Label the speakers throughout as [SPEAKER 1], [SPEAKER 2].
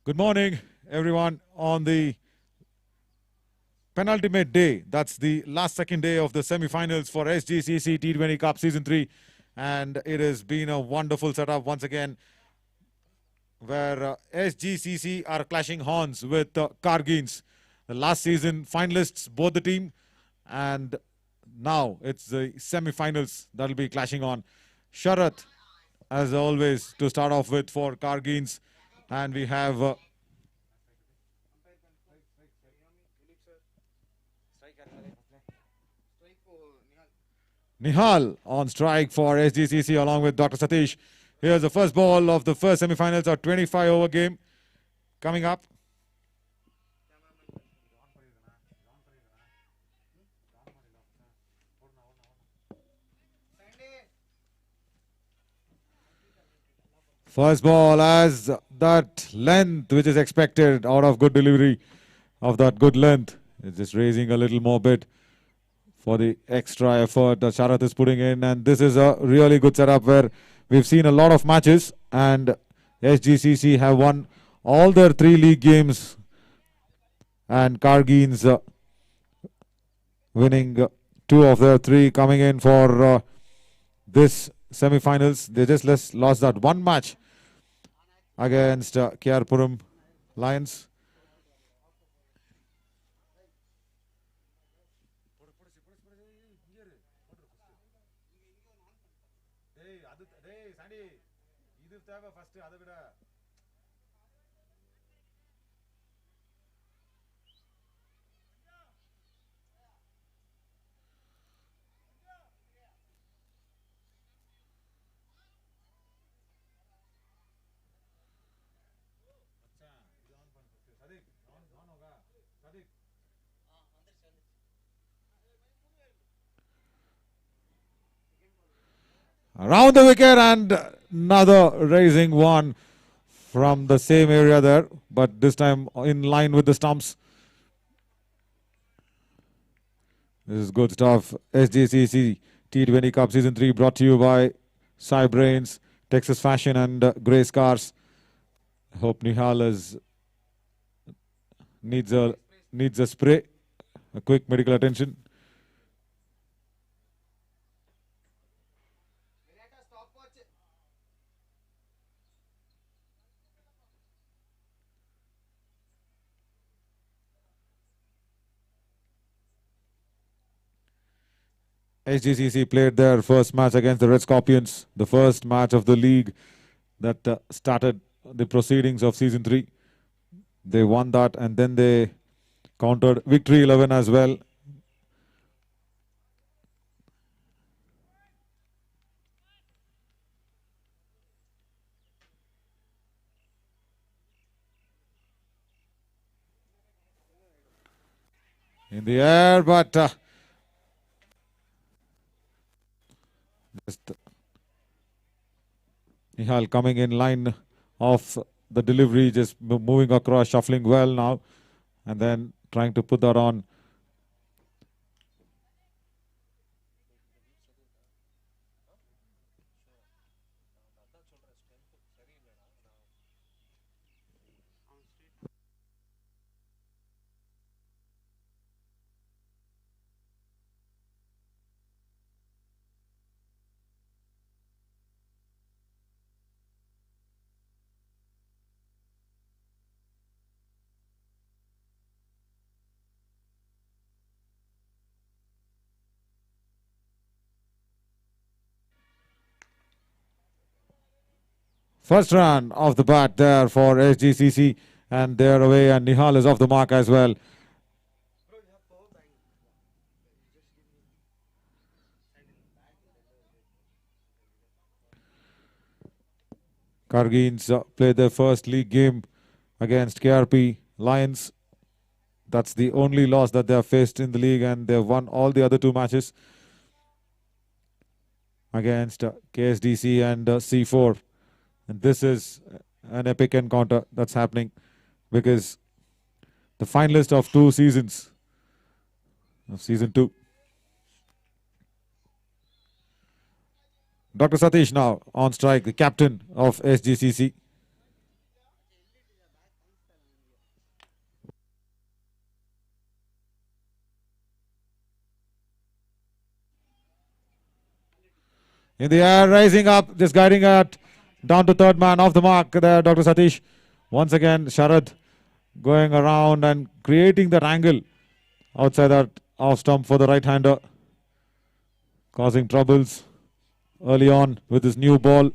[SPEAKER 1] Good morning, everyone. On the penultimate day, that's the last second day of the semi-finals for Sgcc T20 Cup Season 3. And it has been a wonderful setup once again, where Sgcc are clashing horns with Kargreens, the last season finalists, both the team. And now it's the semi-finals that will be clashing on. Sharat, as always, to start off with for Kargreens. And we have Nihal on strike for Sgcc along with Dr. Satish. Here's the first ball of the first semi-finals, a 25-over game coming up. First ball has that length which is expected out of good delivery of that good length. It's just raising a little more bit for the extra effort that Sharat is putting in. And this is a really good setup where we've seen a lot of matches, and Sgcc have won all their 3 league games, and Kargreens winning 2 of their 3, coming in for this semi-finals. They just lost that one match against Kyarpuram Lions. Around the wicket, and another raising one from the same area there, but this time in line with the stumps. This is good stuff. Sgcc T20 Cup Season 3 brought to you by Brains, Texas Fashion and Grey Scars. I hope Nihal needs a spray, a quick medical attention. Sgcc played their first match against the Red Scorpions, the first match of the league that started the proceedings of Season 3. They won that, and then they countered Victory 11 as well. In the air, but just Nihal coming in line of the delivery, just moving across, shuffling well now, and then trying to put that on. First run of the bat there for Sgcc, and they're away, and Nihal is off the mark as well. Kargreens played their first league game against KRP Lions. That's the only loss that they have faced in the league, and they've won all the other 2 matches against KSDC and C4. And this is an epic encounter that's happening, because the finalist of 2 seasons of Season 2. Dr. Satish now on strike, the captain of Sgcc. In the air, rising up, just guiding it down to third man, off the mark there, Dr. Satish. Once again, Sharad going around and creating that angle outside that off stump for the right-hander, causing troubles early on with his new ball.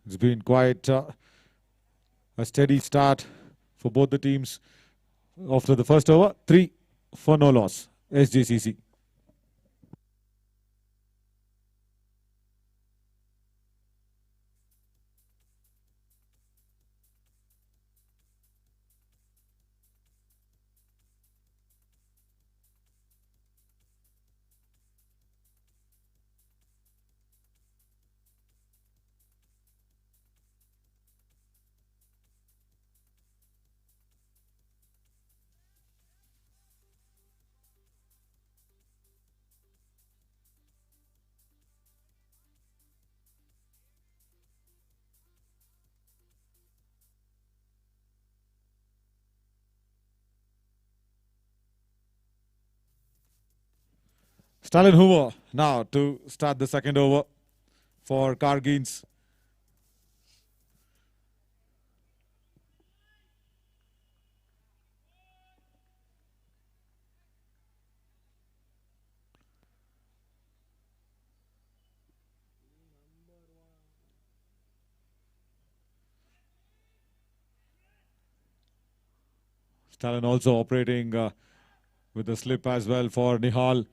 [SPEAKER 1] It's been quite a steady start for both the teams. After the first over, 3 for no loss. Sgcc. Stalin Hoover now to start the second over for Kargreens. Stalin also operating with the slip as well for Nihal.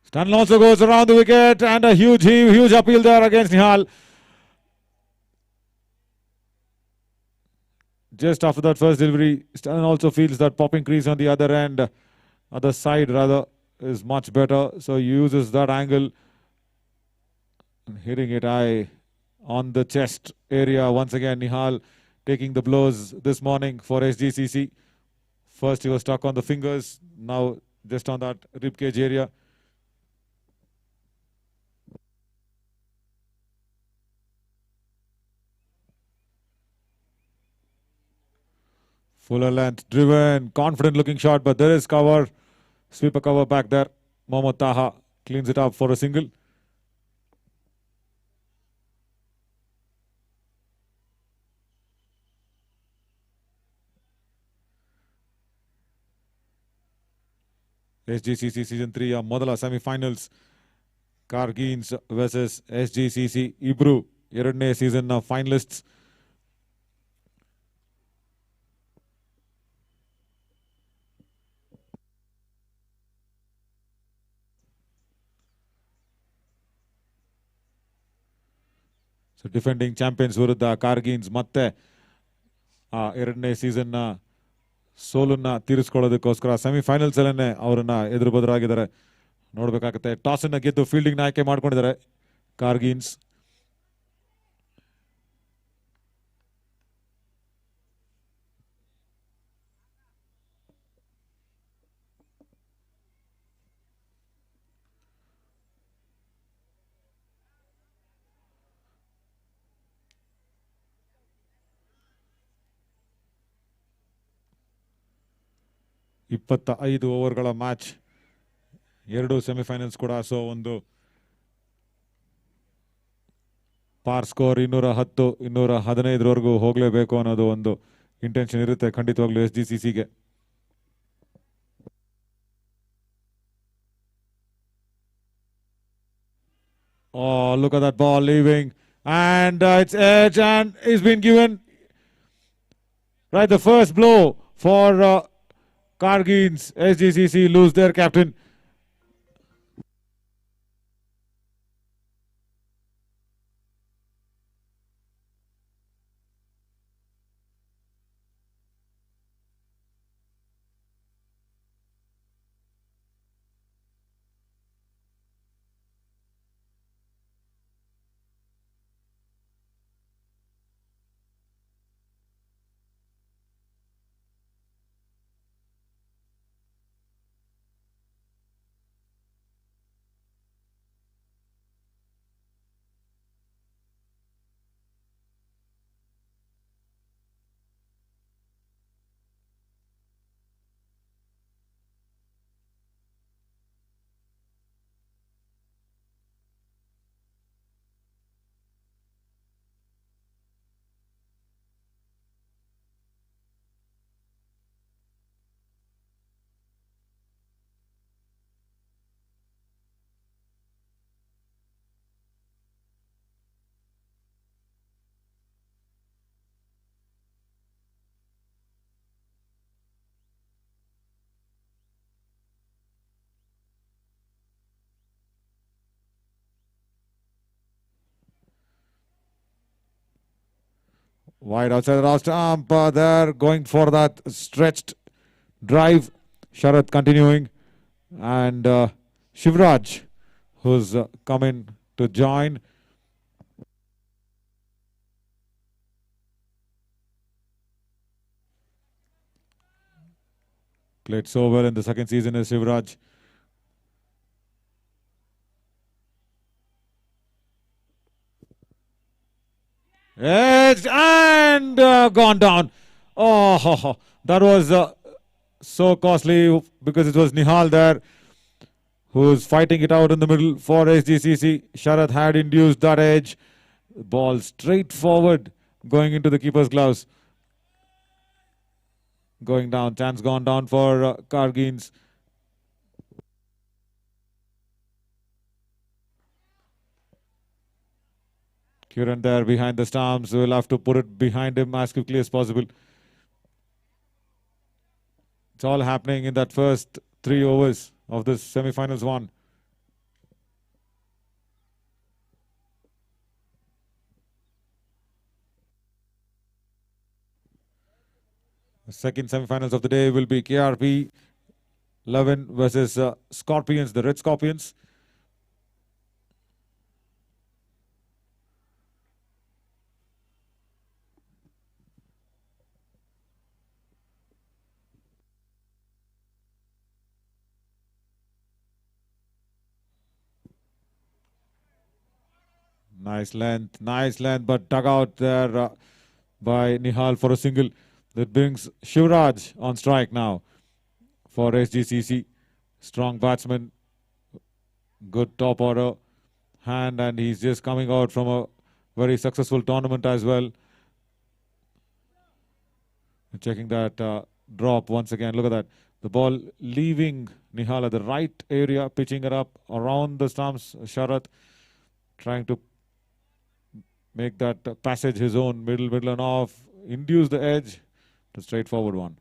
[SPEAKER 1] Stalin also goes around the wicket and a huge appeal there against Nihal. Just after that first delivery, Stalin also feels that popping crease on the other side rather, is much better. So he uses that angle and hitting it high on the chest area. Once again, Nihal taking the blows this morning for Sgcc. First he was stuck on the fingers, now just on that ribcage area. Fuller length, driven, confident looking shot, but there is cover. Sweeper cover back there. Mohammad Taha cleans it up for a single. SGCC Season 3 ಮೊದಲ semifinals ಕಾರ್ಗೀನ್ಸ್ versus SGCC ಇಬ್ರು ಎರಡನೇ season ನ ಫೈನಲಿಸ್ಟ್ಸ್. So defending champions ವಿರುದ್ಧ ಕಾರ್ಗೀನ್ಸ್ ಮತ್ತೆ ಆ ಎರಡನೇ season ನ ಸೋಲನ್ನ ತೀರಿಸಿಕೊಳ್ಳೋದಕ್ಕೋಸ್ಕರ semifinals ಅಲ್ಲೇ ಅವರನ್ನ ಎದುರು ಬದರಾಗಿದ್ದಾರೆ. ನೋಡ್ಬೇಕಾಗತ್ತೆ. ಟಾಸ್ ಅನ್ನ ಗೆದ್ದು ಫೀಲ್ಡಿಂಗ್ ನ ಆಯ್ಕೆ ಮಾಡ್ಕೊಂಡಿದ್ದಾರೆ ಕಾರ್ಗೀನ್ಸ್. ಇಪ್ಪತ್ತ 5 ಓವರ್ಗಳ ಮ್ಯಾಚ್ ಎರಡು ಸೆಮಿಫೈನಲ್ಸ್ ಕೂಡ. ಸೊ ಒಂದು ಪಾರ್ ಸ್ಕೋರ್ 210, 215ವರೆಗೂ ಹೋಗಲೇಬೇಕು ಅನ್ನೋದು ಒಂದು ಇಂಟೆನ್ಷನ್ ಇರುತ್ತೆ ಖಂಡಿತವಾಗ್ಲೂ SGCC-ಗೆ. Oh, look at that ball leaving, and it's edge, and it's been given. Right, the first blow for Kargreens. SGCC lose their captain. Wide outside the off stump. They're going for that stretched drive. Sharath continuing. And Shivraj, who's coming to join. Played so well in the second season as Shivraj. Edged and gone down. Oh, that was so costly because it was Nihal there who's fighting it out in the middle for SGCC. Sharath had induced that edge. Ball straight forward going into the keeper's gloves. Going down. Chance gone down for Kargreens. Carin there behind the stumps. We'll have to put it behind him as quickly as possible. It's all happening in that first 3 overs of this semi-finals one. The second semi-finals of the day will be KRP 11 versus Scorpions, the Red Scorpions. Nice length, but dug out there by Nihal for a single. That brings Shivraj on strike now for SGCC. Strong batsman, good top order hand, and he's just coming out from a very successful tournament as well. Checking that drop once again. Look at that. The ball leaving Nihal at the right area, pitching it up around the stumps. Sharath trying to make that passage his own, middle and off, induce the edge, the straightforward one.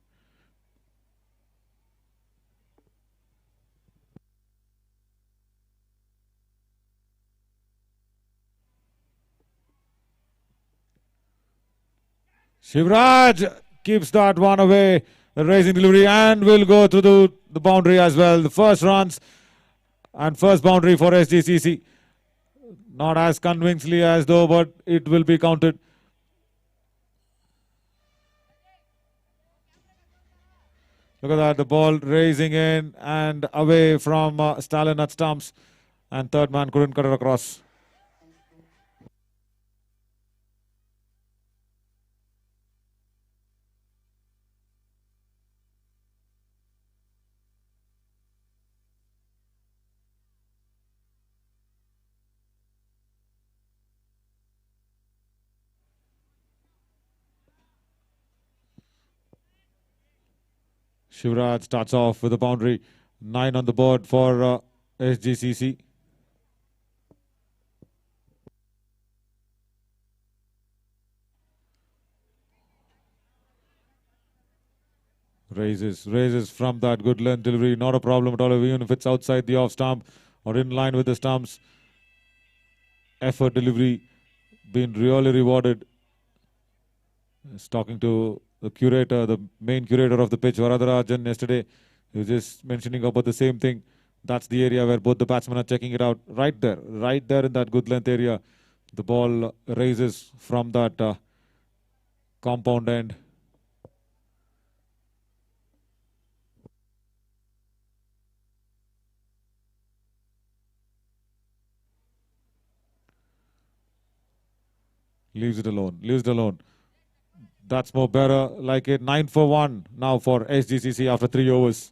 [SPEAKER 1] Shivraj keeps that one away, the raising delivery, and will go to the boundary as well. The first runs and first boundary for SGCC. Not as convincingly as though, but it will be counted. Look at that, the ball raising in and away from Stalin at stumps, and third man couldn't cut it across. Shivraj starts off with a boundary. 9 on the board for SGCC. Raises from that good length delivery. Not a problem at all, even if it's outside the off stump or in line with the stumps. Effort delivery being really rewarded. He's talking to the curator, the main curator of the pitch, Varadarajan, yesterday. He was just mentioning about the same thing. That's the area where both the batsmen are checking it out. Right there in that good length area. The ball raises from that compound end. Leaves it alone. That's more better. Like it. 9 for 1 now for SGCC after 3 overs.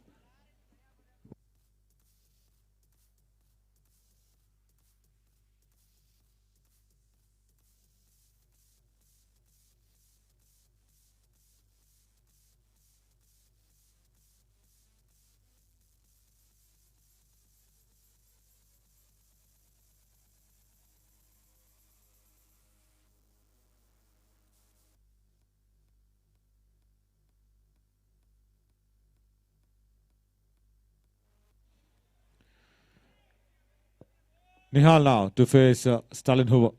[SPEAKER 1] Nihal now to face Stalin Hoover.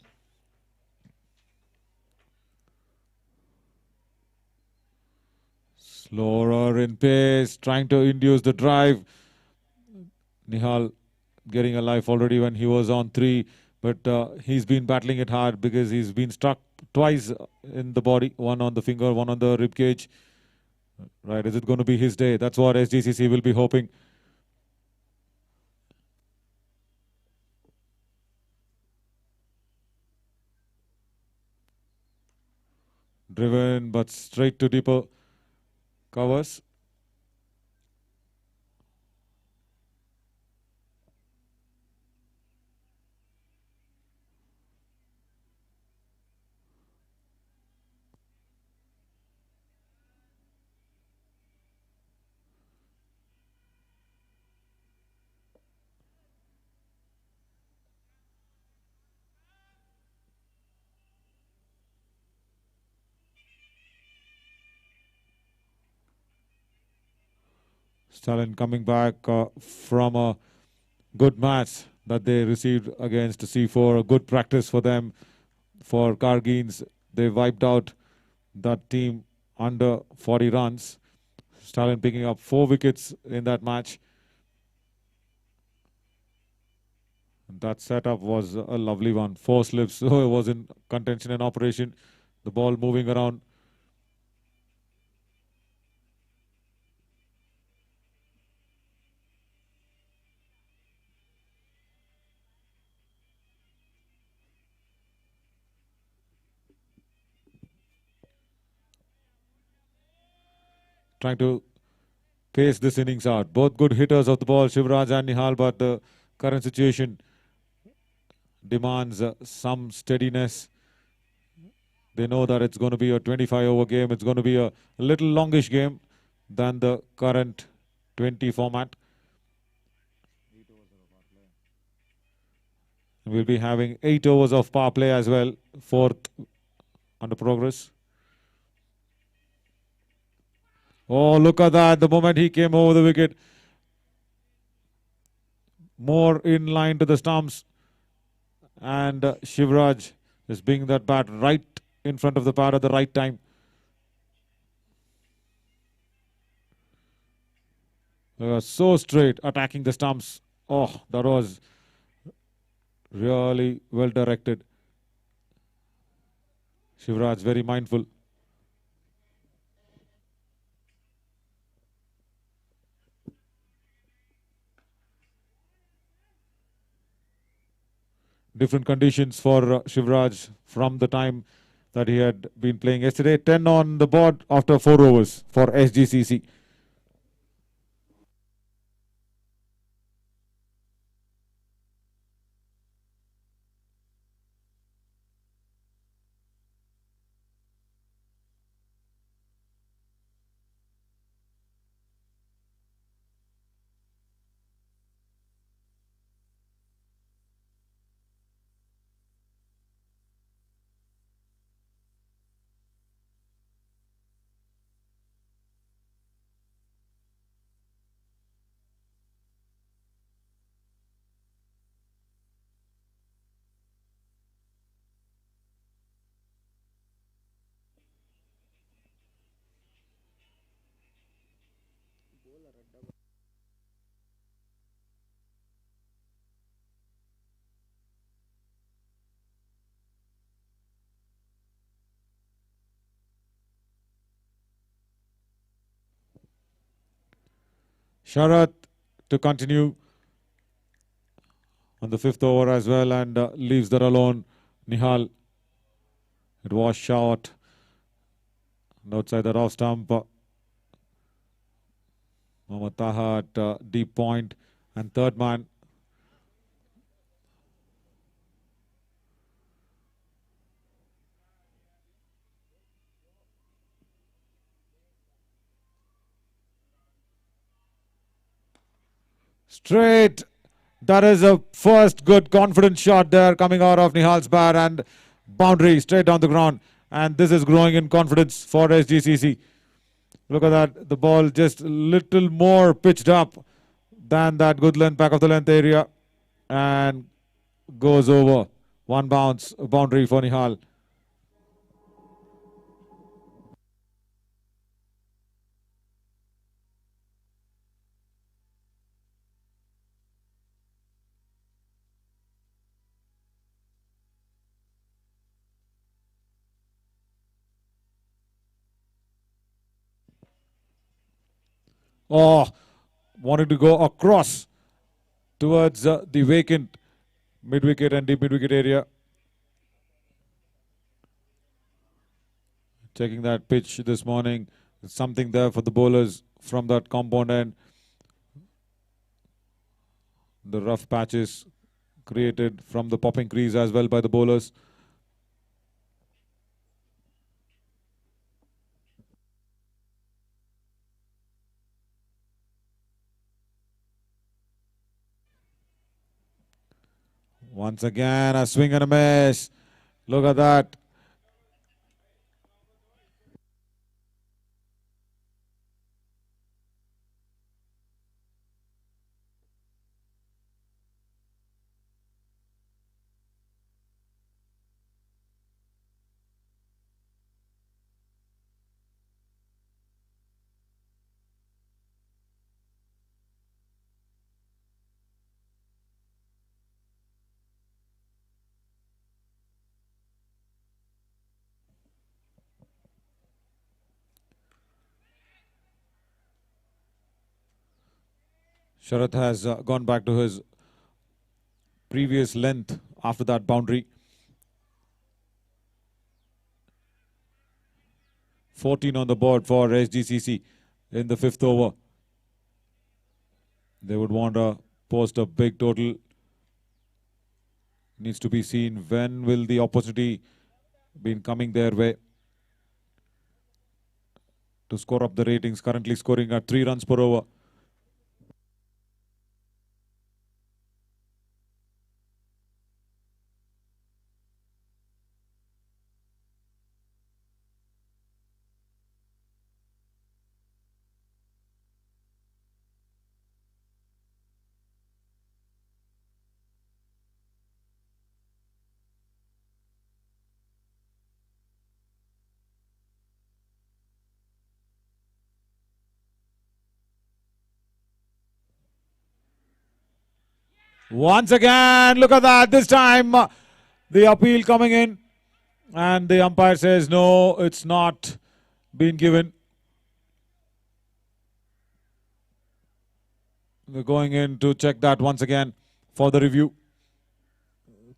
[SPEAKER 1] Slower in pace, trying to induce the drive. Nihal getting a life already when he was on 3, but he's been battling it hard because he's been struck twice in the body, one on the finger, one on the rib cage. Right, is it going to be his day? That's what SGCC will be hoping. Driven, but straight to deeper covers. Stalin coming back from a good match that they received against C4. A good practice for them. For Kargreens, they wiped out that team under 40 runs. Stalin picking up 4 wickets in that match. That setup was a lovely one. 4 slips, so it was in contention and operation. The ball moving around. Trying to pace this innings out. Both good hitters of the ball, Shivraj and Nihal, but the current situation demands some steadiness. They know that it's going to be a 25-over game. It's going to be a little longish game than the current 20 format. We'll be having 8 overs of power play as well. 4th under progress. Oh, look at that. The moment he came over the wicket. More in line to the stumps. And Shivraj is bringing that bat right in front of the pad at the right time. So straight, attacking the stumps. Oh, that was really well directed. Shivraj very mindful. Different conditions for Shivraj from the time that he had been playing yesterday. 10 on the board after 4 overs for SGCC. Sharath to continue on the 5th over as well, and leaves that alone. Nihal. It was short. Outside the off stump. Mohammad Taha at deep point, and third man. Straight. That is a first good confident shot there coming out of Nihal's bat, and boundary straight down the ground. And this is growing in confidence for SGCC. Look at that. The ball just a little more pitched up than that good length, back of the length area, and goes over. One bounce, boundary for Nihal. Oh, wanted to go across towards the vacant mid-wicket and deep mid-wicket area. Checking that pitch this morning. There's something there for the bowlers from that compound end. The rough patches created from the popping crease as well by the bowlers. Once again, a swing and a miss. Look at that. Sharath has gone back to his previous length after that boundary. 14 on the board for SGCC in the 5th over. They would want to post a big total. Needs to be seen when will the opportunity be coming their way to score up the ratings. Currently scoring at 3 runs per over. Once again, look at that. This time, the appeal coming in. And the umpire says, no, it's not been given. We're going in to check that once again for the review.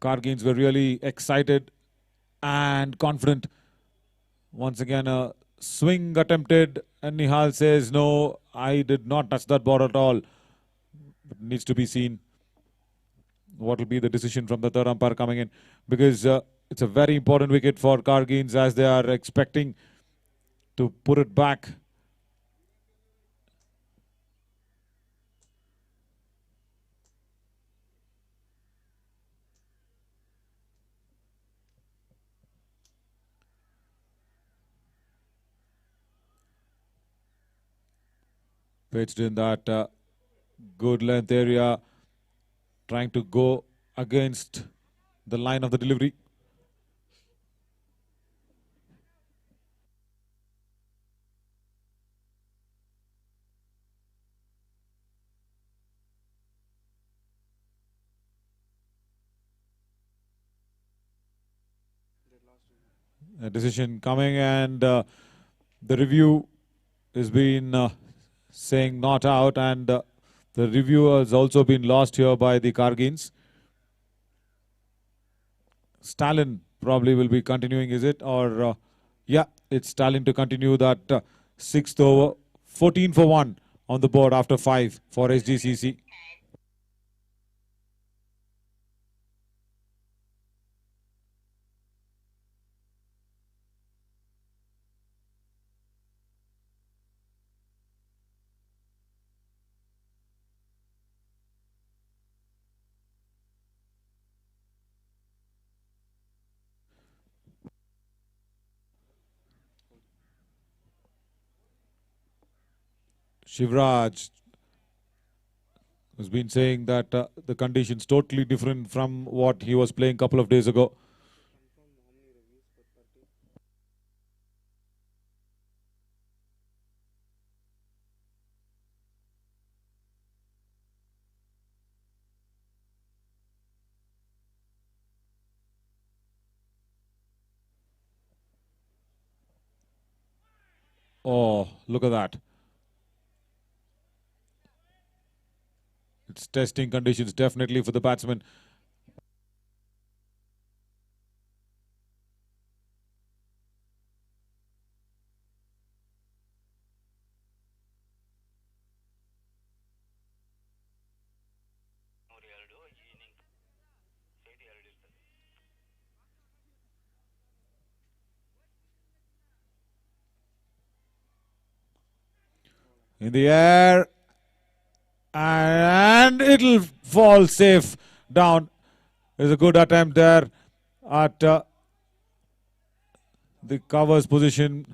[SPEAKER 1] Kargreens were really excited and confident. Once again, a swing attempted. And Nihal says, no, I did not touch that ball at all. It needs to be seen what will be the decision from the third umpire coming in, because it's a very important wicket for Kargreens as they are expecting to put it back. Pitched in that good length area, trying to go against the line of the delivery. A decision coming, and the review has been saying not out, and the review has also been lost here by the Kargreens. Stalin probably will be continuing, is it? Or yeah, it's Stalin to continue that sixth over. 14 for 1 on the board after 5 for Sgcc. Shivraj has been saying that the conditions totally different from what he was playing a couple of days ago. Oh, look at that. It's testing conditions definitely for the batsman. In the air, and it'll fall safe down. There's a good attempt there at the covers position.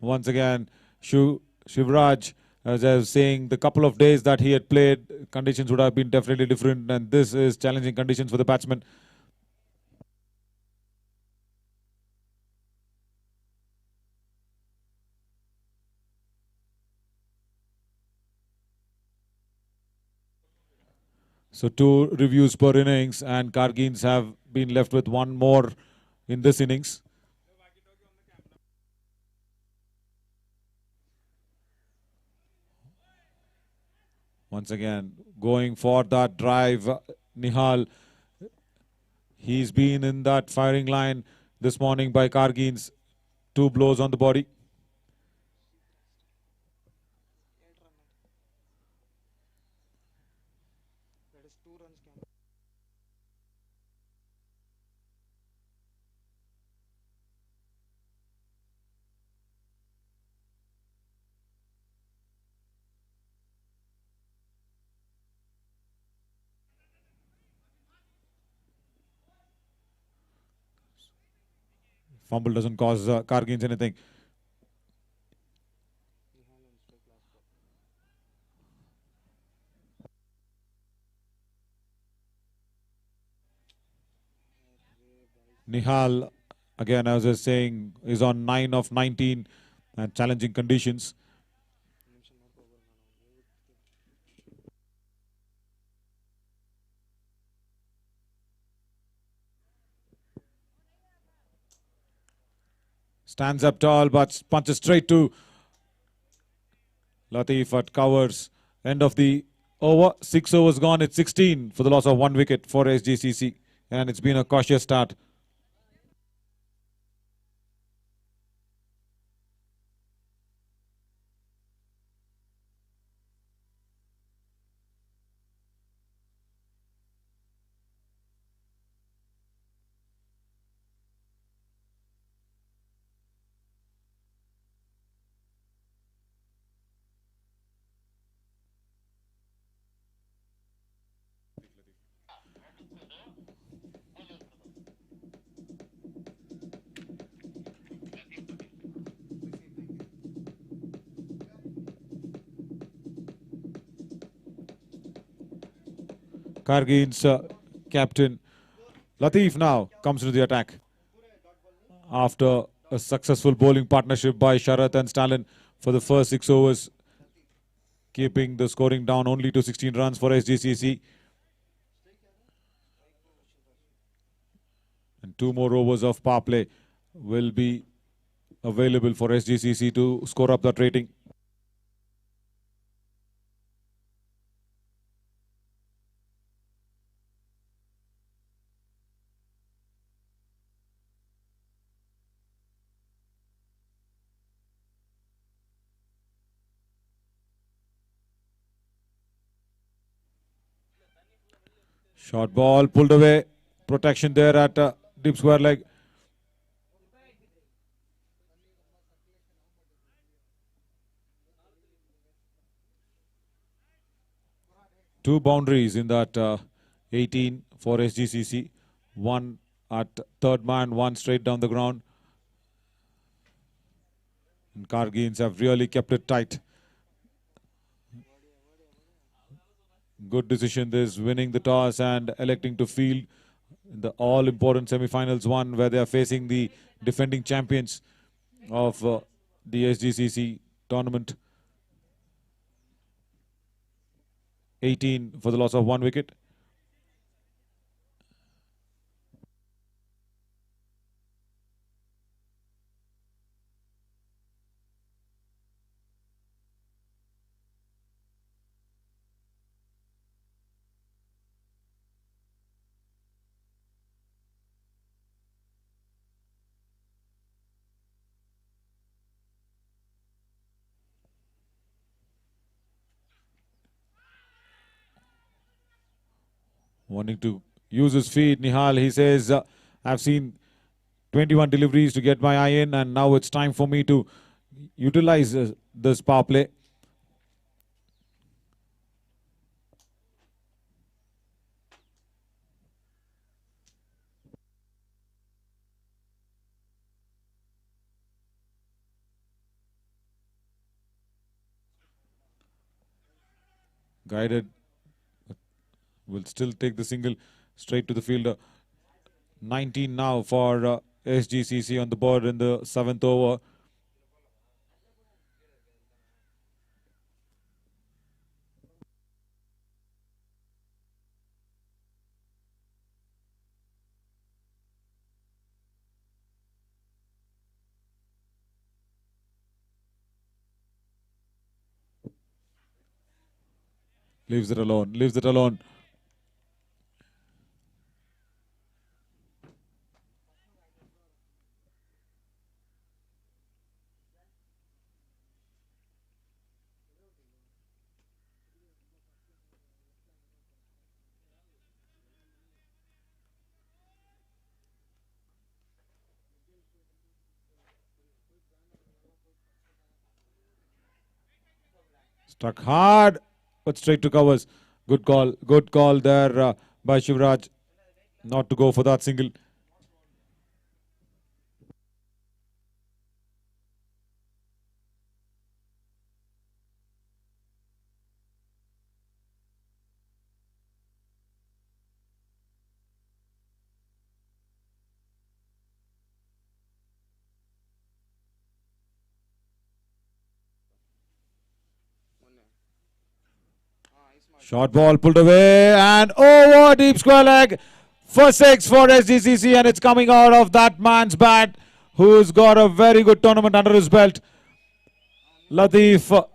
[SPEAKER 1] Once again, Shivraj, as I was saying, the couple of days that he had played, conditions would have been definitely different, and this is challenging conditions for the batsman. So 2 reviews per innings, and Kargreens have been left with 1 more in this innings. Once again, going for that drive, Nihal. He's been in that firing line this morning by Kargreens. 2 blows on the body. Fumble doesn't cause Kargreens anything. Nihal, again, as I was saying, is on 9 of 19 and challenging conditions. Stands up tall, but punches straight to Latif at covers. End of the over. 6 overs gone. It's 16 for the loss of 1 wicket for Sgcc. And it's been a cautious start. Kargreens captain Latif now comes to the attack after a successful bowling partnership by Sharath and Stalin for the first 6 overs, keeping the scoring down only to 16 runs for Sgcc. And 2 more overs of power play will be available for SGCC to score up that rating. Short ball pulled away. Protection there at deep square leg. Two boundaries in that 18 for SGCC. One at third man, one straight down the ground. And Kargreens have really kept it tight. Good decision this, winning the toss and electing to field in the all-important semi-finals one where they are facing the defending champions of the SGCC tournament. 18 for the loss of 1 wicket. Wanting to use his feet, Nihal, he says, I've seen 21 deliveries to get my eye in, and now it's time for me to utilize this power play. Guided, will still take the single straight to the fielder. 19 now for SGCC on the board in the 7th over. Leaves it alone, leaves it alone. Struck hard, but straight to covers. Good call there by Shivraj, not to go for that single. Short ball pulled away and over deep square leg for 6 for SGCC, and it's coming out of that man's bat who's got a very good tournament under his belt. Latif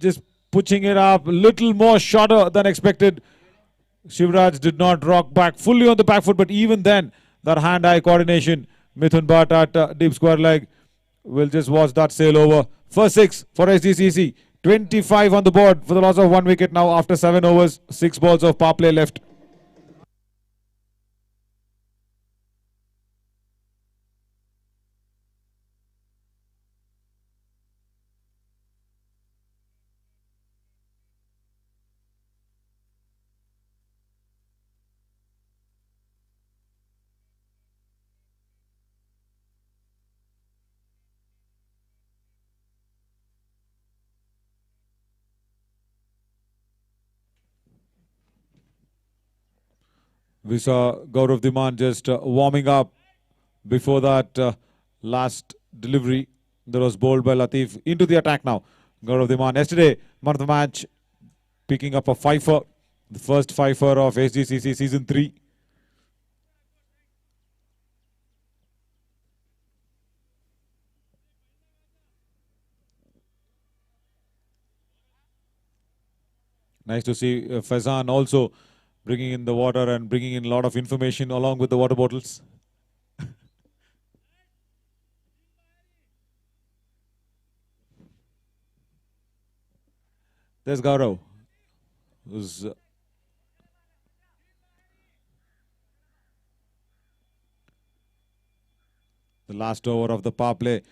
[SPEAKER 1] just pushing it up a little more shorter than expected. Shivraj did not rock back fully on the back foot, but even then that hand-eye coordination. Mithun Bhatt at deep square leg will just watch that sail over. For 6 for SGCC. 25 on the board for the loss of 1 wicket now after 7 overs, 6 balls of power play left. We saw Gaurav Dhiman just warming up before that last delivery that was bowled by Latif. Into the attack now. Gaurav Dhiman yesterday, man of the match, picking up a fifer, the first fifer of SGCC season 3. Nice to see Faizan also bringing in the water and bringing in a lot of information along with the water bottles. There's Gaurav, who's the last over of the power play.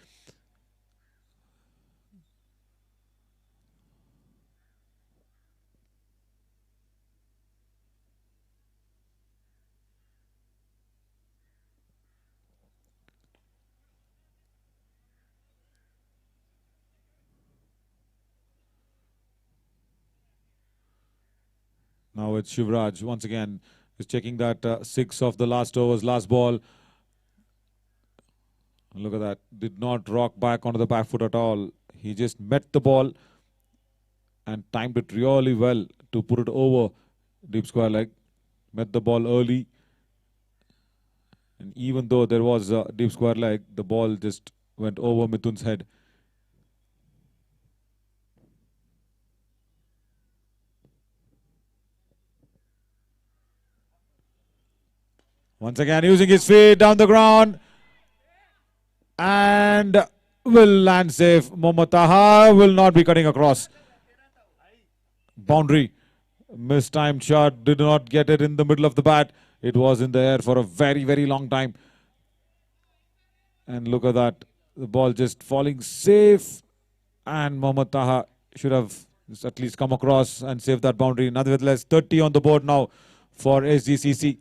[SPEAKER 1] Now it's Shivraj once again is checking that 6 of the last overs, last ball. Look at that. Did not rock back onto the back foot at all. He just met the ball and timed it really well to put it over deep square leg. Met the ball early. And even though there was a deep square leg, the ball just went over Mithun's head. Once again using his feet down the ground. And will land safe. Mohammad Taha will not be cutting across. Boundary. Mistimed shot. Did not get it in the middle of the bat. It was in the air for a very, very long time. And look at that. The ball just falling safe. And Mohammad Taha should have at least come across and saved that boundary. Nevertheless, 30 on the board now for Sgcc.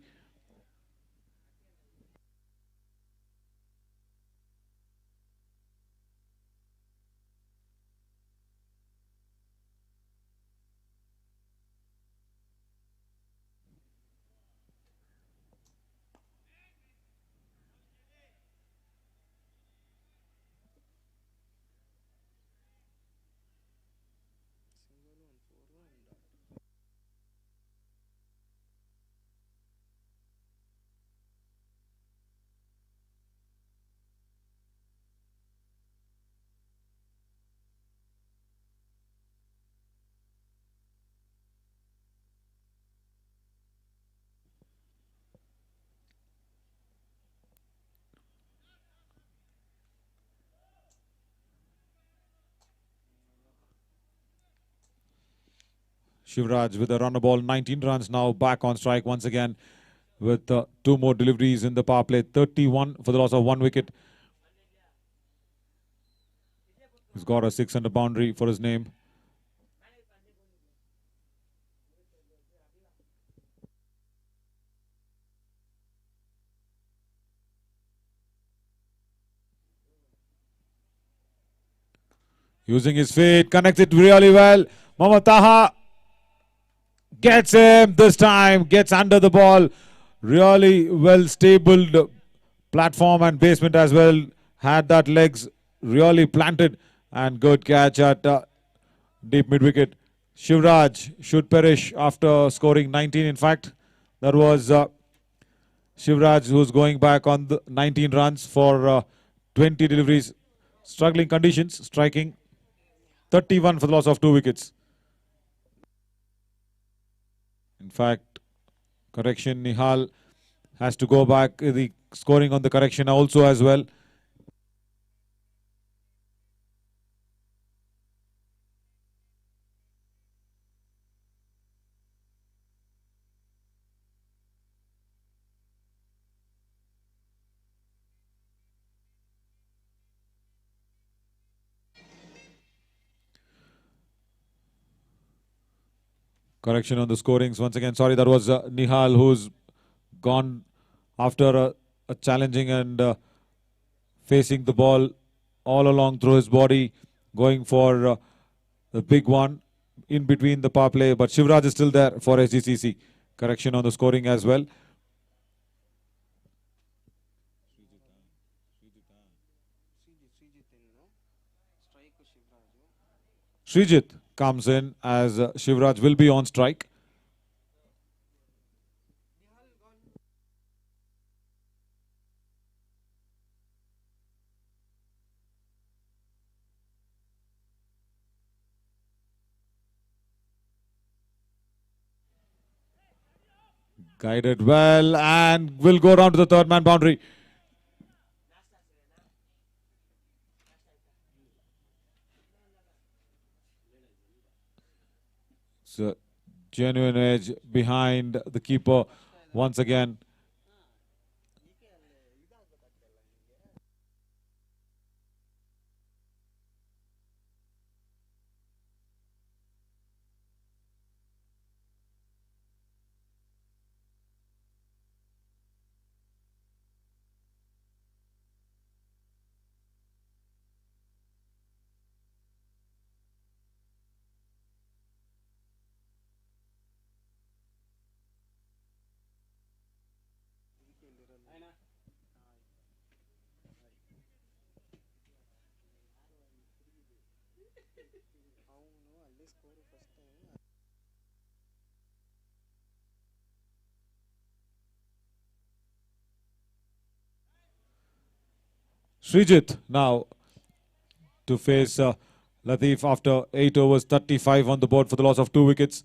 [SPEAKER 1] Shivraj with a run ball, 19 runs now, back on strike once again with 2 more deliveries in the power play. 31 for the loss of 1 wicket. He's got a 6 under boundary for his name. Using his feet, connects it really well. Mohammad Taha gets him this time, gets under the ball. Really well stabled platform and basement as well. Had that legs really planted and good catch at deep mid wicket. Shivraj should perish after scoring 19. In fact, that was Shivraj who's going back on the 19 runs for 20 deliveries. Struggling conditions, striking 31 for the loss of 2 wickets. In fact, correction, Nihal has to go back. The scoring on the correction also as well. Correction on the scorings once again. Sorry, that was Nihal who's gone after a challenging and facing the ball all along through his body, going for the big one in between the power play. But Shivraj is still there for Sgcc. Correction on the scoring as well. Srijit comes in as Shivraj will be on strike. Guided well and will go down to the third man boundary. So genuine edge behind the keeper once again. Srijit now to face Latif after 8 overs, 35 on the board for the loss of 2 wickets.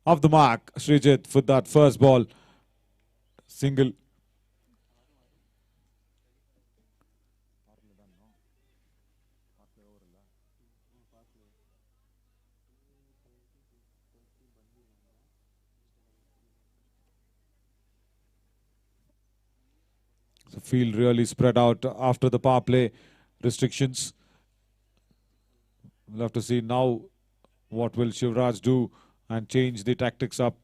[SPEAKER 1] Off the mark, Srijit for that first ball. Single. The field really spread out after the power play restrictions. We'll have to see now what will Shivraj do and change the tactics up.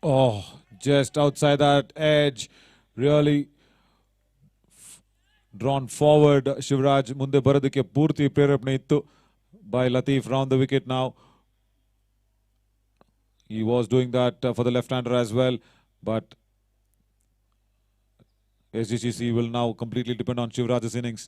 [SPEAKER 1] Oh, just outside that edge. Really drawn forward. Shivraj ಮುಂದೆ ಬರೋದಕ್ಕೆ ಪೂರ್ತಿ ಪ್ರೇರೇಪಣೆ ಇತ್ತು by Latif round the wicket now. He was doing that for the left-hander as well, but SGCC will now completely depend on Shivraj's innings.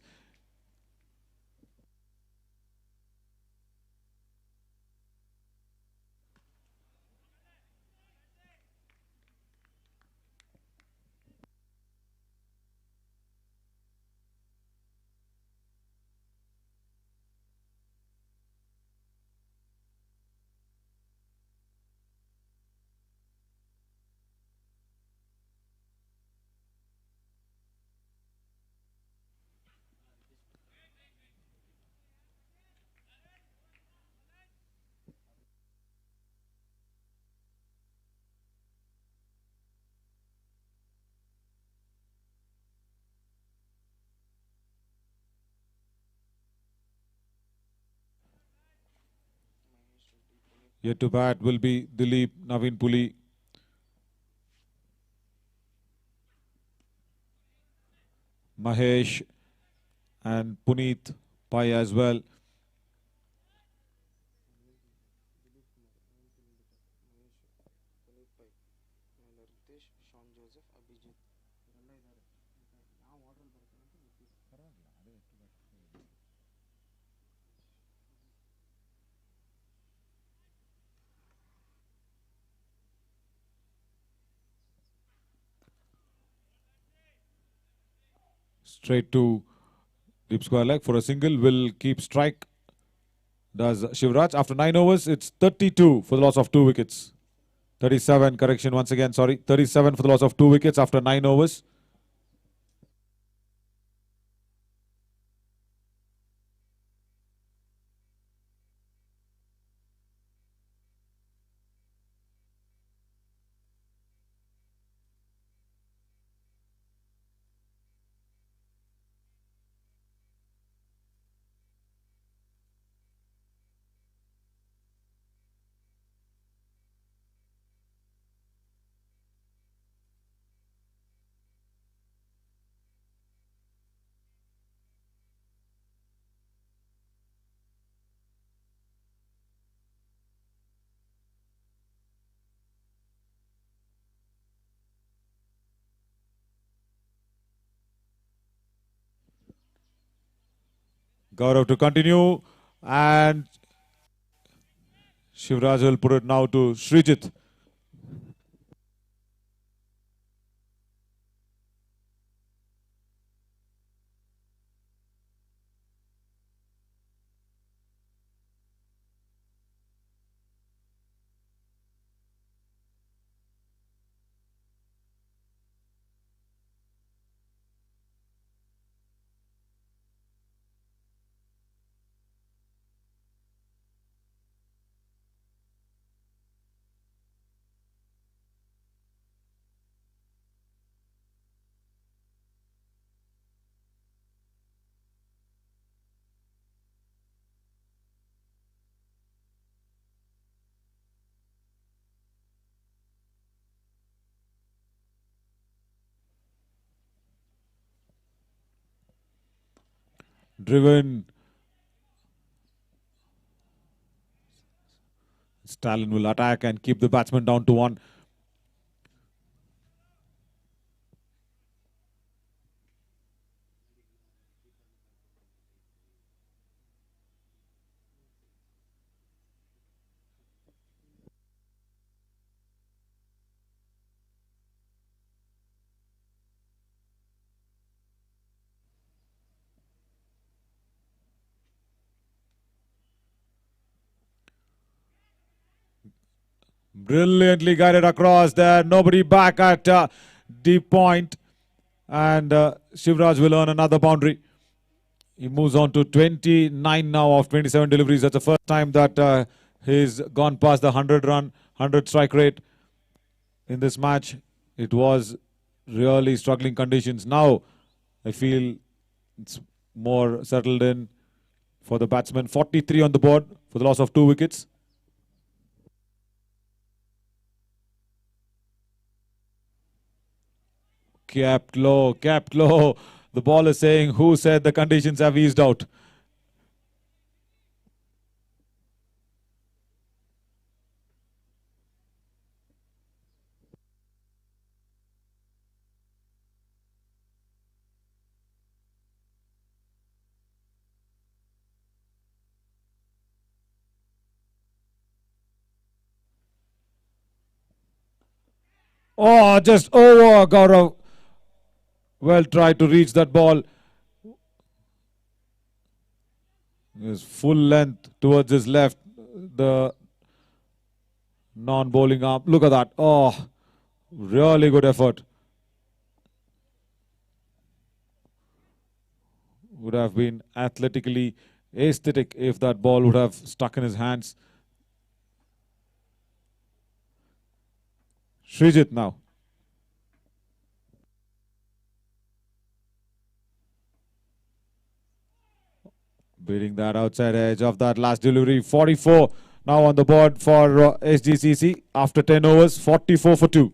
[SPEAKER 1] Yet to bat will be Dilip, Naveen Puli, Mahesh and Puneet Pai as well. Straight to deep square leg for a single, will keep strike. Does Shivraj after 9 overs? It's 32 for the loss of 2 wickets. 37, correction once again, sorry. 37 for the loss of 2 wickets after 9 overs. Gaurav to continue, and Shivraj will put it now to Srijit. Driven. Stalin will attack and keep the batsman down to 1. Brilliantly guided across there. Nobody back at deep point. And Shivraj will earn another boundary. He moves on to 29 now of 27 deliveries. That's the first time that he's gone past the 100-run, 100 strike rate in this match. It was really struggling conditions. Now I feel it's more settled in for the batsman. 43 on the board for the loss of 2 wickets. Kept low, kept low. The ball is saying, who said the conditions have eased out? Oh, just over, Gaurav. Well tried to reach that ball. His full length towards his left. The non-bowling arm. Look at that. Oh, really good effort. Would have been athletically aesthetic if that ball would have stuck in his hands. Srijit now. Beating that outside edge of that last delivery. 44 now on the board for Sgcc after 10 overs. 44 for 2.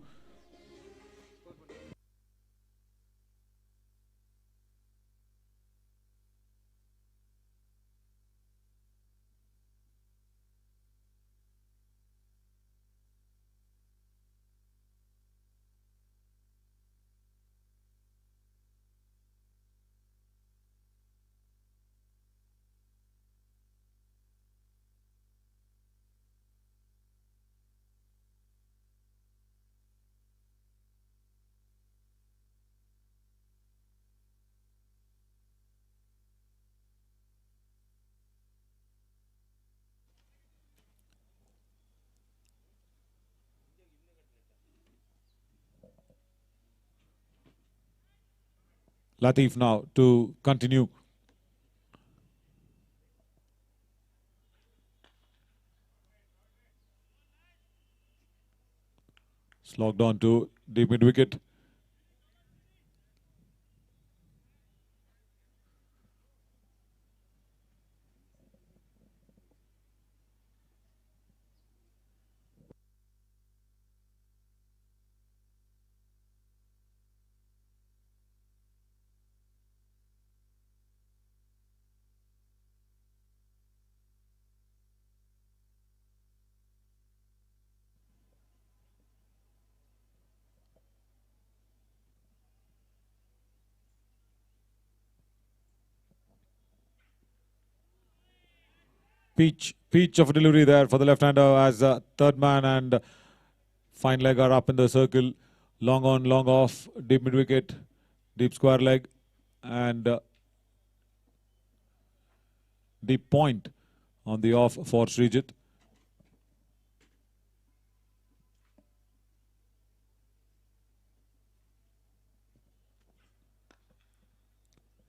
[SPEAKER 1] Latif now to continue. Slogged on to deep mid wicket. Peach of a delivery there for the left-hander as third man and fine leg are up in the circle. Long on, long off, deep mid-wicket, deep square leg and deep point on the off for Srijit.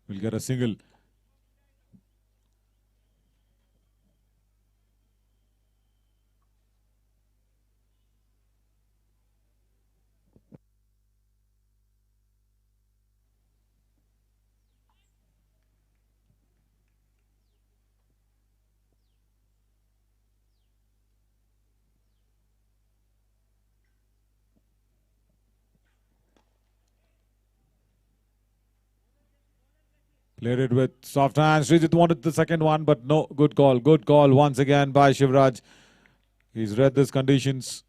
[SPEAKER 1] Will get a single. Played it with soft hands. Srijit wanted the second one, but no. Good call. Good call once again by Shivraj. He's read these conditions.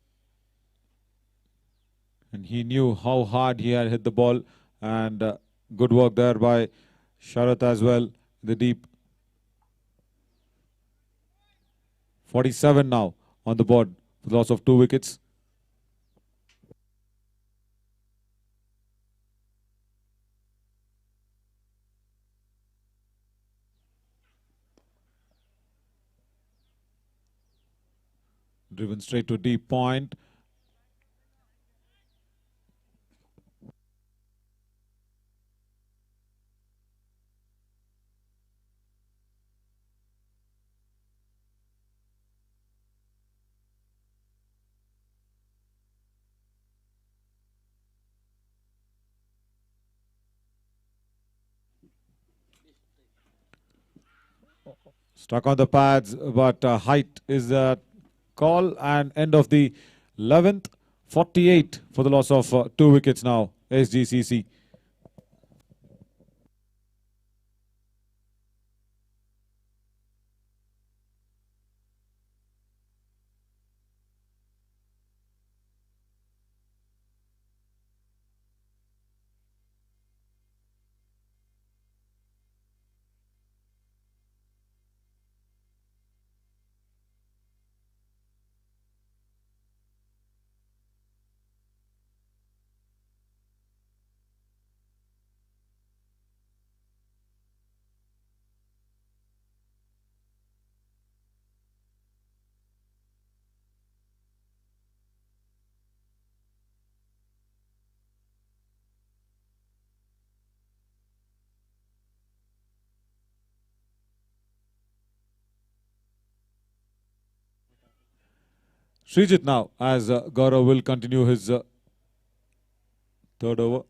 [SPEAKER 1] And he knew how hard he had hit the ball. And good work there by Sharath as well. The deep. 47 now on the board. With loss of 2 wickets. Driven straight to deep point. Stuck on the pads, but height is the call and end of the 11th. 48 for the loss of 2 wickets now. Sgcc. Srijit now as Gaurav will continue his third over.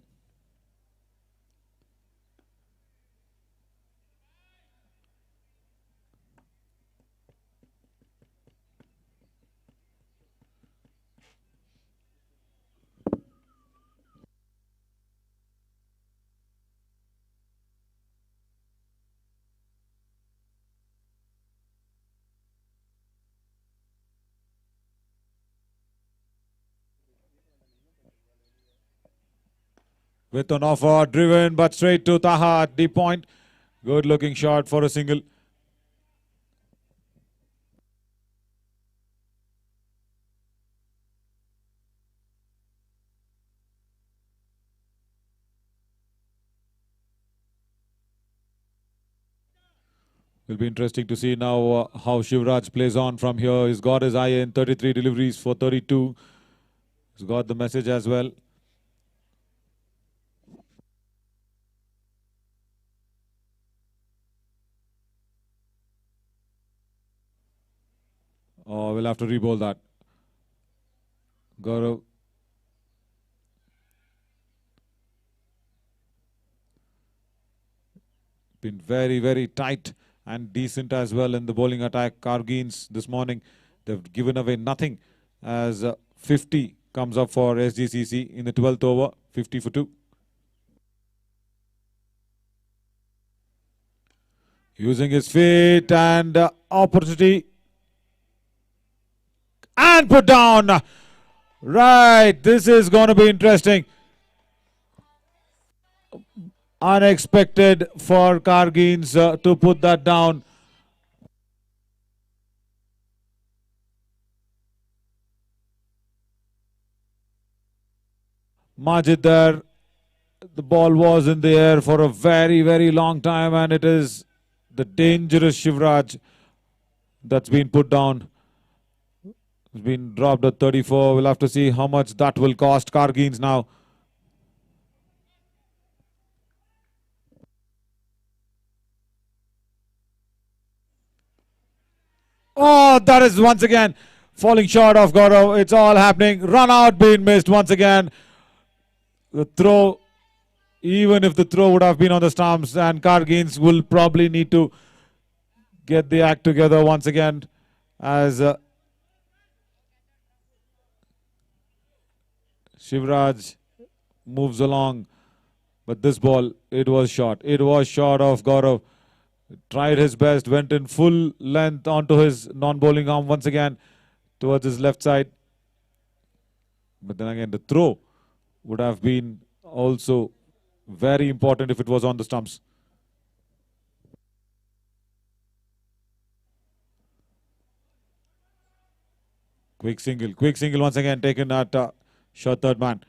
[SPEAKER 1] With an offer, driven but straight to Taha at deep point. Good looking shot for a single. Will be interesting to see now how Shivraj plays on from here. He's got his eye in 33 deliveries for 32. He's got the message as well. Oh, we'll have to re-bowl that. Gaurav. Been very, very tight and decent as well in the bowling attack. Kargreens this morning, they've given away nothing as 50 comes up for Sgcc in the 12th over, 50 for 2. Using his feet and opportunity. And put down. Right, this is going to be interesting. Unexpected for Kargreens to put that down. Majid there. The ball was in the air for a very, very long time, and it is the dangerous Shivraj that's been put down. It's been dropped at 34. We'll have to see how much that will cost Kargreens now. Oh, that is once again falling short of Gaurav. It's all happening. Run out being missed once again. The throw, even if the throw would have been on the stumps, and Kargreens will probably need to get the act together once again as Shivraj moves along. But this ball, it was short. It was short of Gaurav. Tried his best, went in full length onto his non-bowling arm once again towards his left side. But then again, the throw would have been also very important if it was on the stumps. Quick single once again taken at short third man.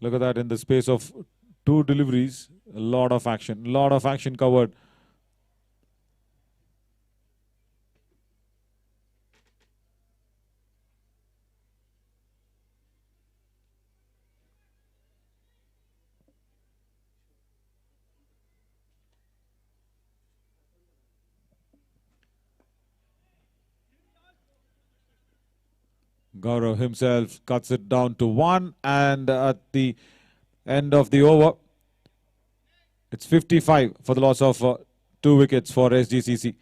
[SPEAKER 1] Look at that, in the space of 2 deliveries, a lot of action covered. Gaurav himself cuts it down to 1, and at the end of the over, it's 55 for the loss of 2 wickets for Sgcc.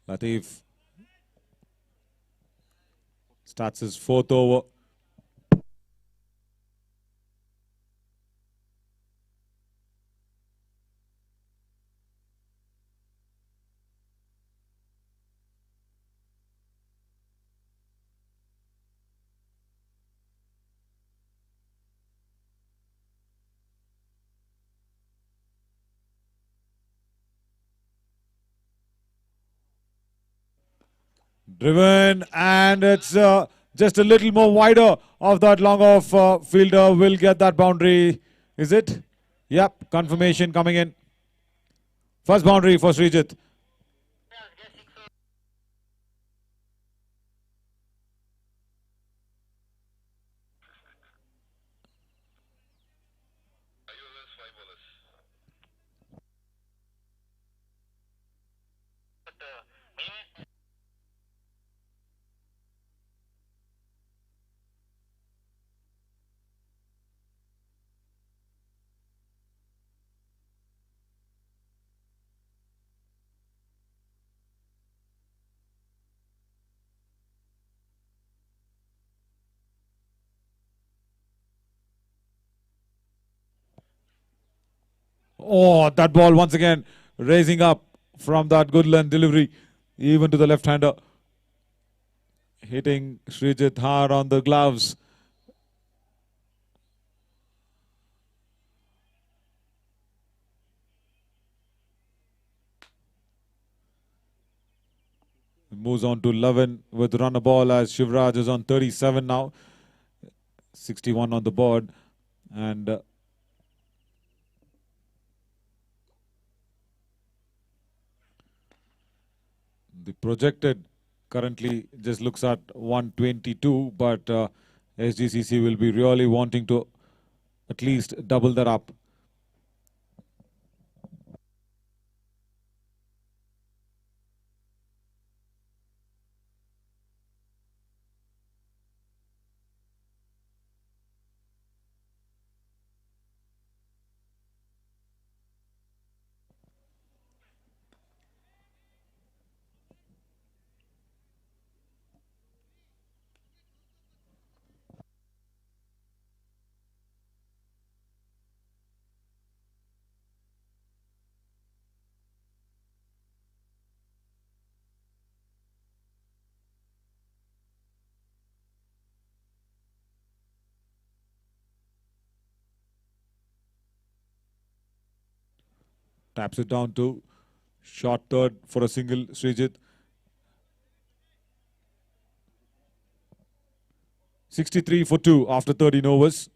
[SPEAKER 1] Latif starts his 4th over. Driven, and it's just a little more wider of that long off fielder will get that boundary. Is it? Yep, confirmation coming in. First boundary for Srijit. Oh, that ball once again raising up from that good length delivery, even to the left-hander. Hitting Srijit hard on the gloves. Moves on to 11 with run a ball as Shivraj is on 37 now. 61 on the board. And the projected currently just looks at 122, but Sgcc will be really wanting to at least double that up. Taps it down to short third for a single, Srijit. 63 for 2 after 13 overs.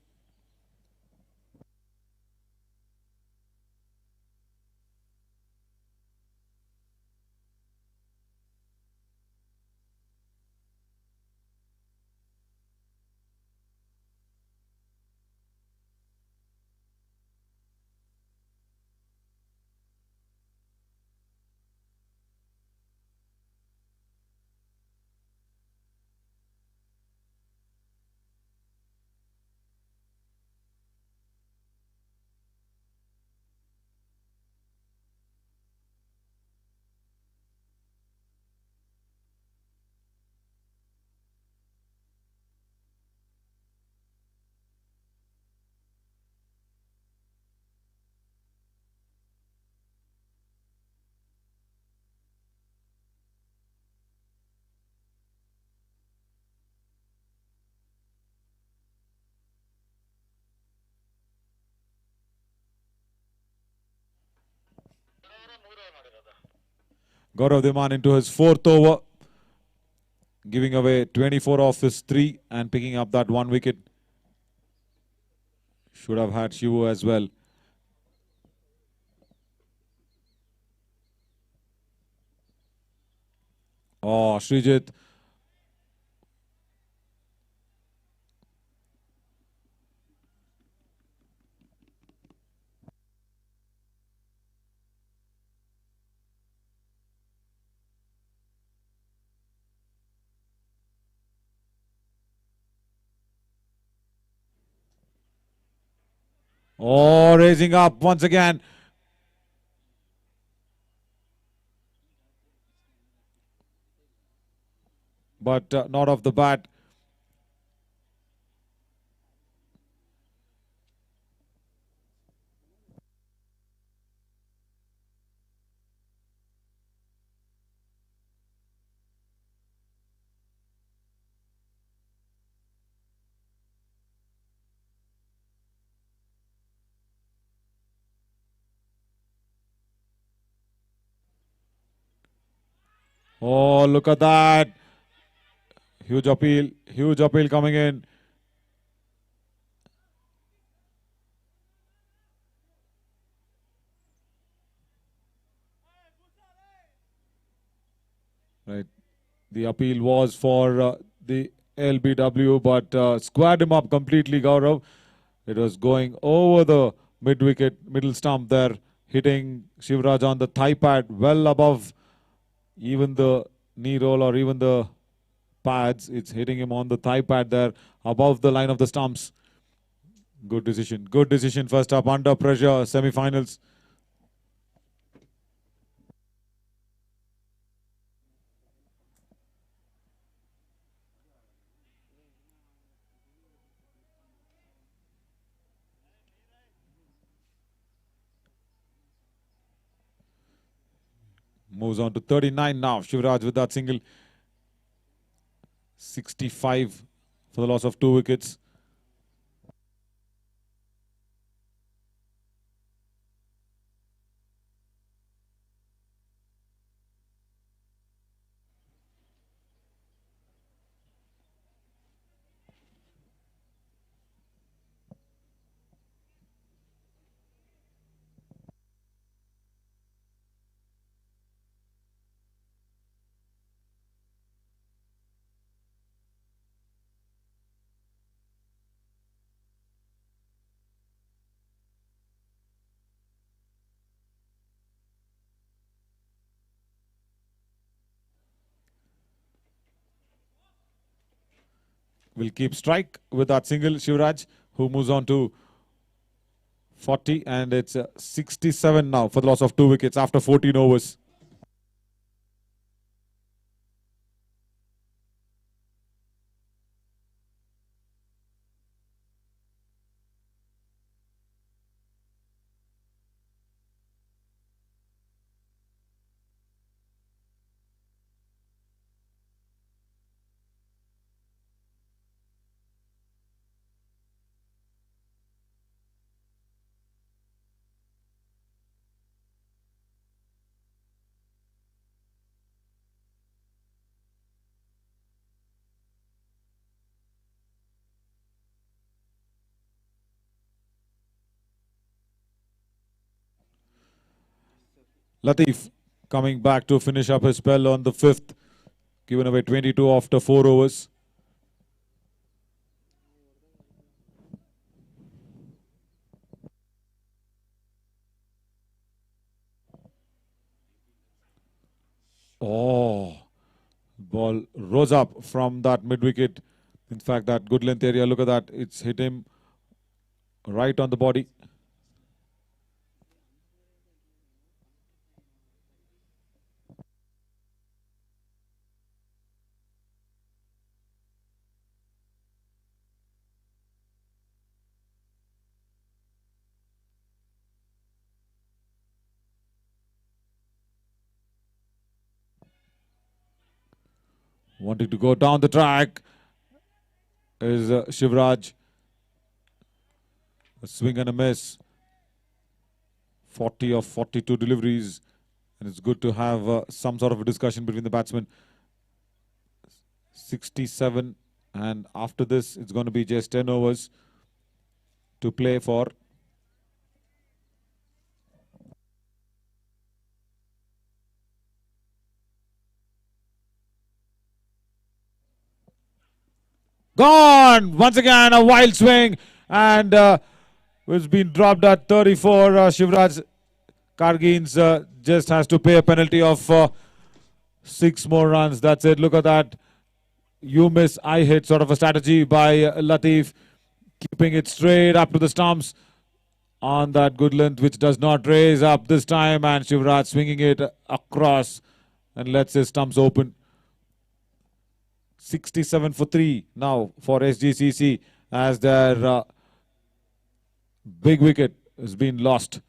[SPEAKER 1] Gaurav Dhiman into his 4th over, giving away 24 off his 3 and picking up that 1 wicket. Should have had Shivu as well. Oh, Srijit. Oh, raising up once again. But not off the bat. Oh, look at that. Huge appeal coming in. Right. The appeal was for the LBW, but squared him up completely, Gaurav. It was going over the middle stump there, hitting Shivraj on the thigh pad, well above even the knee roll or even the pads. It's hitting him on the thigh pad there, above the line of the stumps. Good decision. Good decision first up, under pressure, semi-finals. Moves on to 39 now. Shivraj with that single. 65 for the loss of 2 wickets. Will keep strike with that single, Shivraj, who moves on to 40, and it's 67 now for the loss of 2 wickets after 14 overs. Latif coming back to finish up his spell on the 5th, given away 22 after 4 overs. Oh, ball rose up from that mid-wicket. In fact, that good length area, look at that. It's hit him right on the body. Wanting to go down the track is Shivraj. A swing and a miss. 40 of 42 deliveries. And it's good to have some sort of a discussion between the batsmen. 67. And after this, it's going to be just 10 overs to play for. Gone! Once again, a wild swing. And it's been dropped at 34. Shivraj Kargreens just has to pay a penalty of 6 more runs. That's it. Look at that. You miss, I hit sort of a strategy by Latif. Keeping it straight up to the stumps on that good length, which does not raise up this time. And Shivraj swinging it across and lets his stumps open. 67 for 3 now for Sgcc as their big wicket has been lost.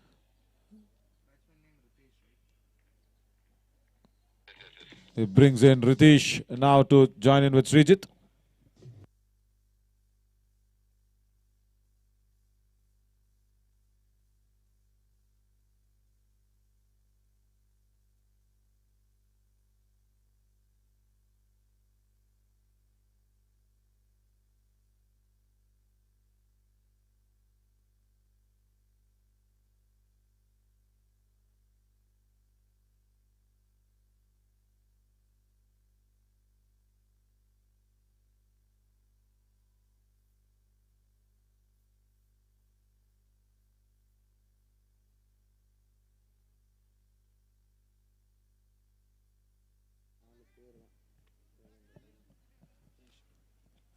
[SPEAKER 1] It brings in Ritesh now to join in with Srijit.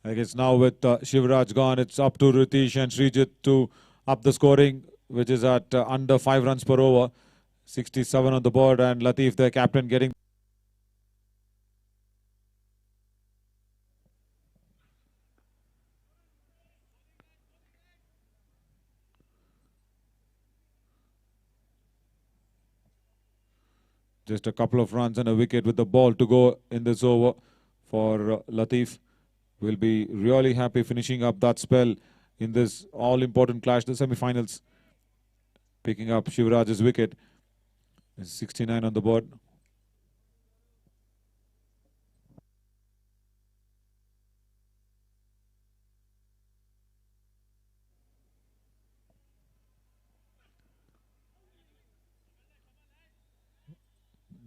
[SPEAKER 1] I guess now with Shivraj gone, it's up to Ritesh and Srijit to up the scoring, which is at under 5 runs per over. 67 on the board, and Latif, the captain, getting just a couple of runs and a wicket with the ball to go in this over for Latif. Will be really happy finishing up that spell in this all-important clash, the semi-finals. Picking up Shivraj's wicket. 69 on the board.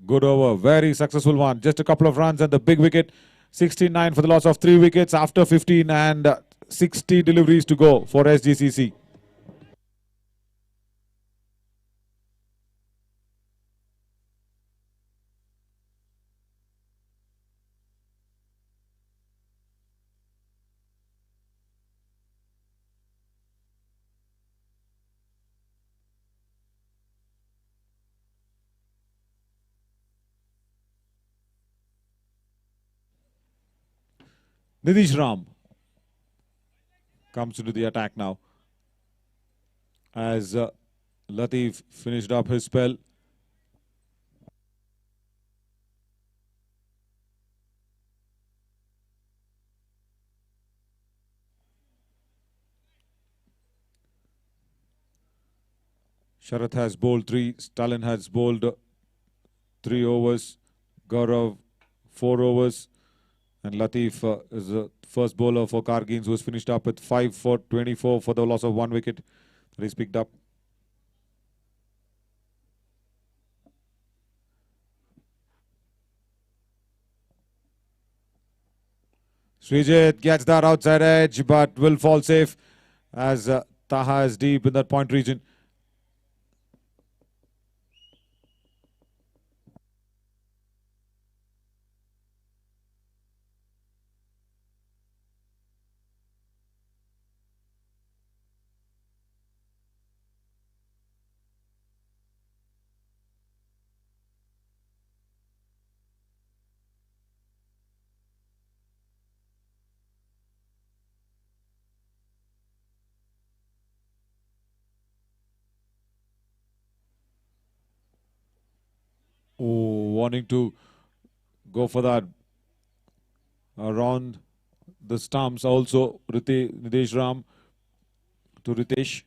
[SPEAKER 1] Good over, very successful one. Just a couple of runs and the big wicket. 69 for the loss of 3 wickets after 15 and 60 deliveries to go for Sgcc. Nitish Ram comes into the attack now as Latif finished up his spell. Sharath has bowled 3, Stalin has bowled 3 overs, Gaurav 4 overs, and Latif is the first bowler for Kargreens, who has finished up with 5 for 24 for the loss of 1 wicket that he's picked up. Srijit gets that outside edge, but will fall safe as Taha is deep in that point region. Oh, wanting to go for that around the stumps also. Nitesh Ram to Ritesh.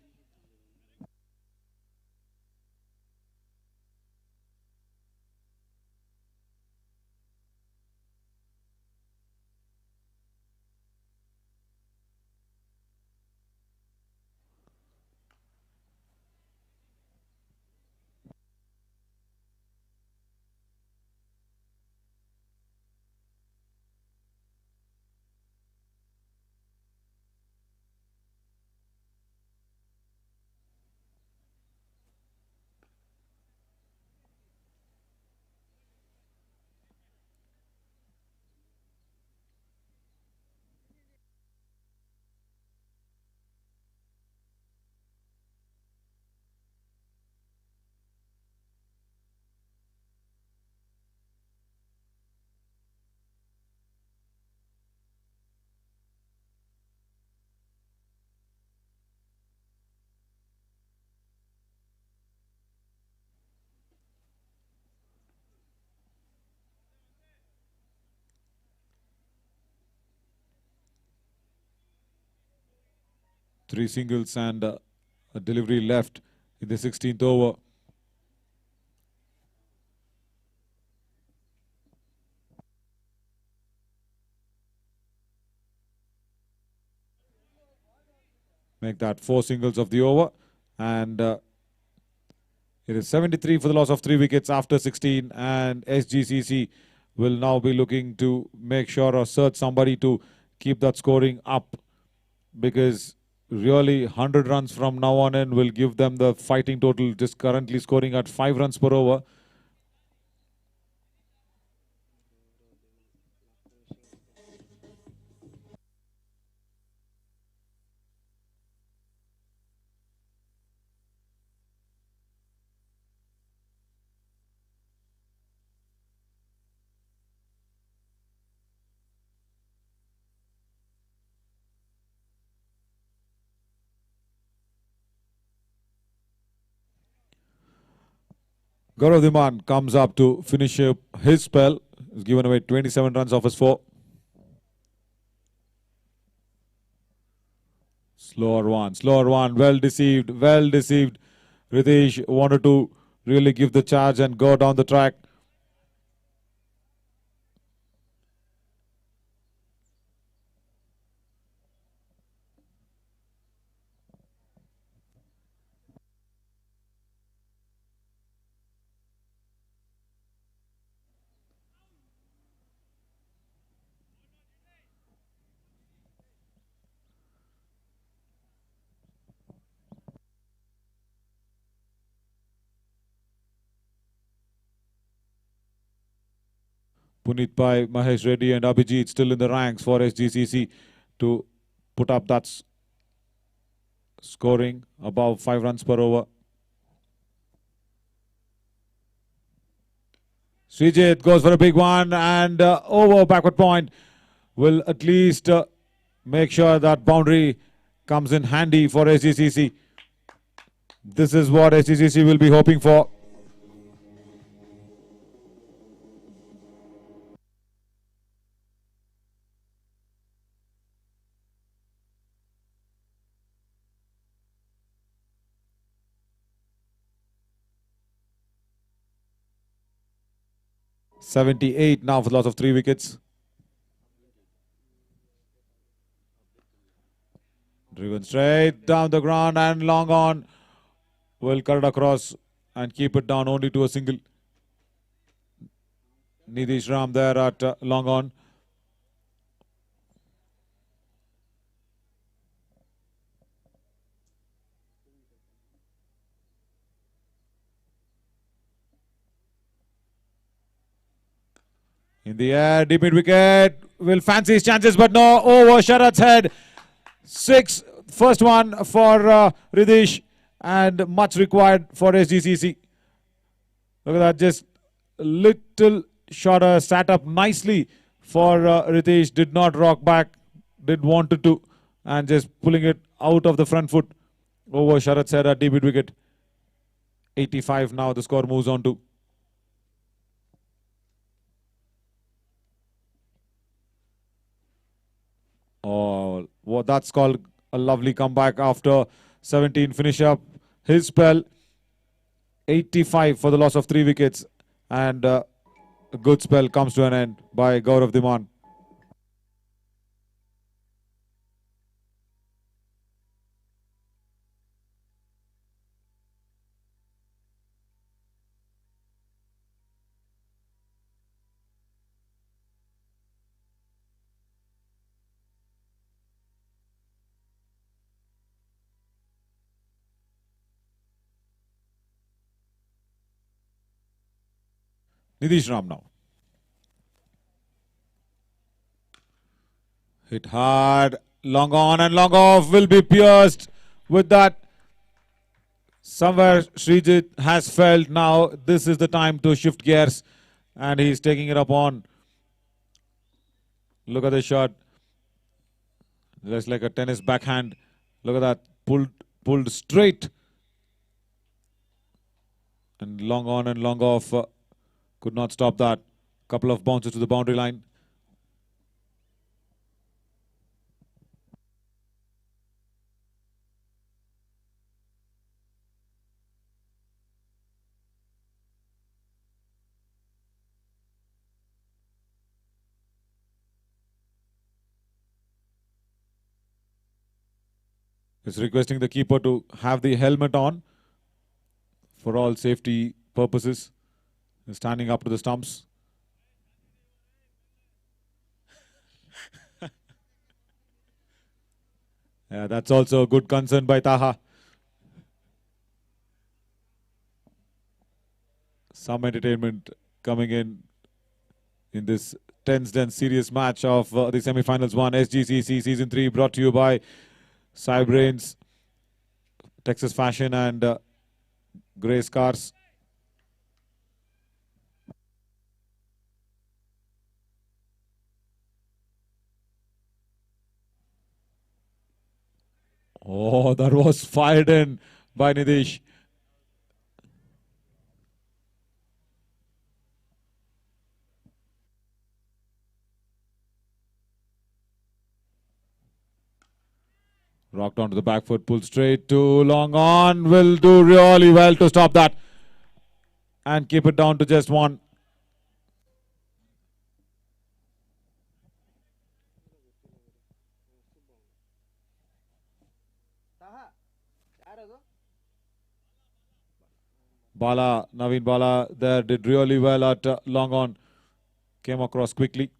[SPEAKER 1] Three singles and a delivery left in the 16th over. Make that four singles of the over, and it is 73 for the loss of 3 wickets after 16, and SGCC will now be looking to make sure or search somebody to keep that scoring up, because really 100 runs from now on in will give them the fighting total, just currently scoring at 5 runs per over. Gaurav Dhiman comes up to finish up his spell. He's given away 27 runs off his 4. Slower one. Well deceived. Ritesh wanted to really give the charge and go down the track. Puneet Pai, Mahesh Reddy and Abhijit still in the ranks for SGCC to put up that scoring above 5 runs per over. Srijit goes for a big one, and over backward point will at least make sure that boundary comes in handy for SGCC. This is what SGCC will be hoping for. .78 now for the loss of 3 wickets. Driven straight down the ground and long on. Will cut it across and keep it down only to a single. Nitish Ram there at long on. In the air, deep mid wicket. Will fancy his chances, but no. Over Sharat's head. 6. First one for Ridish, and much required for SGCC. Look at that, just a little shorter, sat up nicely for Ritesh. Did not rock back, did wanted to, and just pulling it out of the front foot over Sharat Sera, deep mid wicket. 85 now, the score moves on to. Oh, well, that's called a lovely comeback after 17 finish up his spell. 85 for the loss of 3 wickets, and a good spell comes to an end by Gaurav Dhiman. Nitish Ram now. Hit hard, long on and long off, will be pierced with that. Somewhere Srijit has felt now this is the time to shift gears, and he's taking it up on. Look at the shot. Just like a tennis backhand. Look at that, pulled straight. And long on and long off. Could not stop that. Couple of bounces to the boundary line. Is requesting the keeper to have the helmet on for all safety purposes. Standing up to the stumps. Yeah, that's also a good concern by Taha. Some entertainment coming in this tense and serious match of the semi-finals 1 SGCC Season 3, brought to you by Cybrains, Texas Fashion, and Grace Cars. Oh, that was fired in by Nitish. Rocked onto the back foot, pulled straight to long on. Will do really well to stop that and keep it down to just 1. Bala, Naveen Bala there did really well at long on. Came across quickly.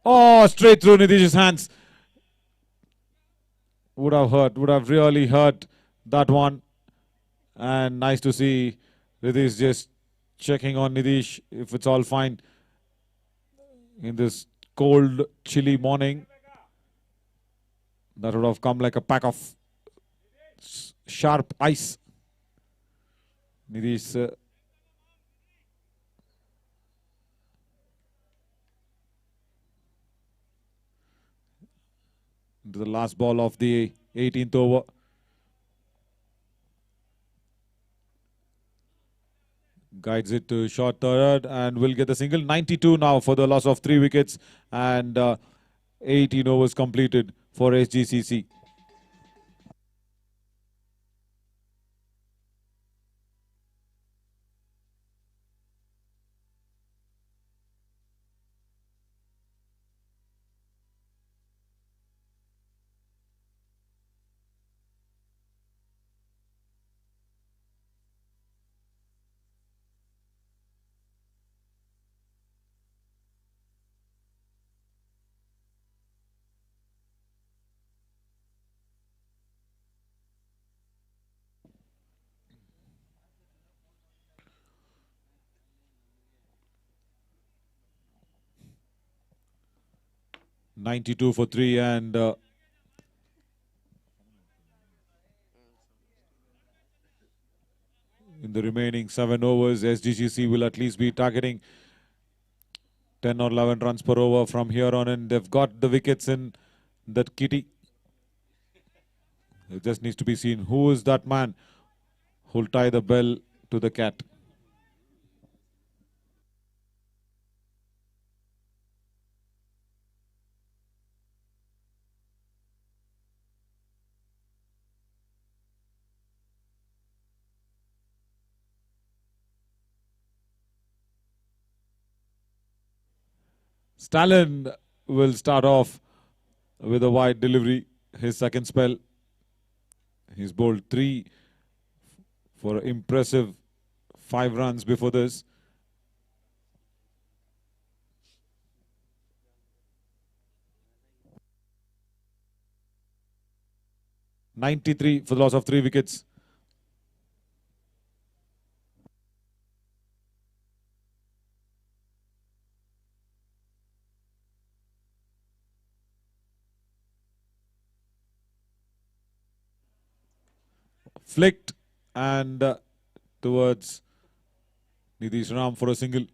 [SPEAKER 1] Oh, straight through Nitish's hands. Would have hurt, would have really hurt that one. And nice to see Nitish just checking on Nitish if it's all fine in this cold, chilly morning. That would have come like a pack of sharp ice. Nitish into the last ball of the 18th over. Guides it to short third and will get the single. 92 now for the loss of 3 wickets, and 18 overs completed for SGCC. 92 for 3, and in the remaining 7 overs, SGCC will at least be targeting 10 or 11 runs per over from here on in. They've got the wickets in that kitty. It just needs to be seen who is that man who'll tie the bell to the cat. Stalin will start off with a wide delivery, his second spell. He's bowled 3 for impressive 5 runs before this. .93 for the loss of 3 wickets. Flicked and towards Nitish Ram for a single.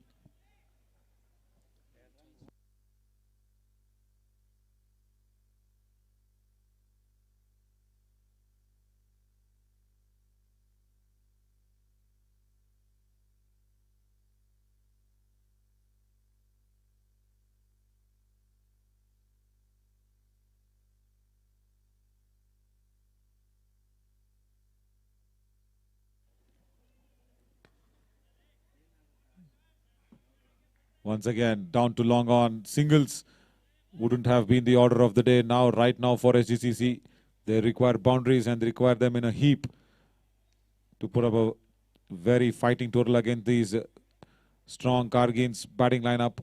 [SPEAKER 1] Once again, down to long on. Singles wouldn't have been the order of the day. Now, right now for SGCC, they require boundaries and they require them in a heap to put up a very fighting total against these strong Kargreens batting lineup.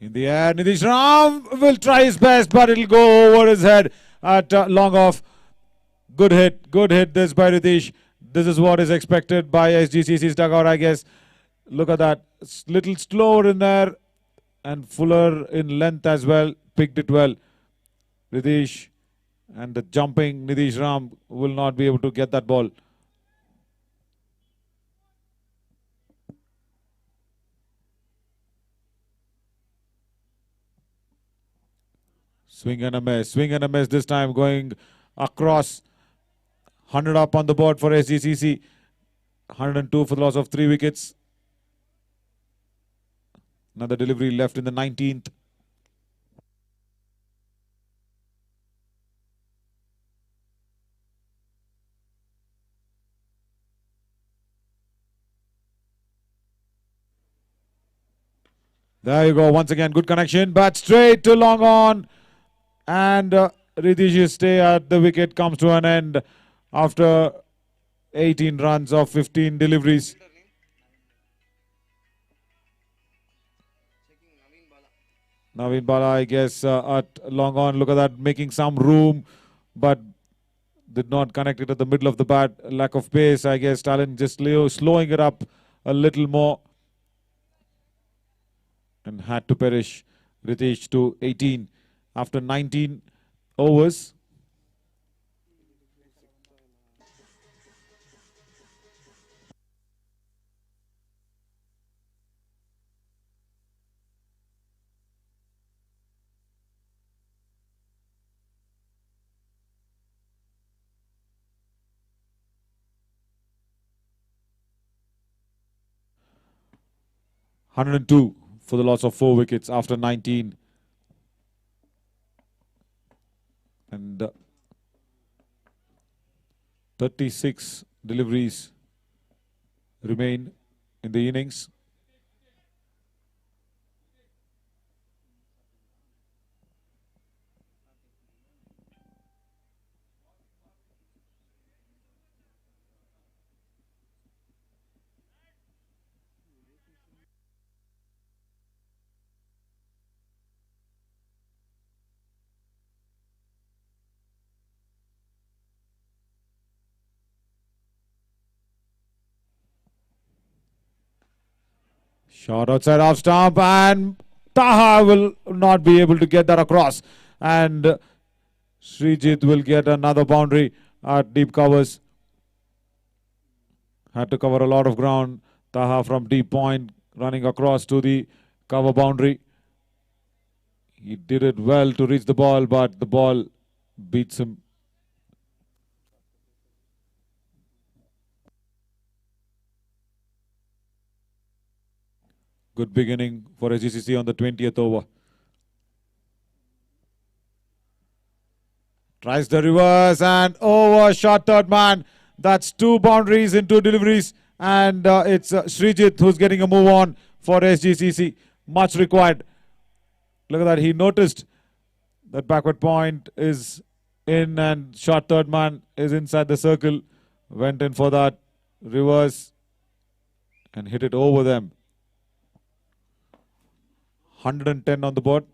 [SPEAKER 1] In the air, Nitish Ram will try his best, but it'll go over his head at long off. Good hit this by Nitish. This is what is expected by SGCC's dugout, I guess. Look at that. It's little slower in there and fuller in length as well. Picked it well. Nitish and the jumping Nitish Ram will not be able to get that ball. Swing and a miss this time, going across. 100 up on the board for SGCC. 102 for the loss of 3 wickets. Another delivery left in the 19th. There you go. Once again, good connection, but straight to long on. And Ritish's stay at the wicket comes to an end after 18 runs of 15 deliveries. Naveen Bala, I guess, at long on. Look at that, making some room, but did not connect it at the middle of the bat. Lack of pace, I guess. Stalin just slowing it up a little more. And had to perish. Ritish to 18 after 19 overs. (102) for the loss of 4 wickets after 19. And 36 deliveries remain in the innings. Shot outside off stump, and Taha will not be able to get that across. And Srijit will get another boundary at deep covers. Had to cover a lot of ground. Taha from deep point running across to the cover boundary. He did it well to reach the ball, but the ball beats him. Good beginning for SGCC on the 20th over. Tries the reverse and over, shot third man. That's 2 boundaries in 2 deliveries. And it's Srijit who's getting a move on for SGCC. Much required. Look at that. He noticed that backward point is in and shot third man is inside the circle. Went in for that reverse and hit it over them. 110 on the board.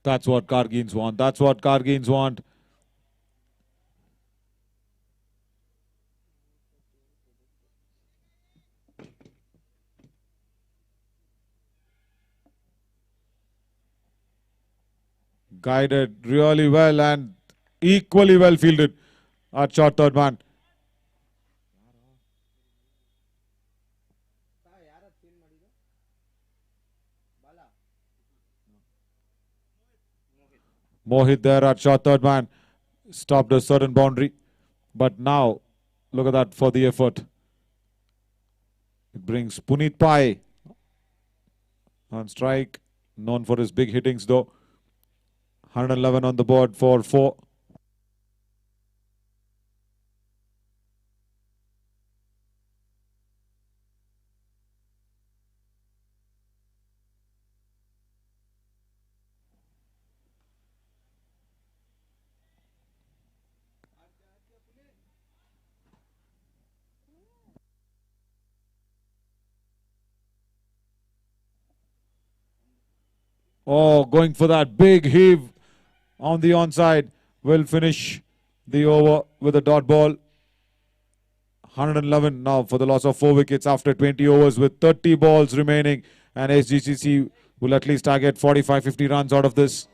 [SPEAKER 1] That's what Kargreens want. That's what Kargreens want. Guided really well and equally well fielded at short third man. Mohit there at short third man stopped a certain boundary. But now, look at that for the effort. It brings Puneet Pai on strike. Known for his big hittings though. 111 on the board for 4. Oh, going for that big heave on the onside. Will finish the over with a dot ball. 111 now for the loss of 4 wickets after 20 overs with 30 balls remaining. And SGCC will at least target 45-50 runs out of this.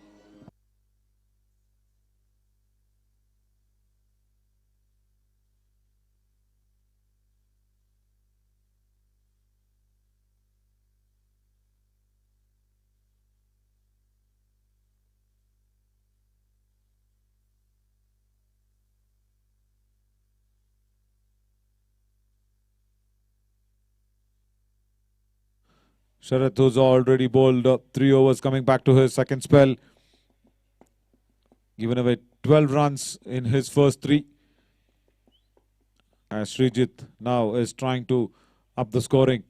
[SPEAKER 1] Sharath, who's already bowled 3 overs, coming back to his second spell. Given away 12 runs in his first 3. As Srijit now is trying to up the scoring.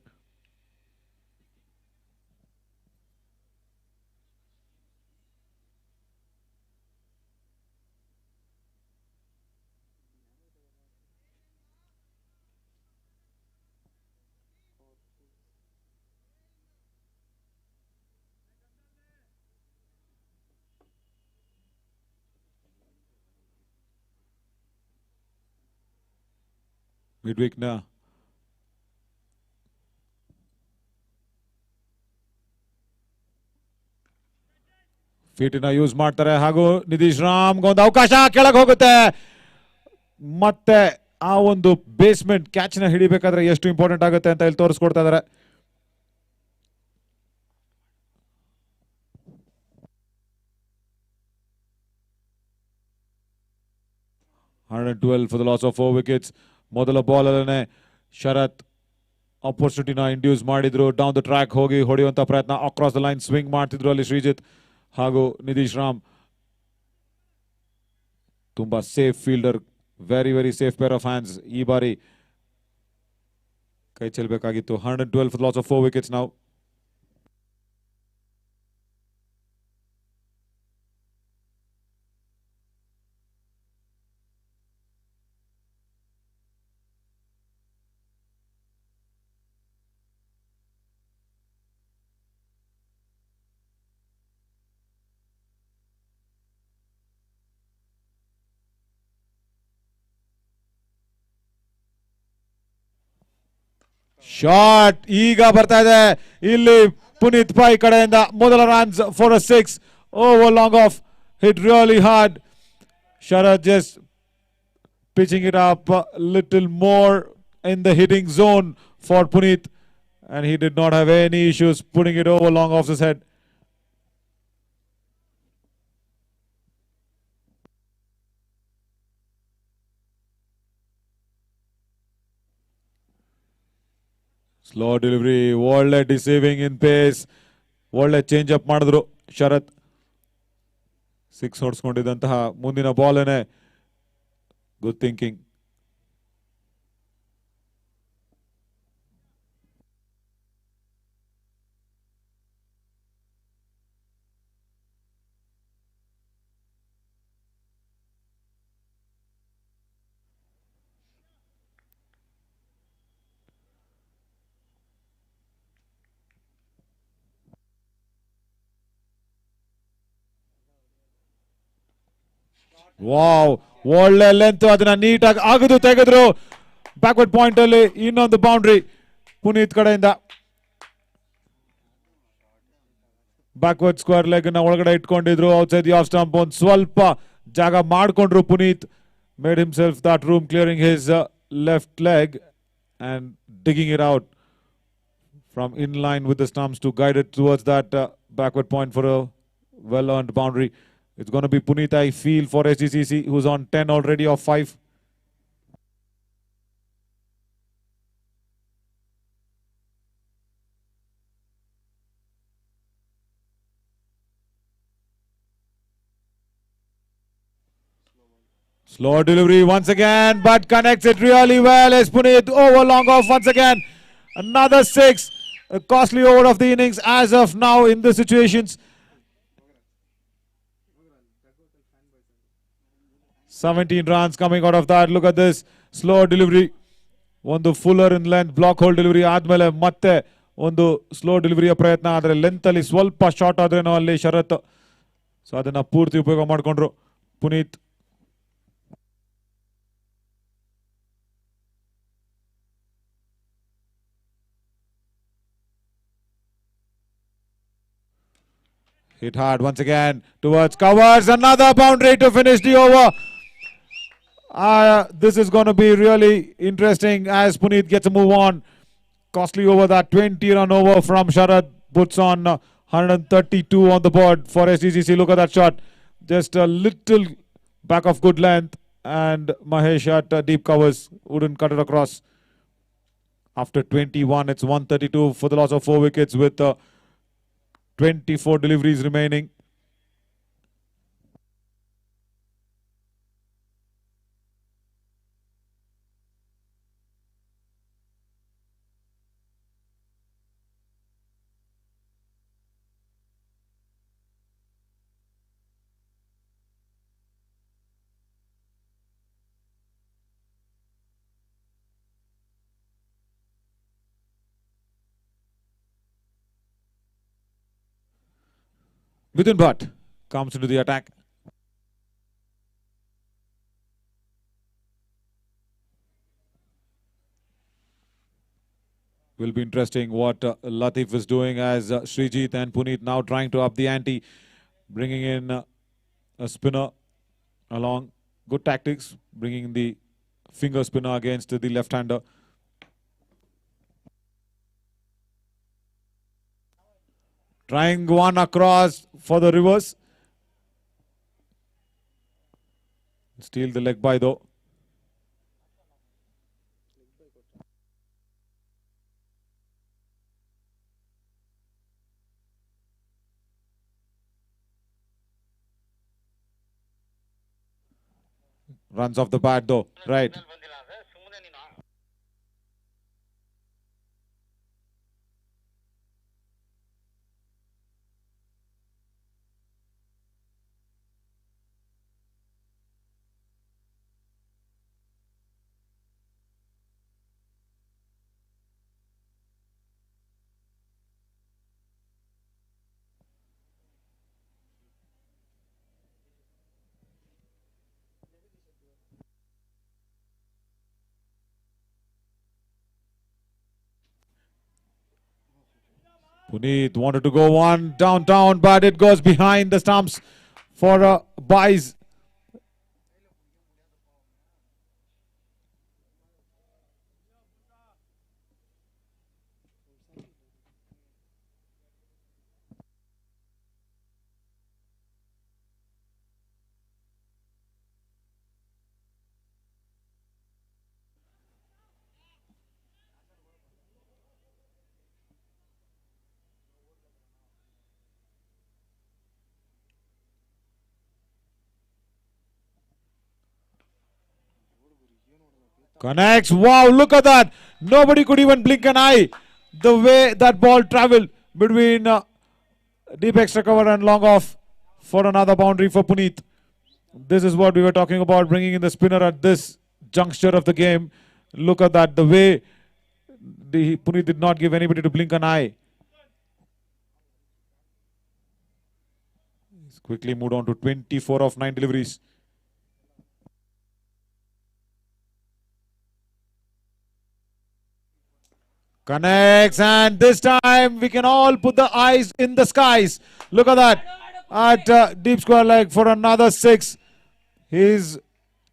[SPEAKER 1] Midweek now. ಫೀಟಿನ use ಮಾಡ್ತಾರೆ ಹಾಗೂ ನಿತೀಶ್ ರಾಮ್ಗೆ ಒಂದು ಅವಕಾಶ ಕೆಳಗೆ ಹೋಗುತ್ತೆ. ಮತ್ತೆ ಆ ಒಂದು ಬೇಸ್ಮೆಂಟ್ ಕ್ಯಾಚ್ನ ಹಿಡಿಬೇಕಾದ್ರೆ ಎಷ್ಟು ಇಂಪಾರ್ಟೆಂಟ್ ಆಗುತ್ತೆ ಅಂತ ಇಲ್ಲಿ ತೋರಿಸ್ಕೊಡ್ತಾ ಇದ್ದಾರೆ. 112 for the loss of 4 wickets. ಮೊದಲ ಬಾಲ್ ಅಲ್ಲೇ ಶರತ್ ಆಪರ್ಚುನಿಟಿನ ಇಂಡ್ಯೂಸ್ ಮಾಡಿದ್ರು. ಡೌನ್ ದ ಟ್ರ್ಯಾಕ್ ಹೋಗಿ ಹೊಡೆಯುವಂತ ಪ್ರಯತ್ನ, ಅಕ್ರಾಸ್ ದ ಲೈನ್ ಸ್ವಿಂಗ್ ಮಾಡ್ತಿದ್ರು ಅಲ್ಲಿ ಶ್ರೀಜಿತ್ ಹಾಗೂ ನಿತೀಶ್ ರಾಮ್. ತುಂಬಾ safe fielder, very safe pair of hands. ಈ ಬಾರಿ ಕೈ ಚೆಲ್ಲಬೇಕಾಗಿತ್ತು. 112 for the loss of 4 wickets now. Shot ಈಗ ಬರ್ತಾ ಇದೆ ಇಲ್ಲಿ ಪುನೀತ್ ಪೈ ಕಡೆಯಿಂದ ಮೊದಲ runs for a 6 over long of hit really hard. Sharath just pitching it up a little more in the hitting zone for Puneet, and he did not have any issues putting it over long off his head. Slow delivery, ಒಳ್ಳೆ deceiving ಇನ್ phase, ಒಳ್ಳೆ change up ಮಾಡಿದ್ರು ಶರತ್. 6 ಹೊಡ್ಸ್ಕೊಂಡಿದ್ದಂತಹ ಮುಂದಿನ ಬಾಲ್ನೇ good thinking. Wow, ಒಳ್ಳೆ length, ಅದನ್ನ ನೀಟಾಗಿ ಆಗದು ತೆಗೆದ್ರು. Backward point ಅಲ್ಲಿ ಇನ್ನೊಂದು ಬೌಂಡ್ರಿ ಪುನೀತ್ ಕಡೆಯಿಂದ. ಬ್ಯಾಕ್ವರ್ಡ್ ಸ್ಕ್ವೇರ್ ಲೆಗ್ ನ ಒಳಗಡೆ ಇಟ್ಕೊಂಡಿದ್ರು. ಔಟ್ಸೈಡ್ ದಿ ಆಫ್ ಸ್ಟಂಪ್ ಒಂದು ಸ್ವಲ್ಪ ಜಾಗ ಮಾಡ್ಕೊಂಡ್ರು Puneeth. Made himself that room, clearing his left leg and digging it out from in line with the stumps to guide it towards that backward point for a well-earned boundary. It's going to be Puneet, I feel, for Sgcc, who's on 10 already of 5. Slow delivery once again, but connects it really well as Puneet over long off once again. Another 6. A costly over of the innings as of now in the situations. 17 runs coming out of that. Look at this. Slow delivery. ಒಂದು fuller in length block hole delivery ಆದ್ಮೇಲೆ ಮತ್ತೆ ಒಂದು slow ಡೆಲಿವರಿಯ ಪ್ರಯತ್ನ. ಆದರೆ length ಅಲ್ಲಿ ಸ್ವಲ್ಪ short ಆದ್ರೇನೋ ಅಲ್ಲಿ ಶರತ್. So ಅದನ್ನ ಪೂರ್ತಿ ಉಪಯೋಗ ಮಾಡಿಕೊಂಡ್ರು Puneeth. Hit hard once again towards covers. Another boundary to finish the over. This is going to be really interesting as Puneet gets a move on. Costly over, that 20-run over from Sharad puts on 132 on the board for Sgcc. Look at that shot. Just a little back of good length, and Mahesh at deep covers wouldn't cut it across. After 21, it's 132 for the loss of 4 wickets with 24 deliveries remaining. Mithun Bhatt comes into the attack. Will be interesting what Latif is doing as Srijit and Puneet now trying to up the ante, bringing in a spinner along. Good tactics, bringing the finger spinner against the left-hander. Trying one across for the reverse. Steal the leg by though. Runs off the bat though, right. Puneet wanted to go one downtown, but it goes behind the stumps for a buys. Connects. Wow, look at that. Nobody could even blink an eye. The way that ball traveled between deep extra cover and long off for another boundary for Puneet. This is what we were talking about, bringing in the spinner at this juncture of the game. Look at that. The way Puneet did not give anybody to blink an eye. He's quickly moved on to 24 of 9 deliveries. Connects, and this time we can all put the eyes in the skies. Look at that. At deep square leg for another 6. He's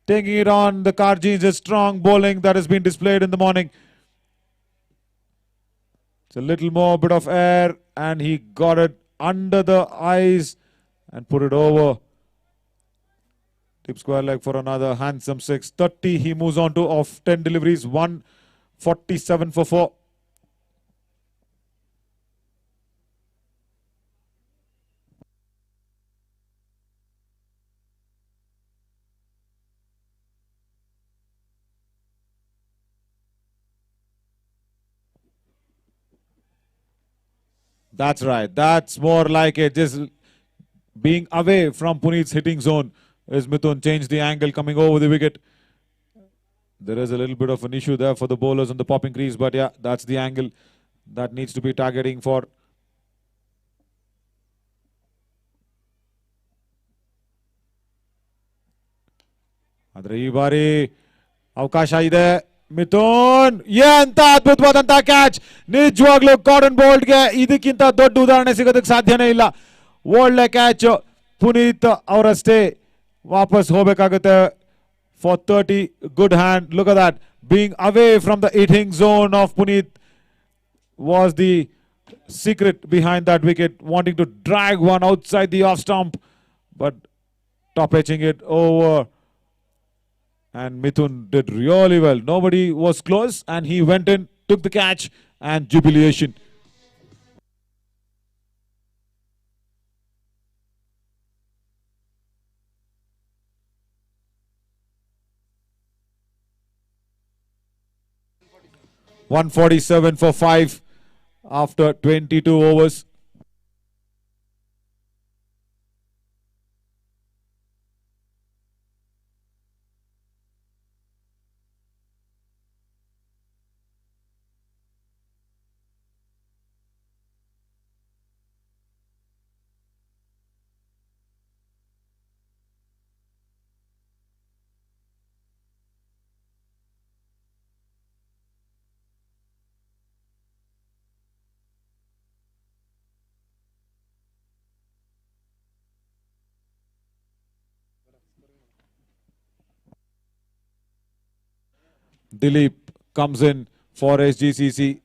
[SPEAKER 1] taking it on. The Kargreens is strong bowling that has been displayed in the morning. It's a little more bit of air, and he got it under the eyes and put it over. Deep square leg for another handsome 6. 30 he moves on to of 10 deliveries. 147 for 4. That's right. That's more like it. Just being away from Puneet's hitting zone as Mithun changed the angle coming over the wicket. There is a little bit of an issue there for the bowlers on the popping crease, but yeah, that's the angle that needs to be targeting for. ಆದರೆ ಈ ಬಾರಿ ಅವಕಾಶ ಇದೆ ಮಿಥುನ್ ಎಂತ ಅದ್ಭುತವಾದಂತ catch ನಿಜವಾಗ್ಲೂ cotton ಬೋಲ್ಡ್ಗೆ ಇದಕ್ಕಿಂತ ದೊಡ್ಡ ಉದಾಹರಣೆ ಸಿಗೋದಕ್ಕೆ ಸಾಧ್ಯನೇ ಇಲ್ಲ ಒಳ್ಳೆ ಕ್ಯಾಚ್ ಪುನೀತ್ ಅವರಷ್ಟೇ ವಾಪಸ್ ಹೋಗಬೇಕಾಗುತ್ತೆ for 30 good hand look at that being away from the hitting zone of Puneet was the secret behind that wicket, wanting to drag one outside the off stump but top edging it over. And Mithun did really well. Nobody was close and he went in, took the catch and jubilation. $147 for 5 after 22 overs. Dilip comes in for Sgcc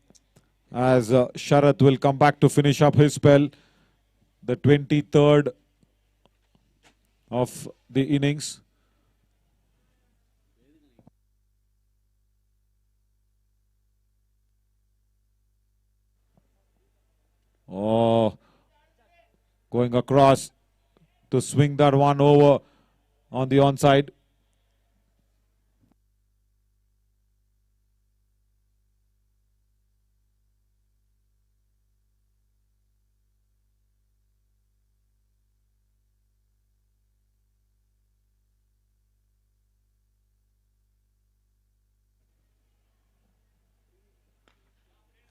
[SPEAKER 1] as Sharath will come back to finish up his spell. The 23rd of the innings. Oh, going across to swing that one over on the onside.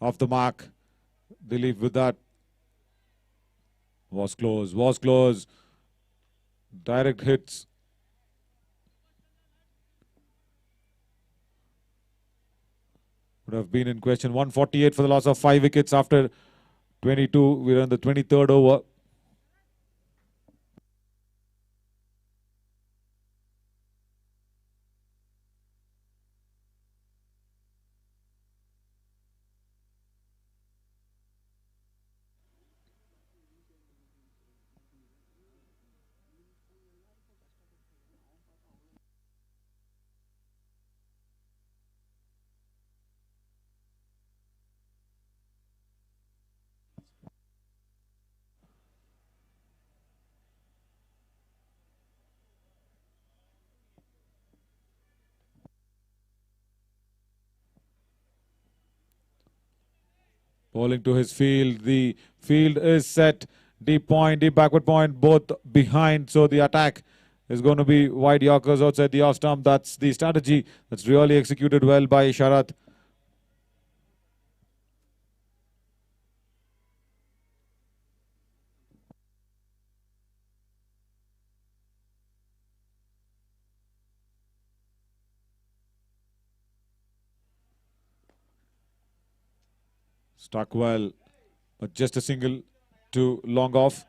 [SPEAKER 1] Off the mark. Dilip with that. Was close. Direct hits. Would have been in question. 148 for the loss of 5 wickets after 22. We're in the 23rd over. Bowling to his field. The field is set. Deep point, deep backward point, both behind. So the attack is going to be wide Yorkers outside the off stump. That's the strategy that's really executed well by Sharath. Stuck well, but just a single to long off.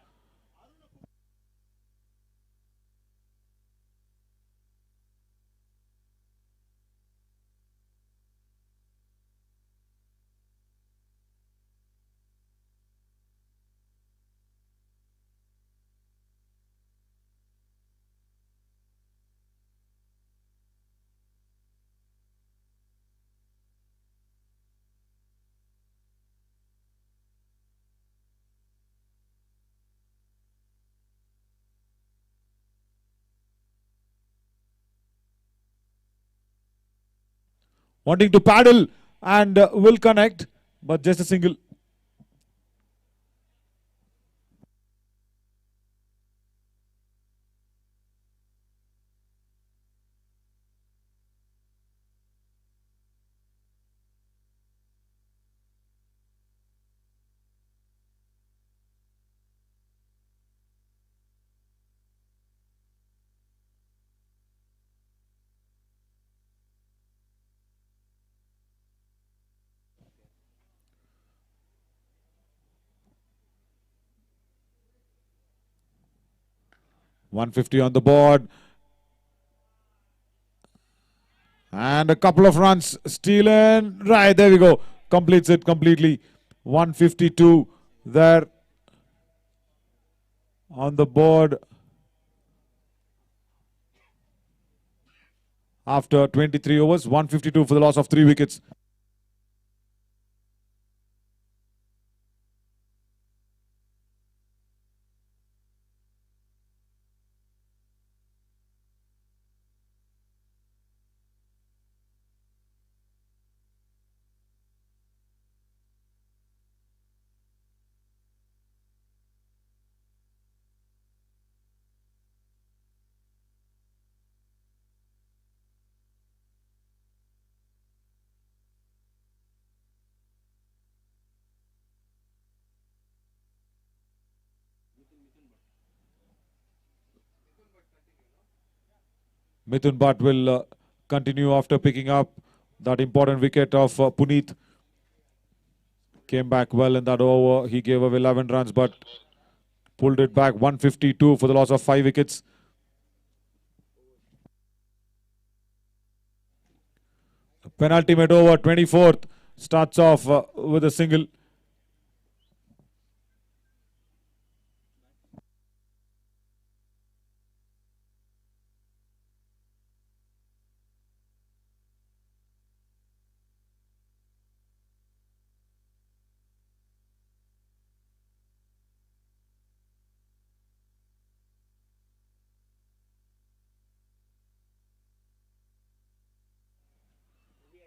[SPEAKER 1] Wanting to paddle and will connect, but just a single. .150 on the board. And a couple of runs. Stealing. Right, there we go. Completes it completely. 152 there on the board. After 23 overs, 152 for the loss of 3 wickets. Mithun Bhatt will continue after picking up that important wicket of Puneet. Came back well in that over. He gave away 11 runs but pulled it back. 152 for the loss of 5 wickets. Penultimate over, 24th. Starts off with a single.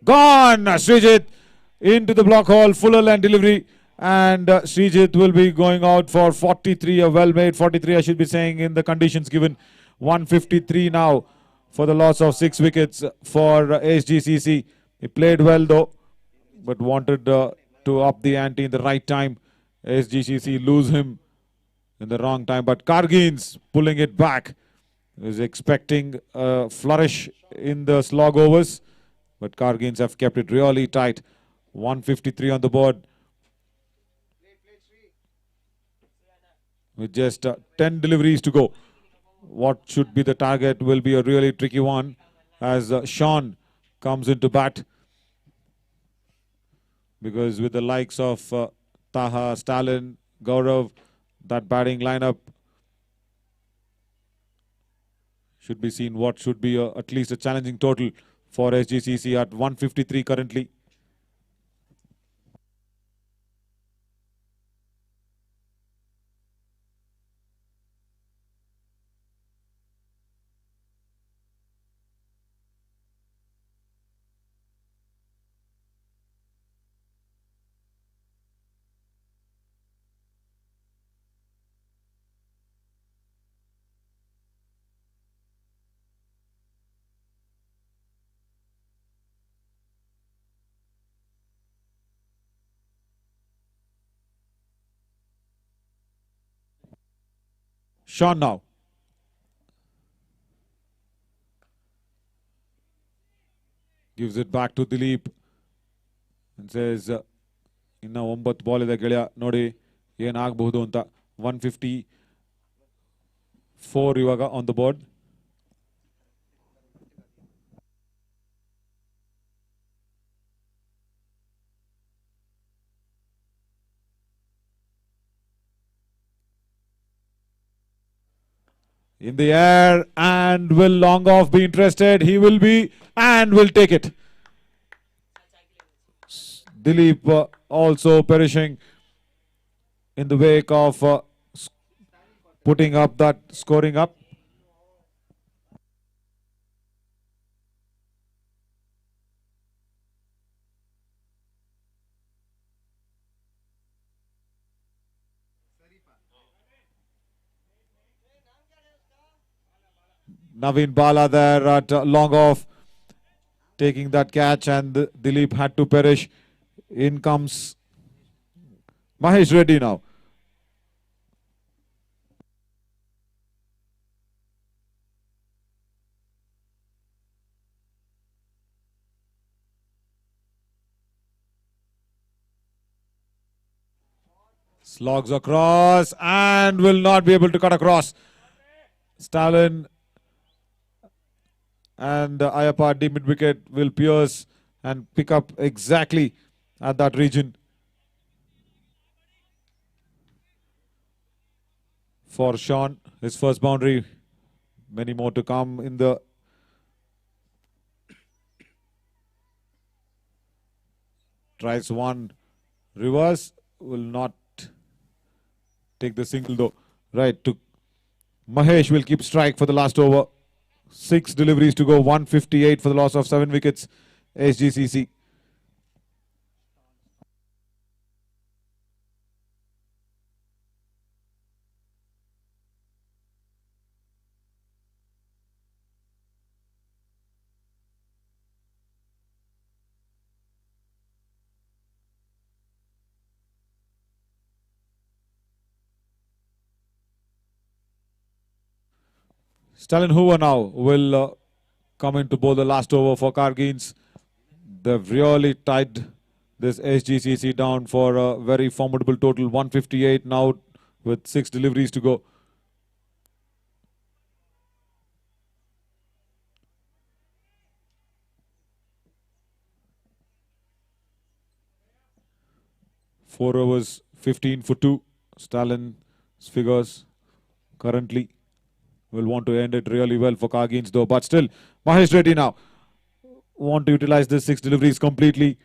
[SPEAKER 1] Gone! Srijit into the block hole, fuller line delivery, and Srijit will be going out for 43, a well-made 43 I should be saying in the conditions given. 153 now for the loss of 6 wickets for Sgcc. He played well though, but wanted to up the ante in the right time. Sgcc lose him in the wrong time, but Kargreens pulling it back. Is expecting a flourish in the slog overs. But Kargreens have kept it really tight. 153 on the board. with just 10 deliveries to go. What should be the target will be a really tricky one as Sean comes into bat, because with the likes of Taha, Stalin, Gaurav, that batting lineup should be seen what should be at least a challenging total for SGCC at 153 currently. Sean now. Gives it back to Dilip and says, ಇನ್ನು 9 ball ಇದೆ ಗೆಳೆಯ, ನೋಡಿ ಏನಾಗಬಹುದು ಅಂತ. 154 ಇವಾಗ on the board. In the air, and will long off be interested? He will be, and will take it. Dilip also perishing in the wake of putting up that scoring up. Naveen Bala there at long off, taking that catch, and Dilip had to perish. In comes Mahesh Reddy now. Slogs across and will not be able to cut across. Stalin and Ayappa deep mid wicket will pierce and pick up exactly at that region. For Sean, his first boundary. Many more to come in the tries one reverse, will not take the single though. Right, to Mahesh will keep strike for the last over. 6 deliveries to go, 158 for the loss of 7 wickets. SGCC. Stalin Hoover now will come in to bowl the last over for Kargreens. They've really tied this SGCC down for a very formidable total. 158 now with 6 deliveries to go. Four overs, 15 for 2. Stalin's figures currently will want to end it really well for Kargreens though. But still, Mahesh Reddy now want to utilize this 6 deliveries completely.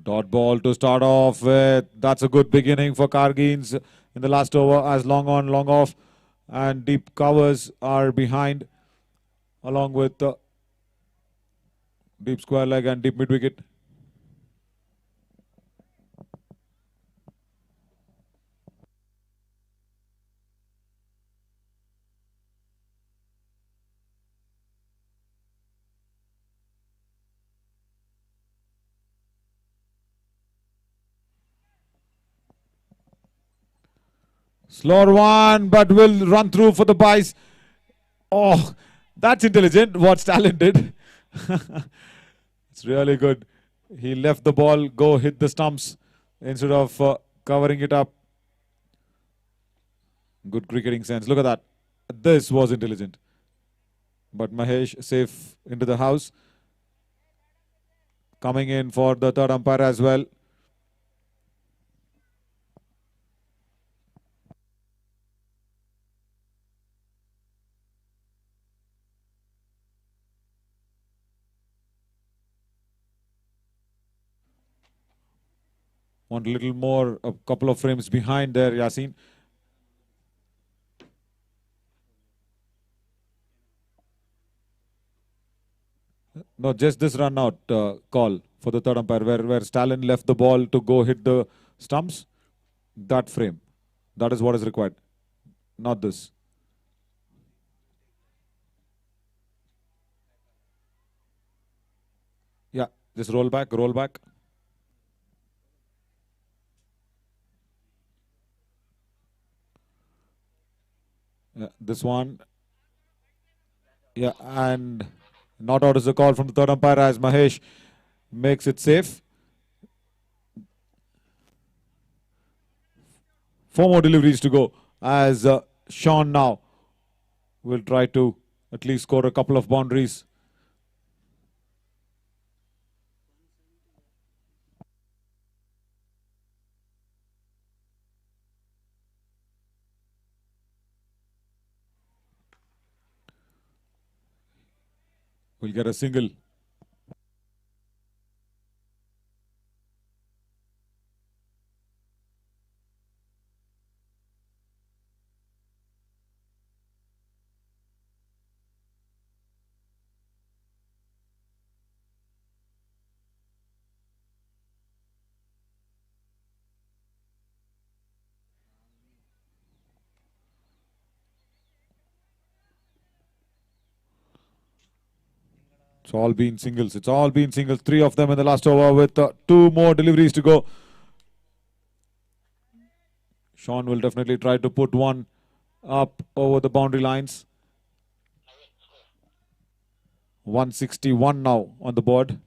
[SPEAKER 1] Dot ball to start off with. That's a good beginning for Kargreens in the last over, as long on, long off, and deep covers are behind, along with deep square leg and deep mid wicket. Slower one, but will run through for the buys. Oh, that's intelligent what Stalin did. It's really good. He left the ball go hit the stumps instead of covering it up. Good cricketing sense. Look at that. This was intelligent. But Mahesh safe into the house. Coming in for the third umpire as well. Want a little more, a couple of frames behind there, Yasin. No, just this run out call for the third umpire where Stalin left the ball to go hit the stumps. That frame. That is what is required. Not this. Yeah, just roll back, roll back. Yeah, this one. Yeah, and not out is the call from the third umpire as Mahesh makes it safe. 4 more deliveries to go as Sean now will try to at least score a couple of boundaries. Will get a single. It's all been singles. It's all been singles. 3 of them in the last over with 2 more deliveries to go. Sean will definitely try to put one up over the boundary lines. 161 now on the board.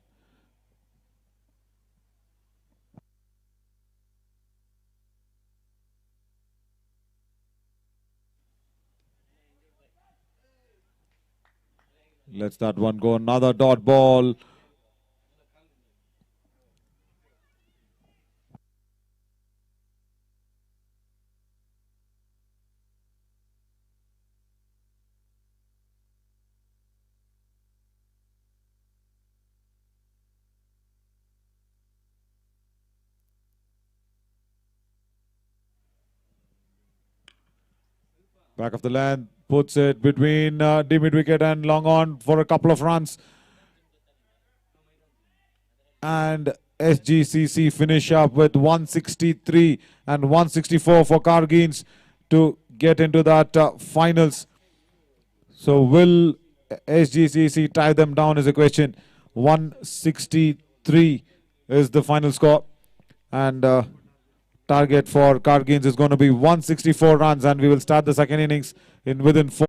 [SPEAKER 1] Lets that one go. Another dot ball. Back of the land. Puts it between mid wicket and long on for a couple of runs. And Sgcc finish up with 163 and 164 for Kargreens to get into that finals. So will Sgcc tie them down is a question. 163 is the final score. And target for Kargreens is going to be 164 runs. And we will start the second innings in within 4.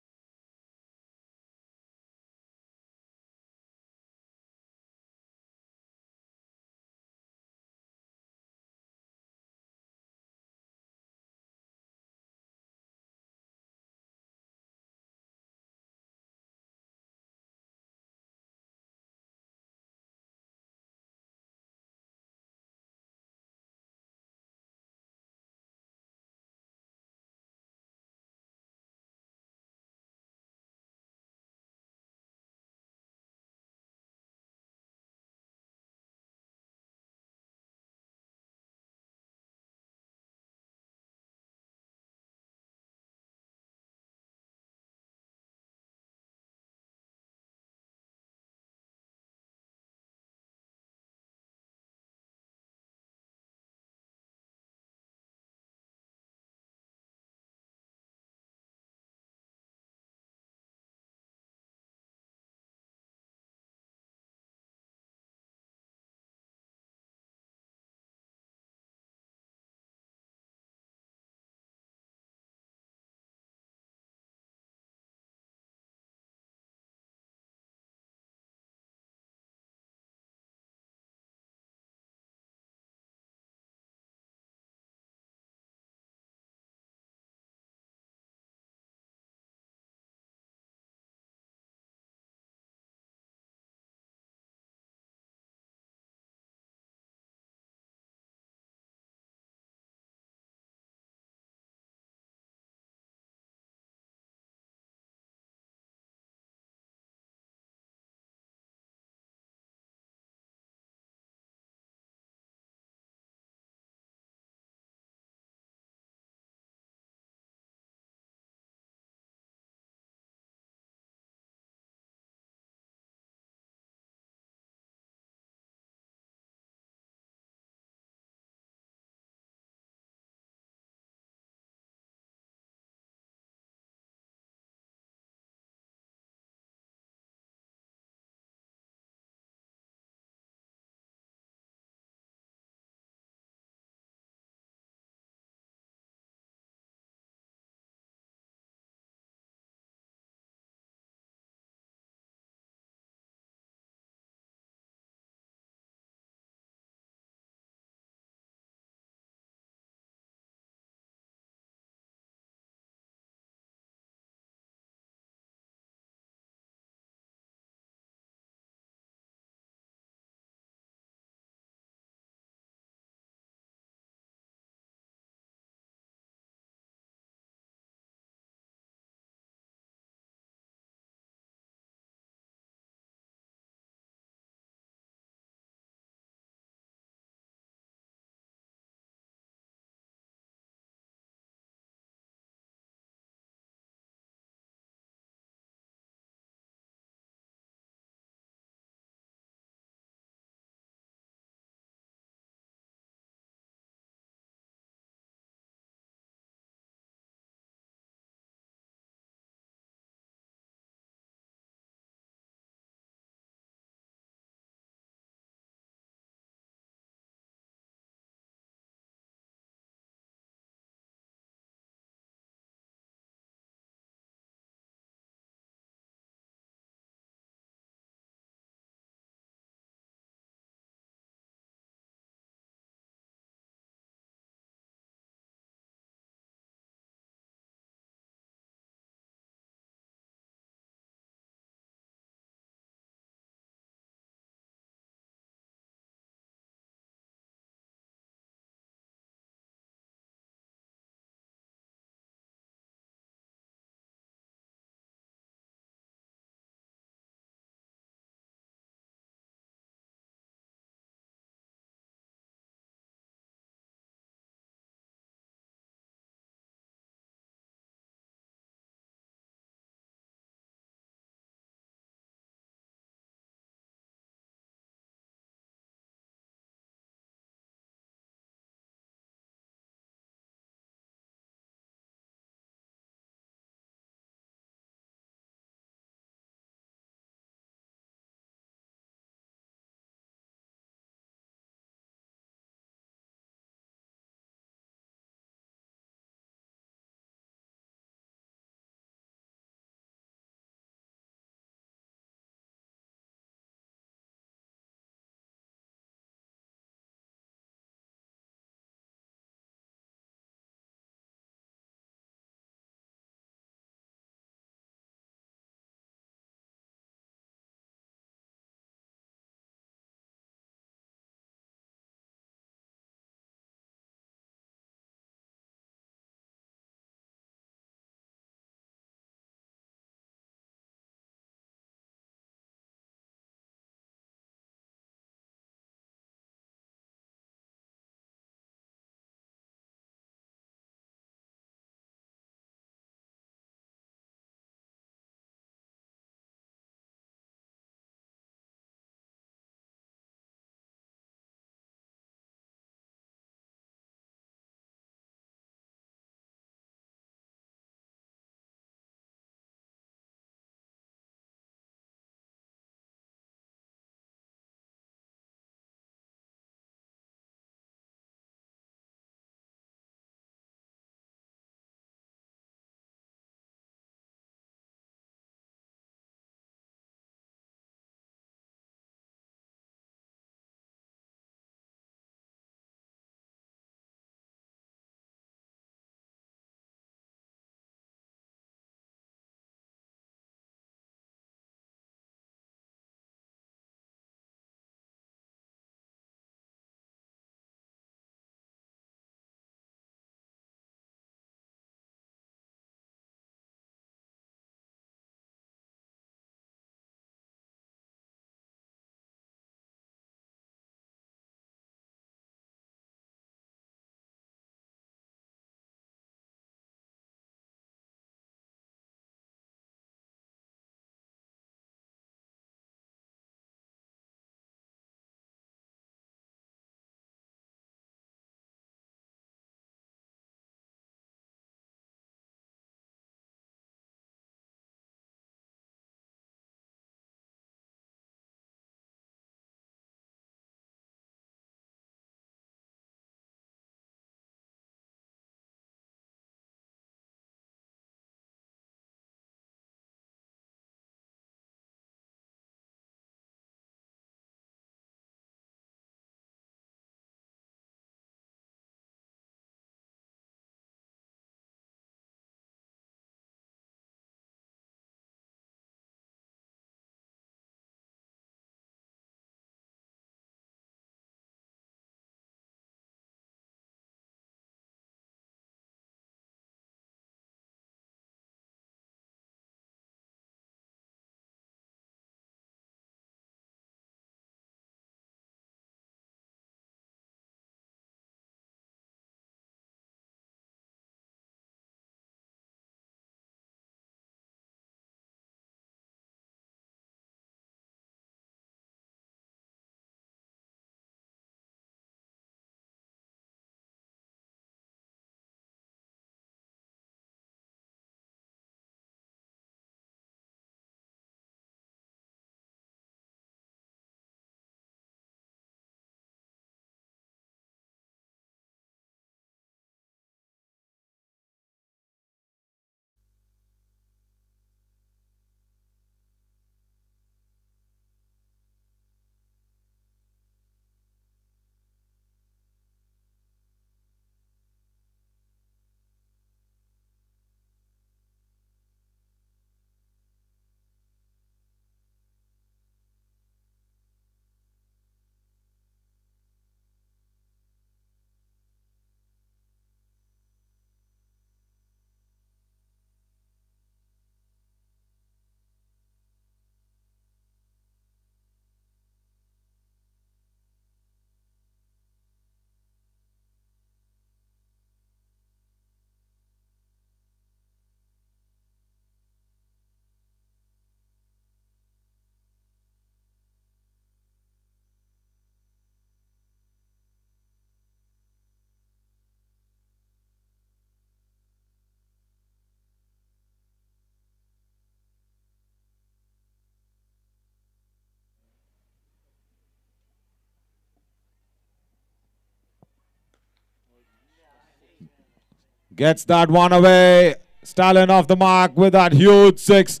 [SPEAKER 1] Gets that one away. Stalin off the mark with that huge 6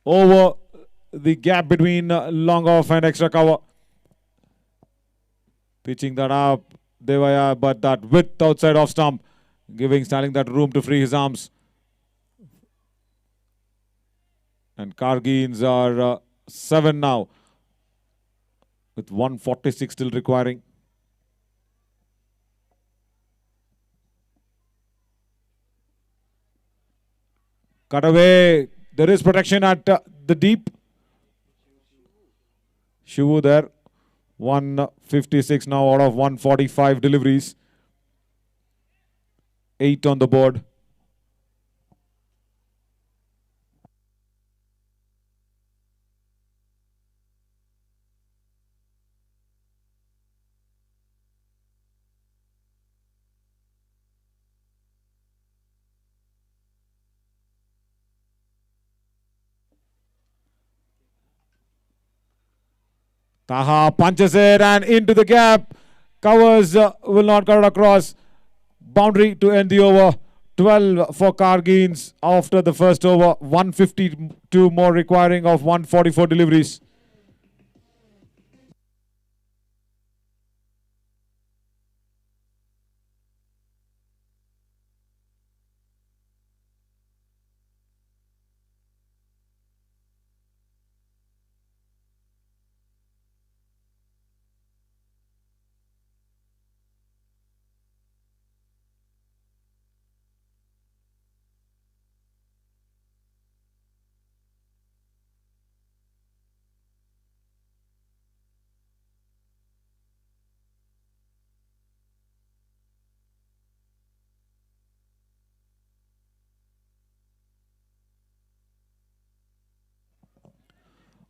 [SPEAKER 1] over the gap between long off and extra cover. Pitching that up, Devaya, but that width outside off stump, giving Stalin that room to free his arms. And Kargreens are 7 now, with 146 still requiring. Cut away. There is protection at the deep. Shivu there. 156 now out of 145 deliveries. 8 on the board. Taha punches it and into the gap. Covers will not cut it across. Boundary to end the over. 12 for Kargreens after the first over. 152 more requiring of 144 deliveries.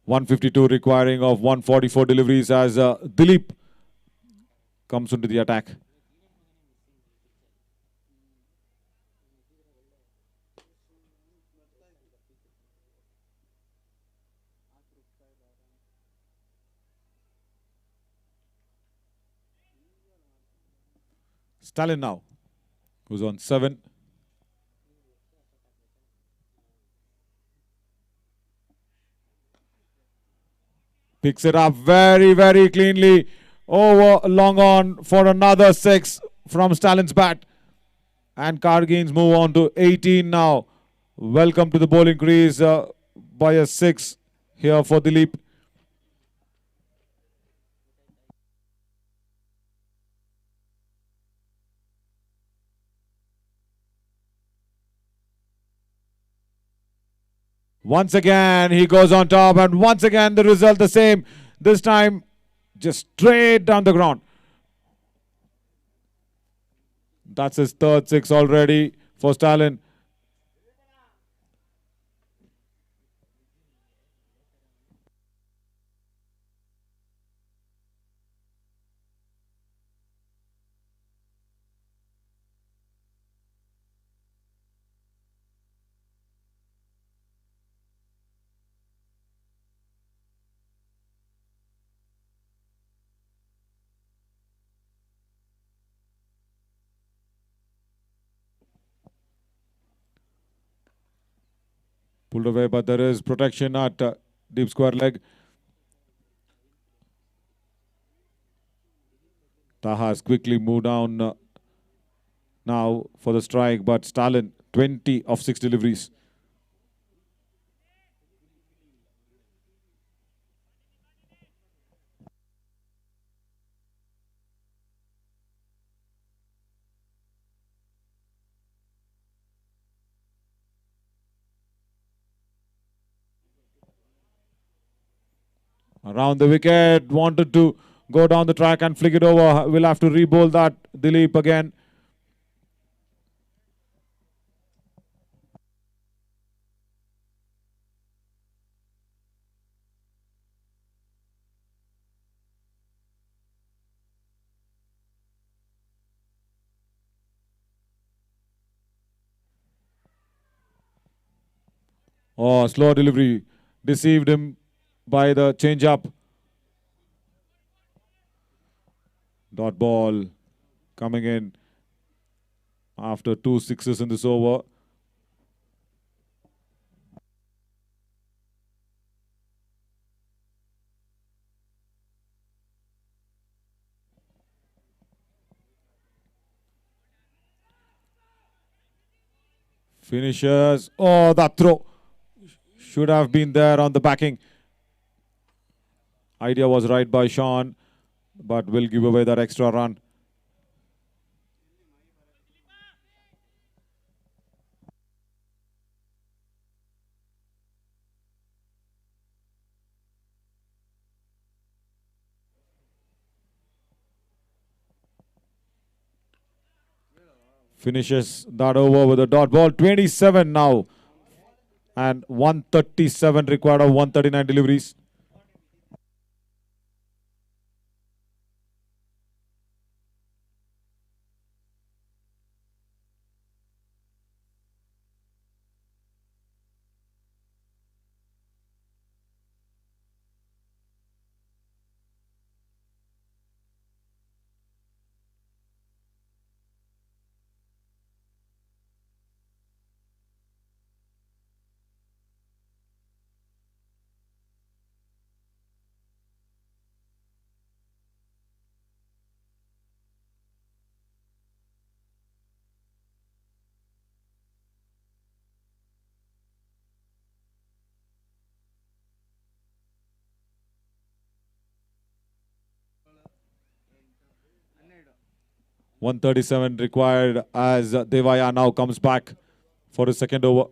[SPEAKER 1] .152 requiring of 144 deliveries as Dilip comes into the attack. Stalin now, who's on 7. Picks it up very, very cleanly. Over long on for another 6 from Stalin's bat. And Kargreens move on to 18 now. Welcome to the bowling crease by a 6 here for Dilip. Once again, he goes on top, and once again, the result the same. This time, just straight down the ground. That's his third 6 already for Stalin. Pulled away, but there is protection at deep square leg. Taha has quickly moved down now for the strike, but Stalin, 20 of 6 deliveries. Around the wicket, wanted to go down the track and flick it over. We'll have to re-bowl that, Dilip again. Oh, slow delivery. Deceived him by the change-up. Dot ball coming in after 2 sixes in this over. Finishes. Oh, that throw should have been there on the backing. Idea was right by Sean, but will give away that extra run. Finishes that over with a dot ball. 27 now. And 137 required of 139 deliveries. .137 required as Devaya now comes back for his second over.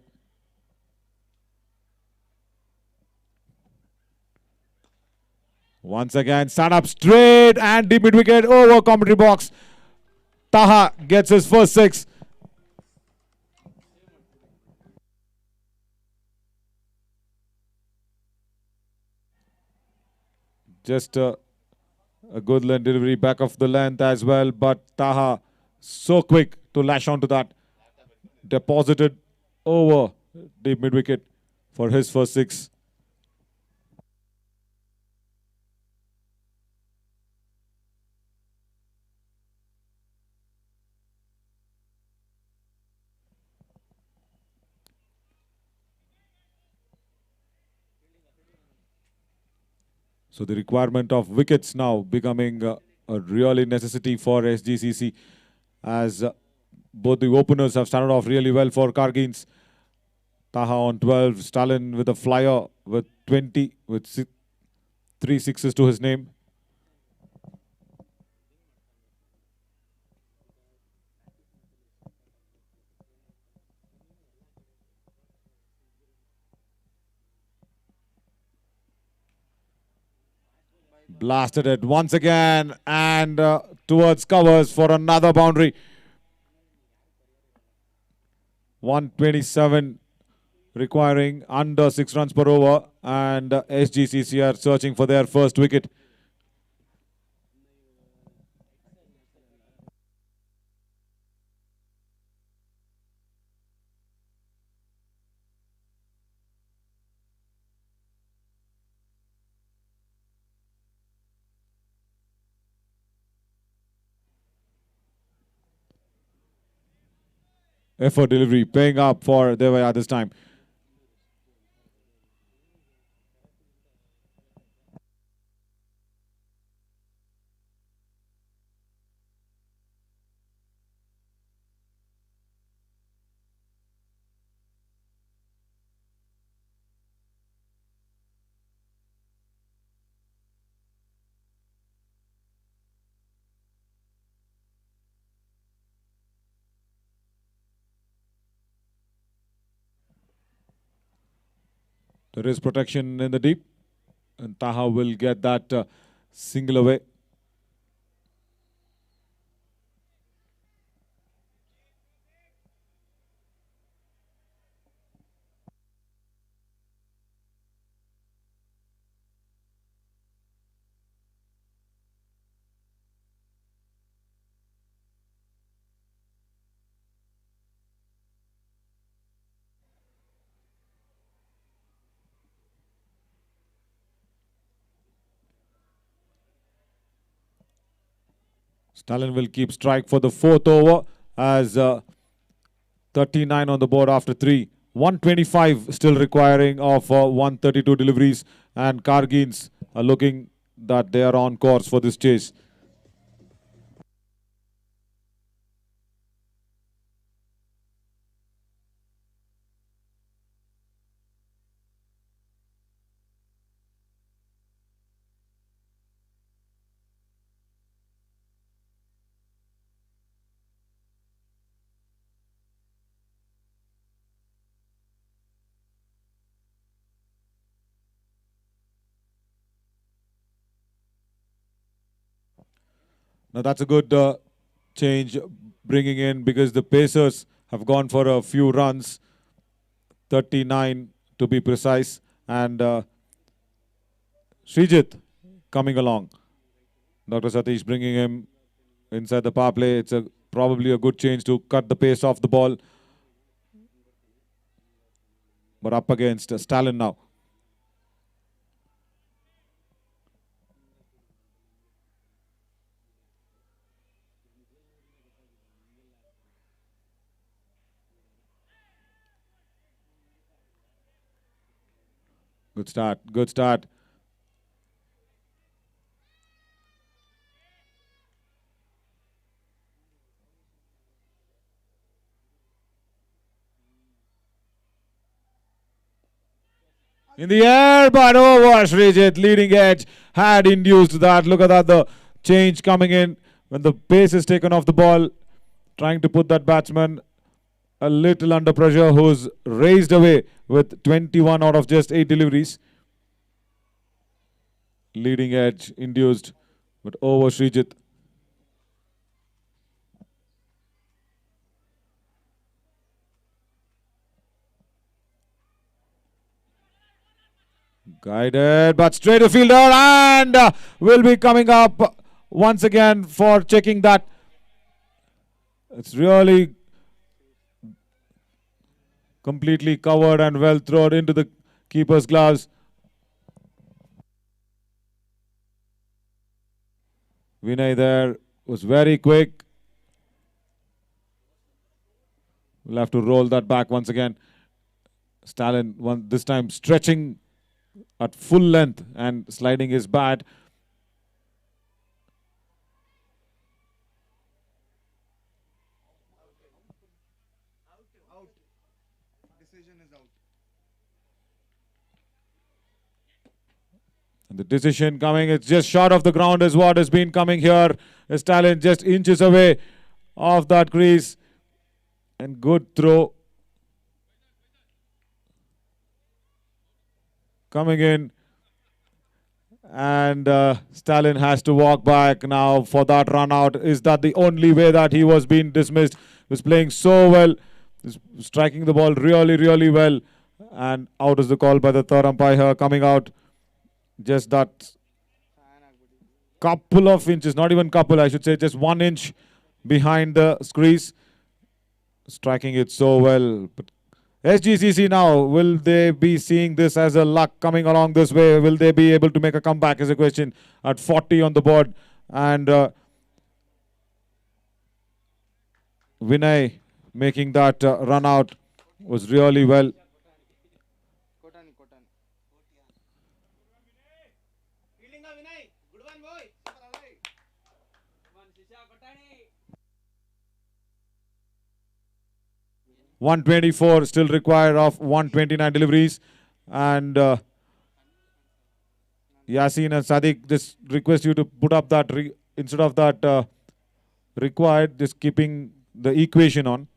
[SPEAKER 1] Once again, stand up straight and deep mid wicket over commentary box. Taha gets his first six. Just a good length delivery back of the length as well, but Taha so quick to lash onto that. Deposited over deep mid wicket for his first six. So the requirement of wickets now becoming a really necessity for Sgcc, as both the openers have started off really well for Kargreens. Taha on 12, Stalin with a flyer with 20, with 3 sixes to his name. Blasted it once again and towards covers for another boundary. 127 requiring under 6 runs per over, and Sgcc are searching for their first wicket. Effort delivery paying up for Devaya this time. There is protection in the deep, and Taha will get that single away. Stalin will keep strike for the fourth over as 39 on the board after 3. 125 still requiring of 132 deliveries, and Kargreens are looking that they are on course for this chase. Now that's a good change bringing in, because the Pacers have gone for a few runs, 39 to be precise, and Srijit coming along. Dr. Satish bringing him inside the power play. It's probably a good change to cut the pace off the ball. But up against Stalin now. Good start, good start. In the air, but over Srijit, leading edge, had induced that. Look at that, the change coming in when the pace is taken off the ball, trying to put that batsman a little under pressure, who's raised away with 21 out of just 8 deliveries. Leading edge induced, but over Srijit. Guided, but straight to fielder, and will be coming up once again for checking that. It's really completely covered and well thrown into the keeper's gloves. Vinay there was very quick. We'll have to roll that back once again. Stalin, this time stretching at full length and sliding his bat. And the decision coming, it's just short of the ground is what has been coming here. Stalin just inches away off that crease. And good throw. Coming in. And Stalin has to walk back now for that run out. Is that the only way that he was being dismissed? He was playing so well. Striking the ball really, really well. And out is the call by the third umpire coming out. Just that couple of inches, not even couple, I should say, just 1 inch behind the crease. Striking it so well. But SGCC now, will they be seeing this as a luck coming along this way? Will they be able to make a comeback is a question at 40 on the board. And Vinay making that run out was really well. .124 still required of 129 deliveries, and Yasin and Sadiq just request you to put up that instead of that required, just keeping the equation on.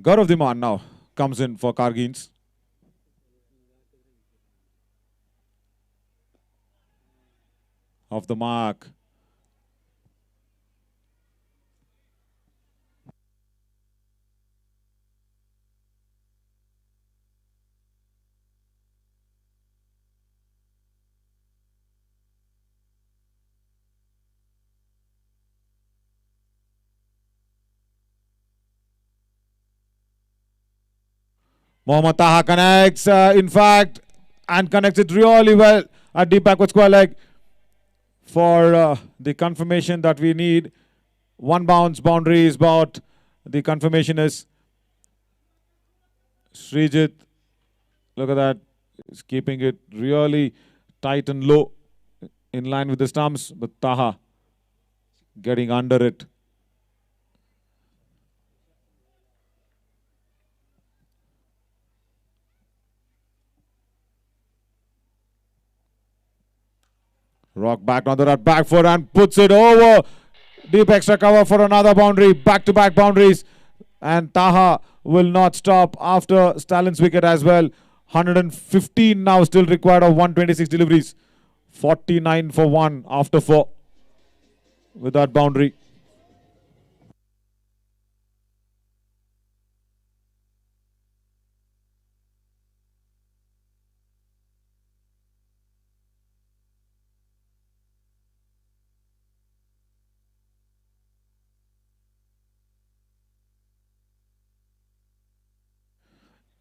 [SPEAKER 1] Gaurav Dhiman now comes in for Kargreens. Off the mark. Mohammad Taha connects. In fact, and connects it really well at deep backward square leg for the confirmation that we need. One bounce boundary is about. The confirmation is Srijit. Look at that. He's keeping it really tight and low in line with the stumps, but Taha getting under it. Rock back on the right back foot and puts it over. Deep extra cover for another boundary. Back-to-back boundaries. And Taha will not stop after Stalin's wicket as well. 115 now still required of 126 deliveries. 49 for 1 after 4 with that boundary.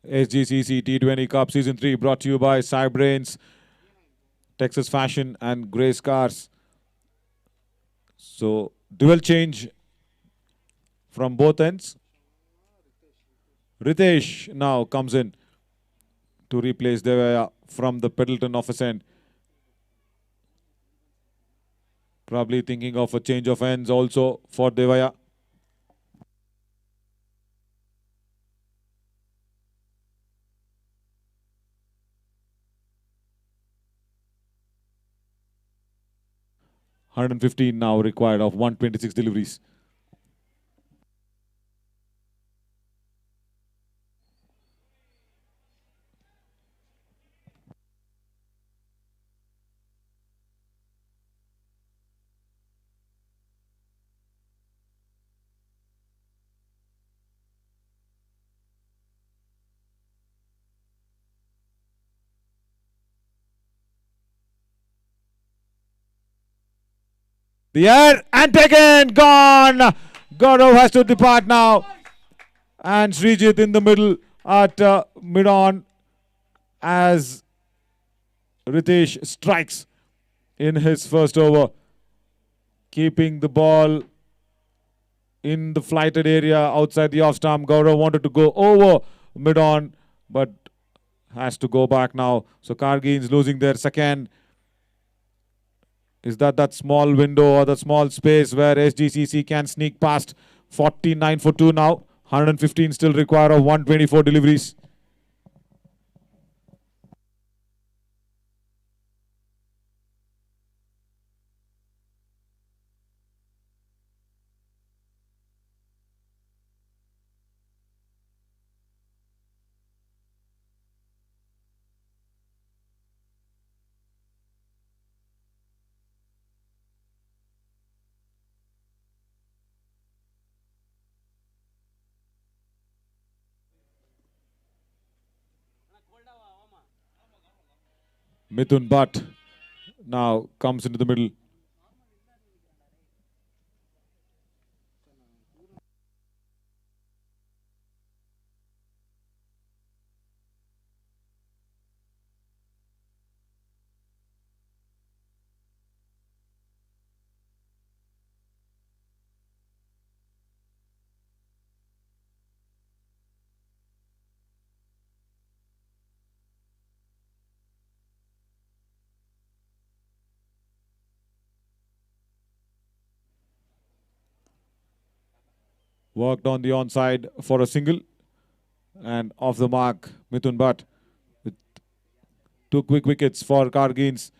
[SPEAKER 1] Sgcc T20 Cup Season 3 brought to you by Kargreens, Texas Fashion and Grace Cars. So dual change from both ends. Ritesh now comes in to replace Devaya from the Pendleton office end. Probably thinking of a change of ends also for Devaya. $115 now required of 126 deliveries. The air and taken, gone. Gaurav has to depart now. And Srijit in the middle at mid-on as Ritesh strikes in his first over. Keeping the ball in the flighted area outside the off stump. Gaurav wanted to go over mid-on but has to go back now. So Kargreens losing their second. Is that small window or the small space where Sgcc can sneak past? 49 for 2 now. 115 still require of 124 deliveries. Mithun Bhatt now comes into the middle. Worked on the onside for a single. And off the mark, Mithun Bhatt with 2 quick wickets for Kargreens.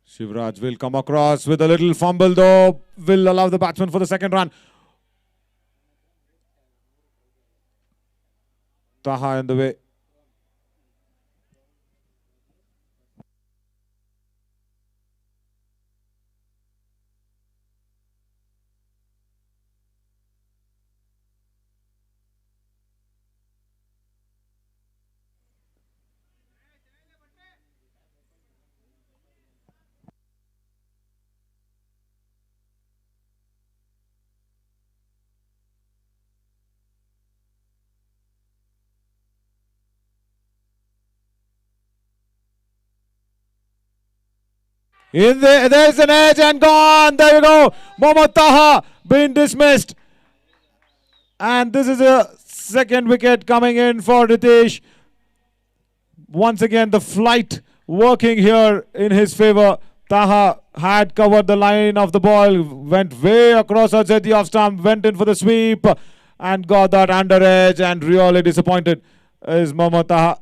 [SPEAKER 1] Shivraj will come across with a little fumble though. Will allow the batsman for the second run. Taha in the way. In there's an edge and gone. There you go. Mohammad Taha being dismissed. And this is a second wicket coming in for Ritesh. Once again, the flight working here in his favor. Taha had covered the line of the ball, went way across outside the off stump, went in for the sweep and got that under edge, and really disappointed is Mohammad Taha.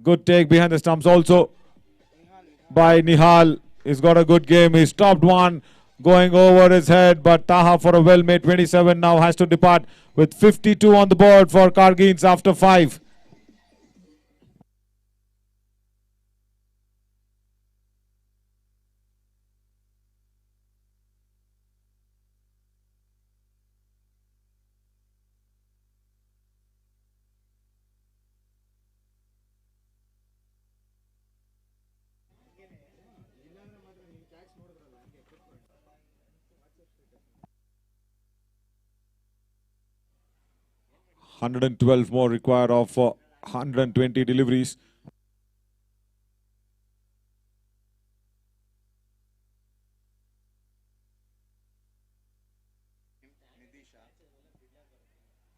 [SPEAKER 1] Good take behind the stumps also by Nihal. He's got a good game. He stopped one going over his head, but Taha for a well-made 27 now has to depart with 52 on the board for Kargreens after 5. $112 more required of 120 deliveries.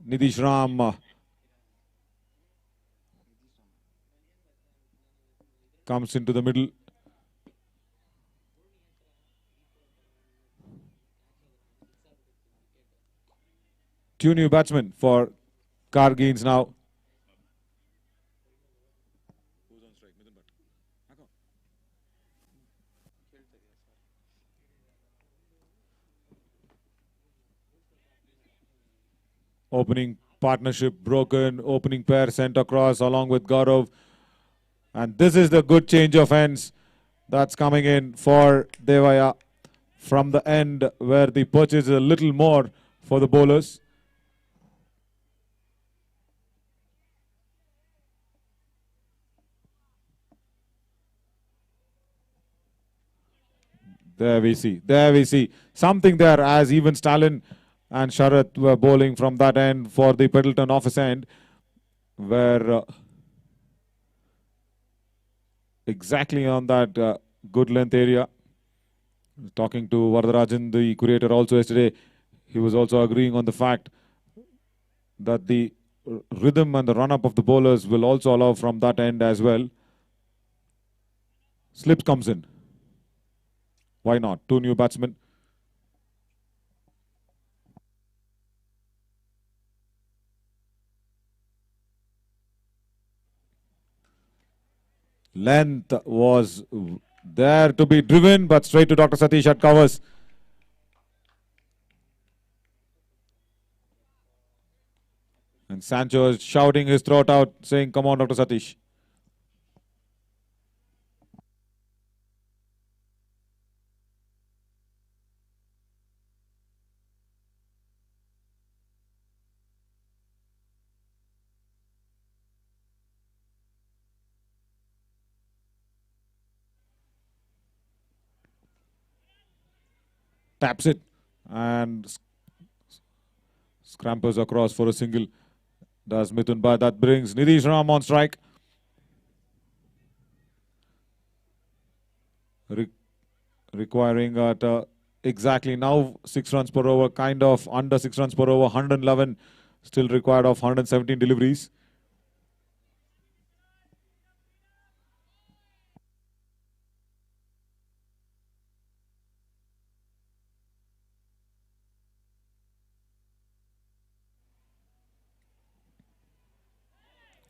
[SPEAKER 1] Nitish Ram comes into the middle. Two new batsmen for Kargreens now. Opening partnership broken, opening pair sent across along with Gaurav. And this is the good change of ends that's coming in for Devaya from the end where the purchase is a little more for the bowlers. There we see something there, as even Stalin and Sharath were bowling from that end for the Peddleton office end, where exactly on that good length area. Talking to Varadarajan, the curator, also yesterday, he was also agreeing on the fact that the rhythm and the run-up of the bowlers will also allow from that end as well. Slips comes in. Why not? Two new batsmen. Length was there to be driven, but straight to Dr. Satish at covers. And Sancho is shouting his throat out, saying, "Come on, Dr. Satish." Taps it and scrampers across for a single. Does Mithun, but that brings Nitish Ram on strike. Requiring at exactly now 6 runs per over, kind of under 6 runs per over, 111 still required of 117 deliveries.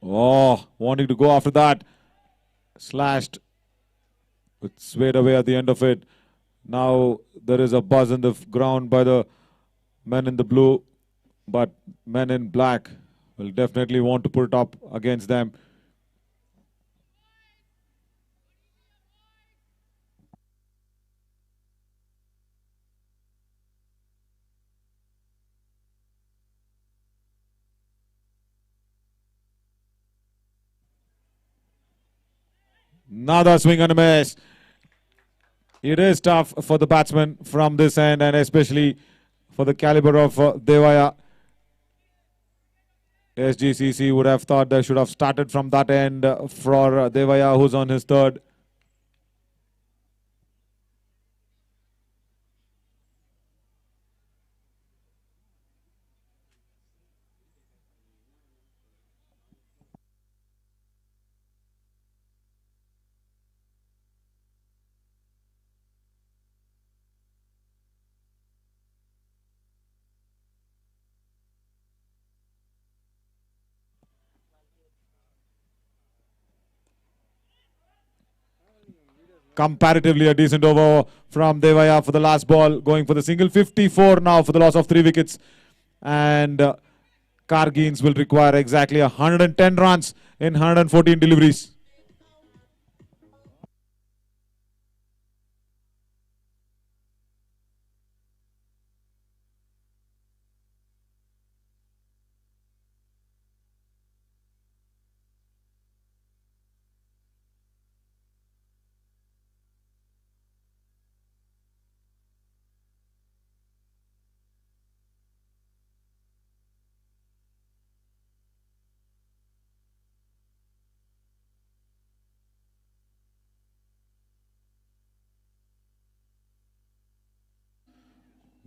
[SPEAKER 1] Oh, wanting to go after that. Slashed. It swayed away at the end of it. Now there is a buzz in the ground by the men in the blue, but men in black will definitely want to put it up against them. Another swing and a miss. It is tough for the batsman from this end, and especially for the caliber of Devaya. Sgcc would have thought they should have started from that end for Devaya, who's on his third. comparatively a decent over from Devaya for the last ball, going for the single. 54 now for the loss of 3 wickets. And Kargreens will require exactly 110 runs in 114 deliveries.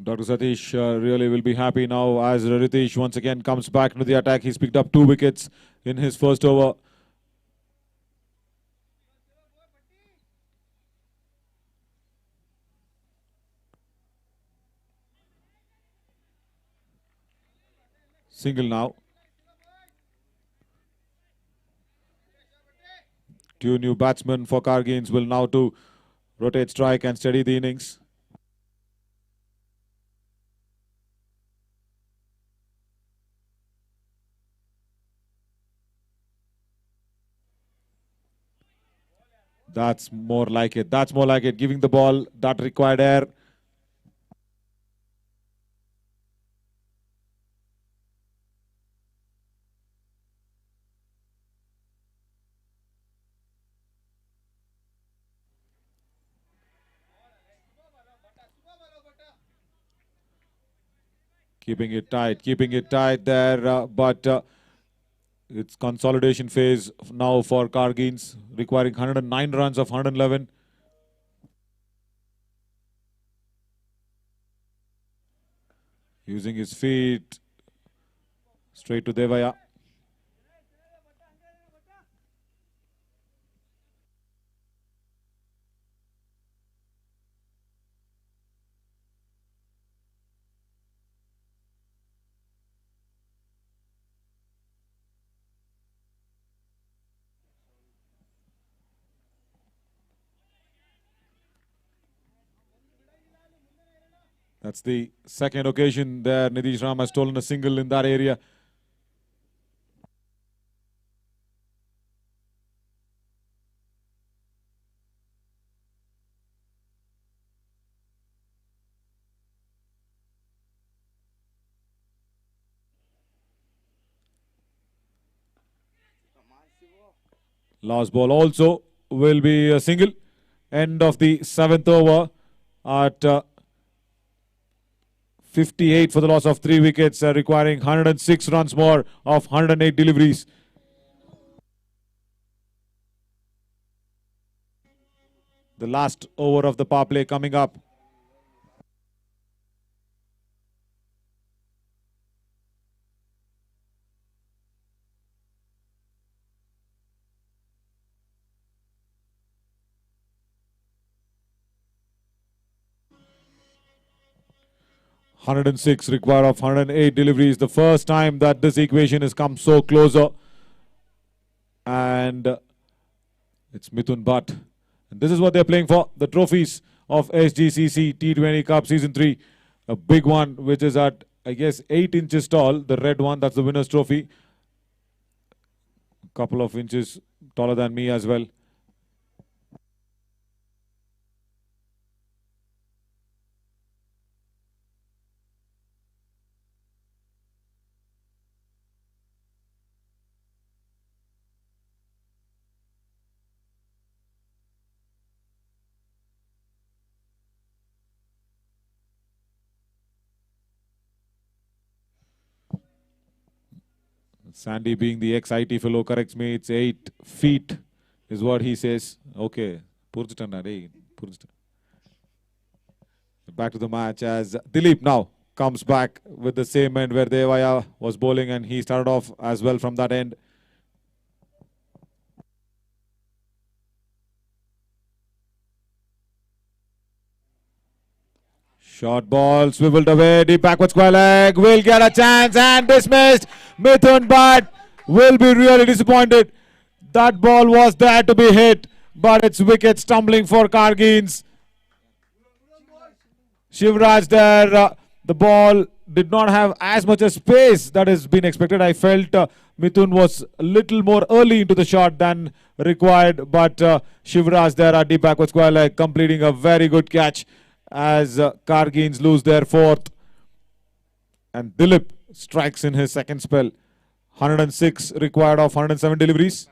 [SPEAKER 1] Dr. Satish really will be happy now as Ritesh once again comes back into the attack. He's picked up 2 wickets in his first over. Single now. 2 new batsmen for Kargreens will now to rotate, strike and steady the innings. That's more like it. That's more like it. Giving the ball that required air. Keeping it tight there, but it's consolidation phase now for Kargreens, requiring 109 runs of 111. Using his feet, straight to Devaya. That's the second occasion there. Nitish Ram has stolen a single in that area. Last ball also will be a single. End of the 7th over at 58 for the loss of 3 wickets, requiring 106 runs more of 108 deliveries. The last over of the power play coming up. (106) required of 108 deliveries. The first time that this equation has come so closer. And it's Mithun Bhatt. And this is what they're playing for. The trophies of Sgcc T20 Cup Season 3. A big one which is at, I guess, 8 inches tall. The red one, that's the winner's trophy. A couple of inches taller than me as well. Sandy, being the ex-IT fellow, corrects me. It's 8 feet is what he says. Okay. Back to the match as Dilip now comes back with the same end where Devaya was bowling, and he started off as well from that end. Short ball swiveled away, deep backward square leg, will get a chance and dismissed. Mithun Bhatt will be really disappointed. That ball was there to be hit, but it's wicket stumbling for Kargreens. Shivraj there, the ball did not have as much a space that has been expected. I felt Mithun was a little more early into the shot than required, but Shivraj there at deep backward square leg completing a very good catch as Kargreens lose their fourth. And Dilip strikes in his second spell. 106 required of 107 deliveries.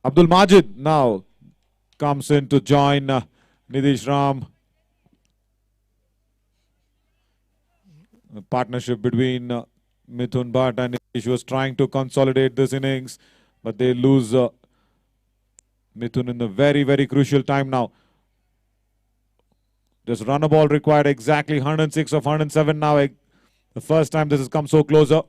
[SPEAKER 1] Abdul Majid now comes in to join Nitish Ram. A partnership between Mithun Bhatt and Nitish was trying to consolidate this innings, but they lose Mithun in the very, very crucial time now. Just run a ball required, exactly 106 of 107 now. The first time this has come so closer.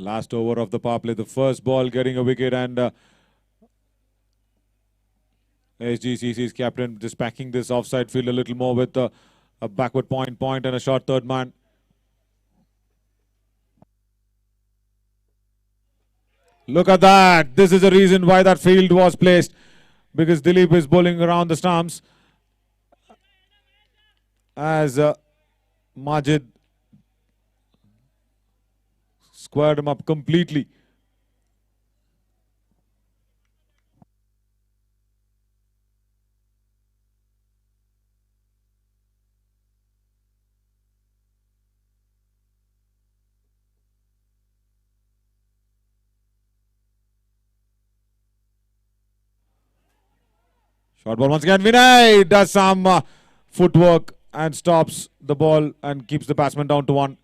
[SPEAKER 1] Last over of the power play, the first ball getting a wicket, and Sgcc-Xi's captain just packing this offside field a little more with a backward point and a short third man. Look at that. This is the reason why that field was placed, because Dilip is bowling around the stumps as Majid squared him up completely. Short ball once again. Vinay does some footwork and stops the ball and keeps the batsman down to 1.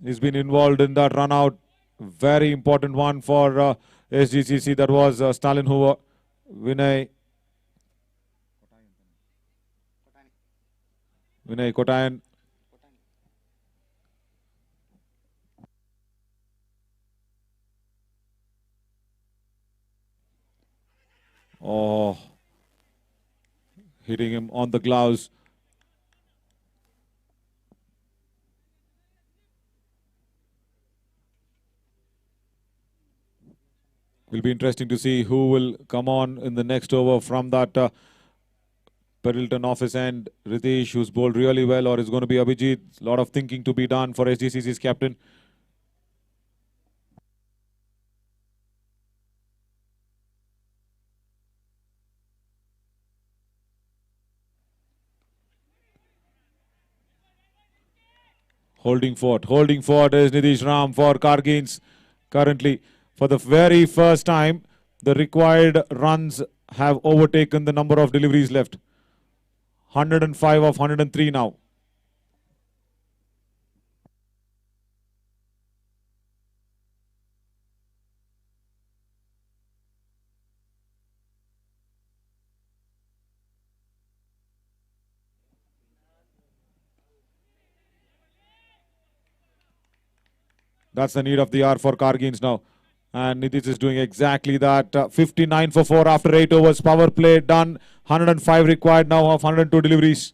[SPEAKER 1] He's been involved in that run out. Very important one for Sgcc. That was Stalin Hoover. Vinay Kotayan. Oh, hitting him on the gloves. Will be interesting to see who will come on in the next over from that Pendleton office end. Ritesh, who's bowled really well, or is going to be Abhijit. A lot of thinking to be done for Sgcc-Xi's captain. Holding fort is Nitish Ram for Kargreens. Currently, for the very first time, the required runs have overtaken the number of deliveries left. 105 of 103 now. That's the need of the hour for Kargreens now. And Nitish is doing exactly that. 59 for 4 after 8 overs. Power play done. 105 required now of 102 deliveries.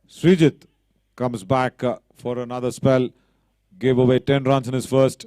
[SPEAKER 1] Srijit comes back for another spell. Gave away 10 runs in his first.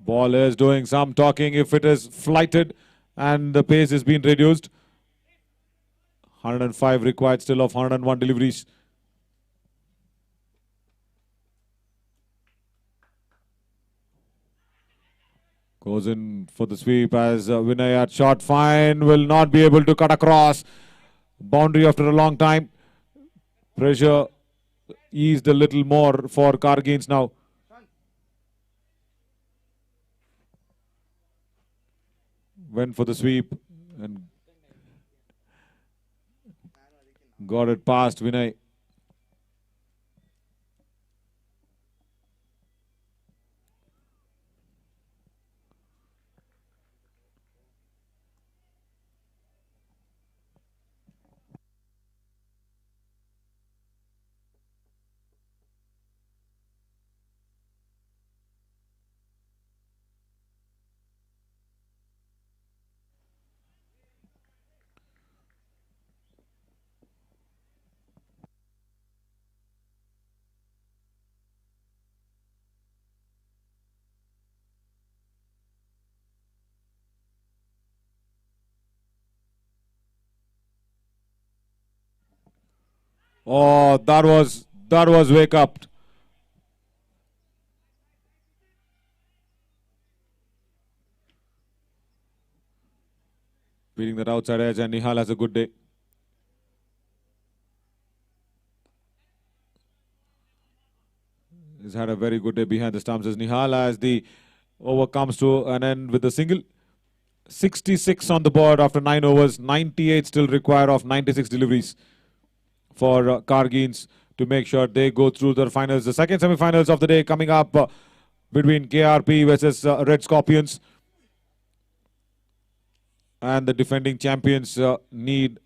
[SPEAKER 1] Ball is doing some talking if it is flighted and the pace is being reduced. 105 required still of 101 deliveries. Goes in for the sweep as Vinay at short fine will not be able to cut across. Boundary after a long time. Pressure eased a little more for Kargreens now. Went for the sweep and got it past Vinay. Oh, that was wake up. Beating that outside edge and Nihal has a good day. He's had a very good day behind the stumps as Nihal as the over comes to an end with a single. 66 on the board after 9 overs. 98 still required of 96 deliveries for Kargreens to make sure they go through the finals. The second semi-finals of the day coming up between KRP versus Red Scorpions. And the defending champions need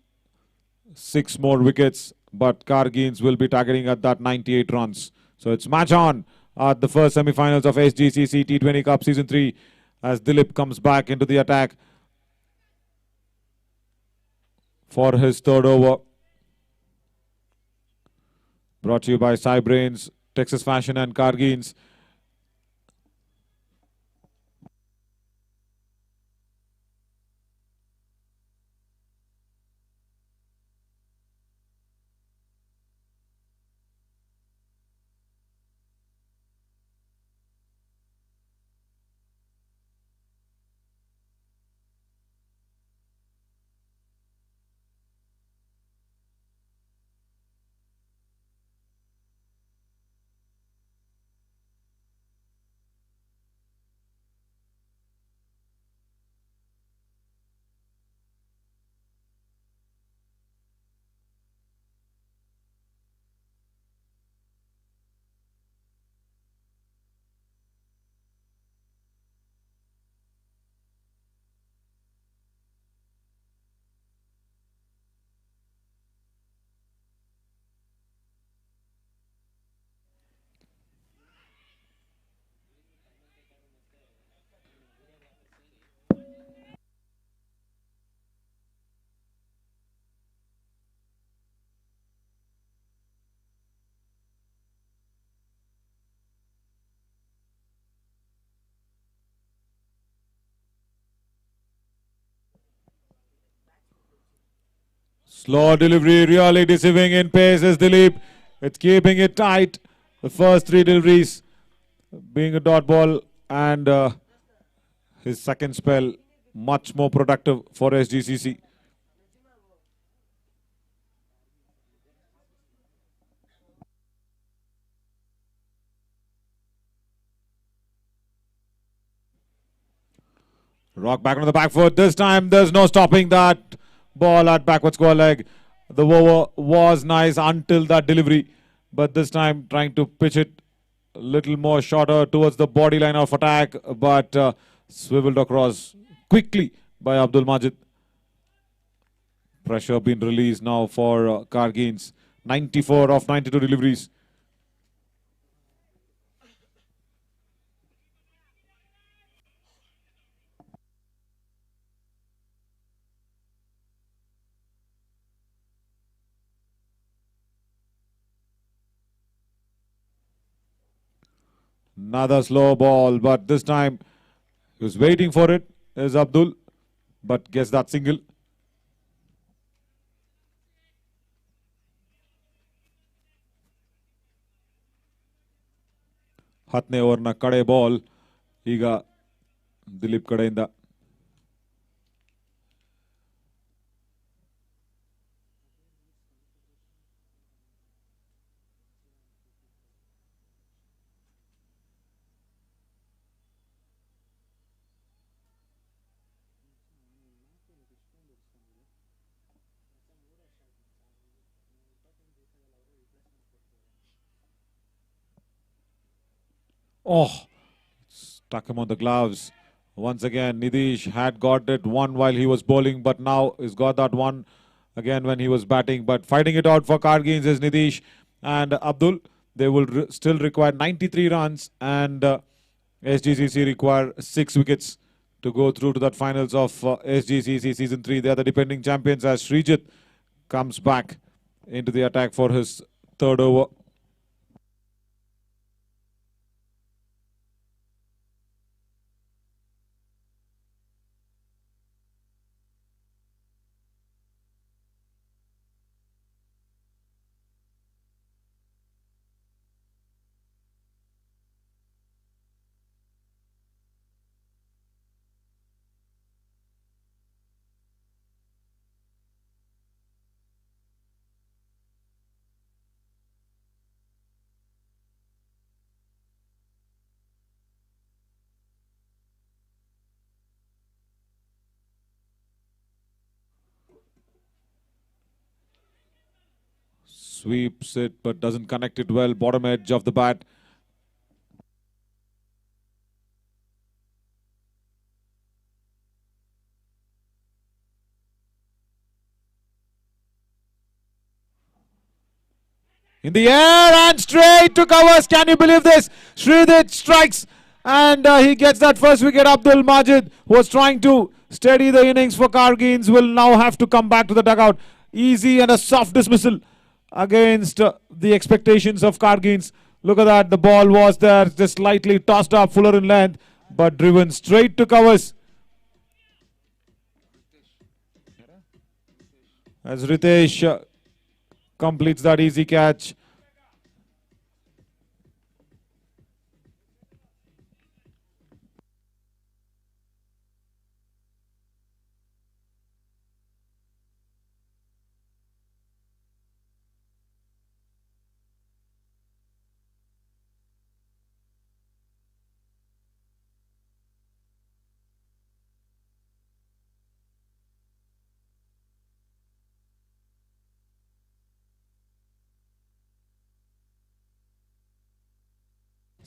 [SPEAKER 1] 6 more wickets, but Kargreens will be targeting at that 98 runs. So it's match on at the first semi-finals of Sgcc T20 Cup Season 3 as Dilip comes back into the attack for his third over. Brought to you by Cybrains, Texas Fashion and Kargreens. Slow delivery, really deceiving in pace is Dilip. It's keeping it tight. The first 3 deliveries being a dot ball and his second spell much more productive for Sgcc. Rock back on the back foot. This time there's no stopping that. Ball at backward square leg. The over was nice until that delivery, but this time trying to pitch it a little more shorter towards the body line of attack, but swiveled across quickly by Abdul Majid. Pressure being released now for Kargreens. 94 of 92 deliveries. Another slow ball, but this time he was waiting for it, is Abdul, but gets that single. ಹತ್ತನೇ ಓವರ್ನ ಕಡೆ ball ಈಗ ದಿಲೀಪ್ ಕಡೆಯಿಂದ. Oh, stuck him on the gloves. Once again, Nidish had got it one while he was bowling, but now he's got that one again when he was batting. But fighting it out for Kargreens is Nidish and Abdul. They will still require 93 runs, and SGCC require 6 wickets to go through to that finals of SGCC Season 3. They are the defending champions as Srijit comes back into the attack for his third over. Sweeps it but doesn't connect it well. Bottom edge of the bat. In the air and straight to covers. Can you believe this? Sridhar strikes and he gets that first wicket. Abdul Majid was trying to steady the innings for Kargreens. Will now have to come back to the dugout. Easy and a soft dismissal against the expectations of Kargreens. Look at that. The ball was there, just slightly tossed up, fuller in length, but driven straight to covers. As Ritesh completes that easy catch.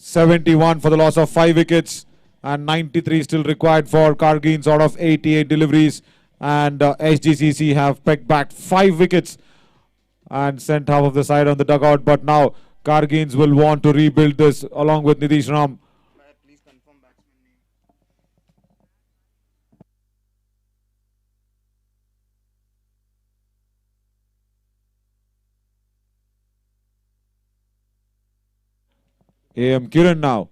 [SPEAKER 1] $71 for the loss of 5 wickets, and 93 still required for Kargreens out of 88 deliveries, and SGCC have pegged back 5 wickets and sent half of the side on the dugout. But now Kargreens will want to rebuild this along with Nitish Ram.
[SPEAKER 2] Please confirm batsman name.
[SPEAKER 1] AM Carin now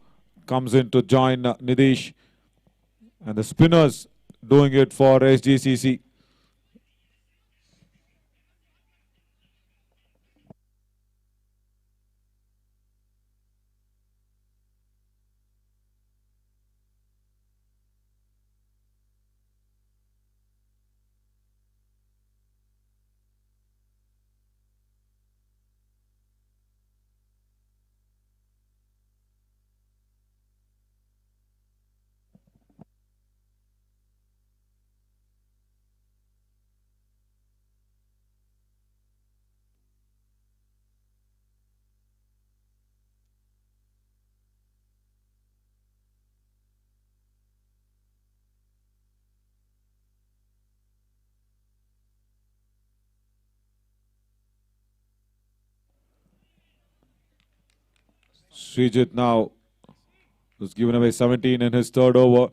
[SPEAKER 1] comes in to join Nidish, and the spinners doing it for SGCC. Srijit now was given away 17 in his third over.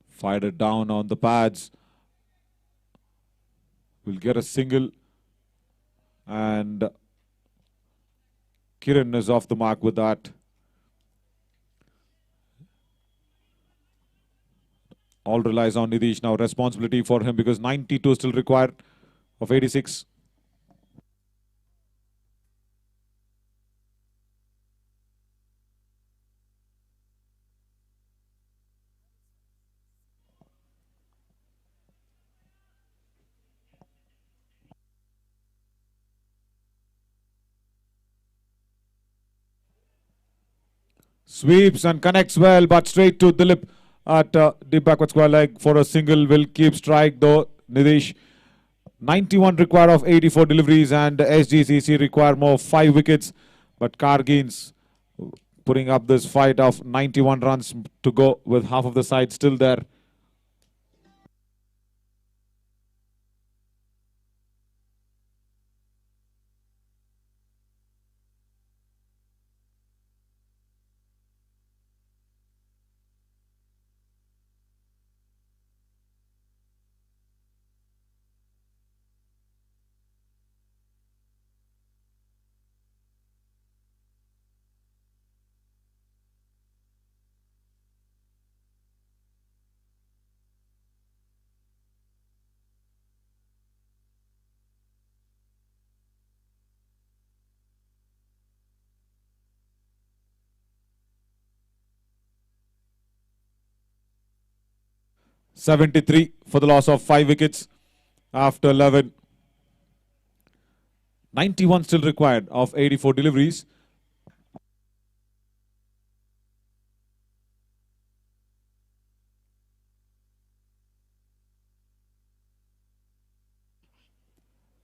[SPEAKER 1] Fired it down on the pads. Will get a single. And Carin is off the mark with that. All relies on Nidish now. Responsibility for him because 92 still required of 86. Sweeps and connects well, but straight to Dilip at deep backward square leg for a single. Will keep strike though. Nidish 91 require of 84 deliveries, and SGCC require more 5 wickets. But Kargreens putting up this fight of 91 runs to go with half of the side still there. .73 for the loss of 5 wickets after 11. 91 still required of 84 deliveries.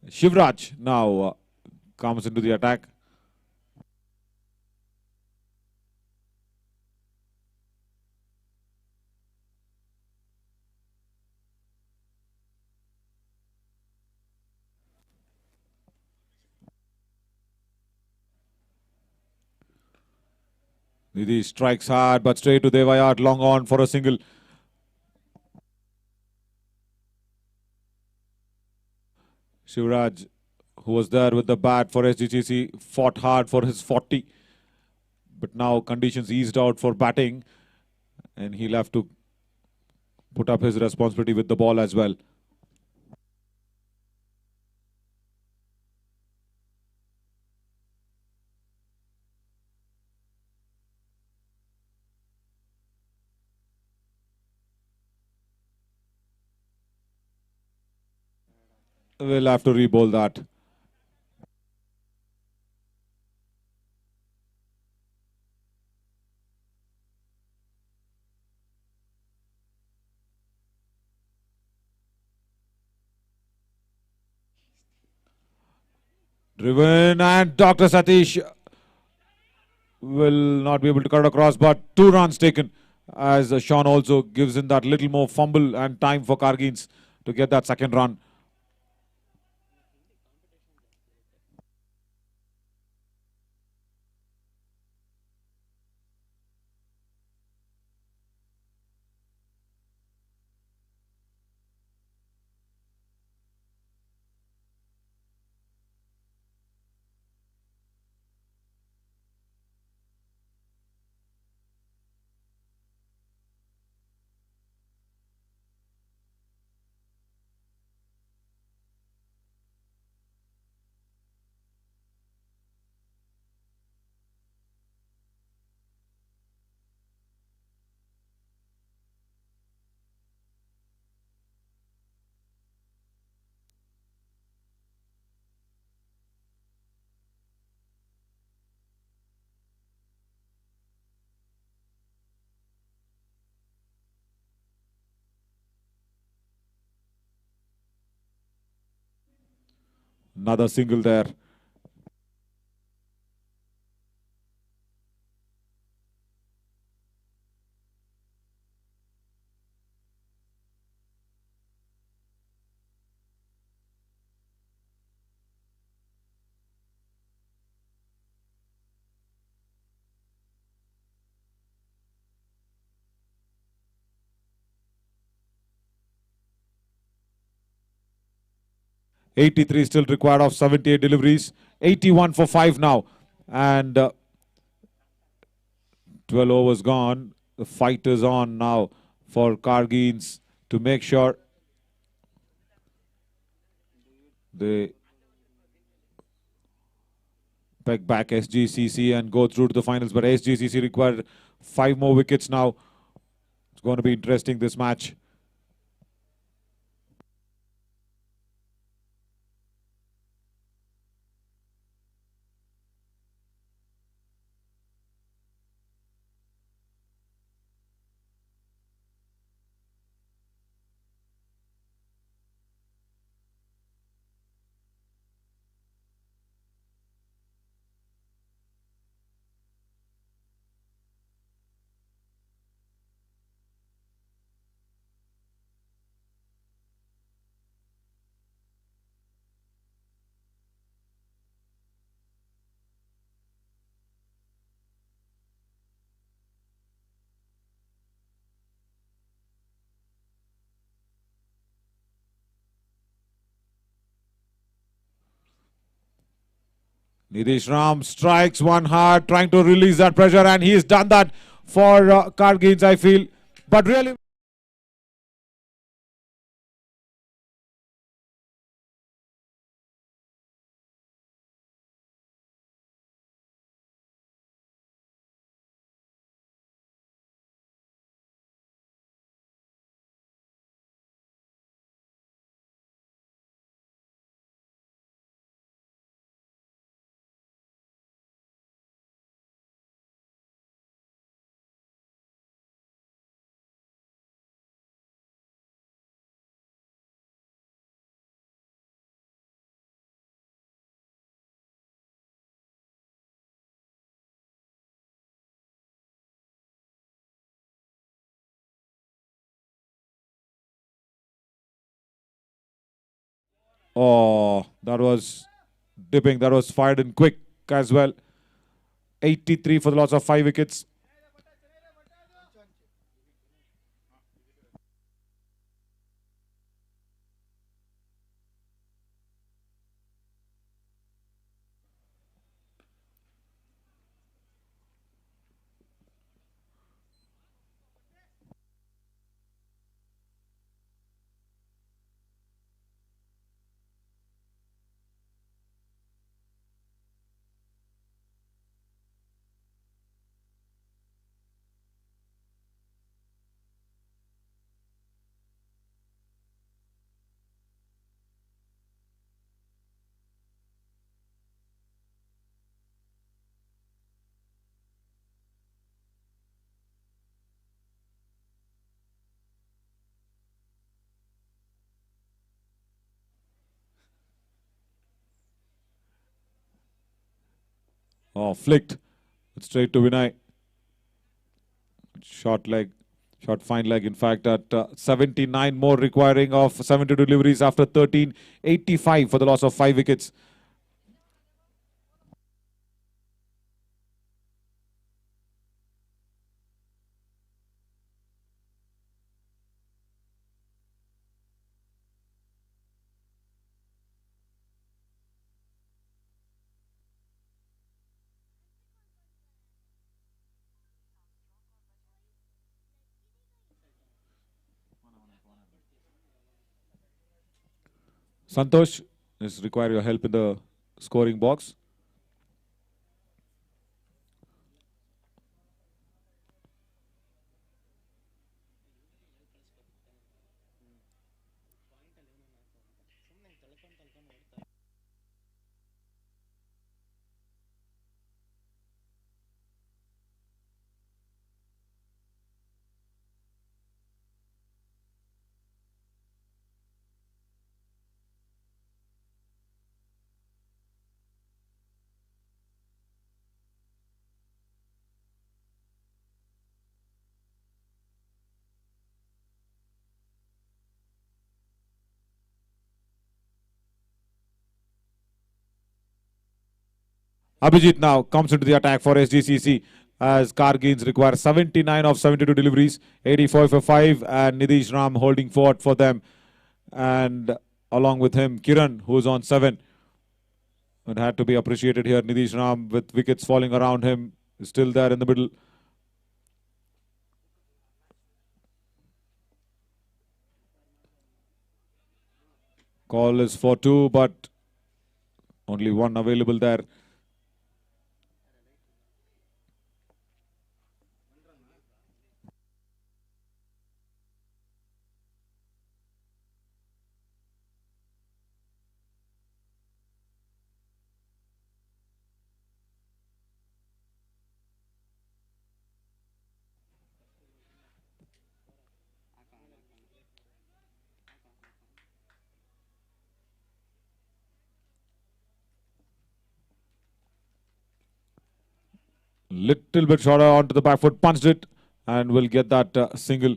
[SPEAKER 1] Shivraj now comes into the attack. Nidhi strikes hard, but straight to Devayat, long on for a single. Shivraj, who was there with the bat for SGCC, fought hard for his 40. But now conditions eased out for batting, and he'll have to put up his responsibility with the ball as well. We'll have to re-bowl that. Driven, and Dr. Satish will not be able to cut it across, but 2 runs taken as Sean also gives in that little more fumble and time for Kargreens to get that second run. Another single there. 83 still required of 78 deliveries. 81 for 5 now. And 12 overs gone. The fight is on now for Kargreens to make sure they peg back Sgcc and go through to the finals. But Sgcc required 5 more wickets now. It's going to be interesting, this match. Nidish Ram strikes one hard, trying to release that pressure, and he's done that for Kargreens, I feel. But really, oh, that was dipping. That was fired in quick as well. 83 for the loss of 5 wickets. Oh, flicked. Straight to Vinay. Short leg. Short fine leg, in fact, at 79 more, requiring of 72 deliveries after 13. 85 for the loss of 5 wickets. Santosh, this require your help in the scoring box. Abhijit now comes into the attack for Sgcc as Kargreens require 79 of 72 deliveries, 84 for 5, and Nidish Ram holding fort for them. And along with him Carin, who's on 7. It had to be appreciated here. Nitish Ram, with wickets falling around him, is still there in the middle. Call is for 2, but only 1 available there. Little bit shorter onto the back foot, punched it, and will get that single.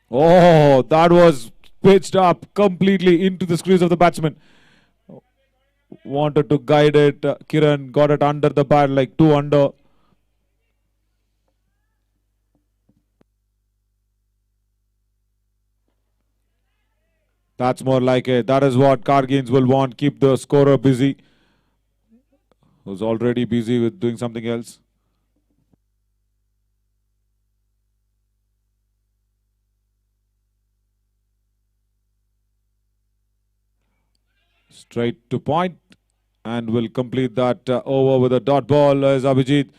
[SPEAKER 1] Oh, that was pitched up completely into the crease of the batsman. Wanted to guide it. Carin got it under the bat, like 2 under. That's more like it. That is what Kargreens will want. Keep the scorer busy, who's already busy with doing something else. Straight to point, and will complete that over with a dot ball as Abhijit.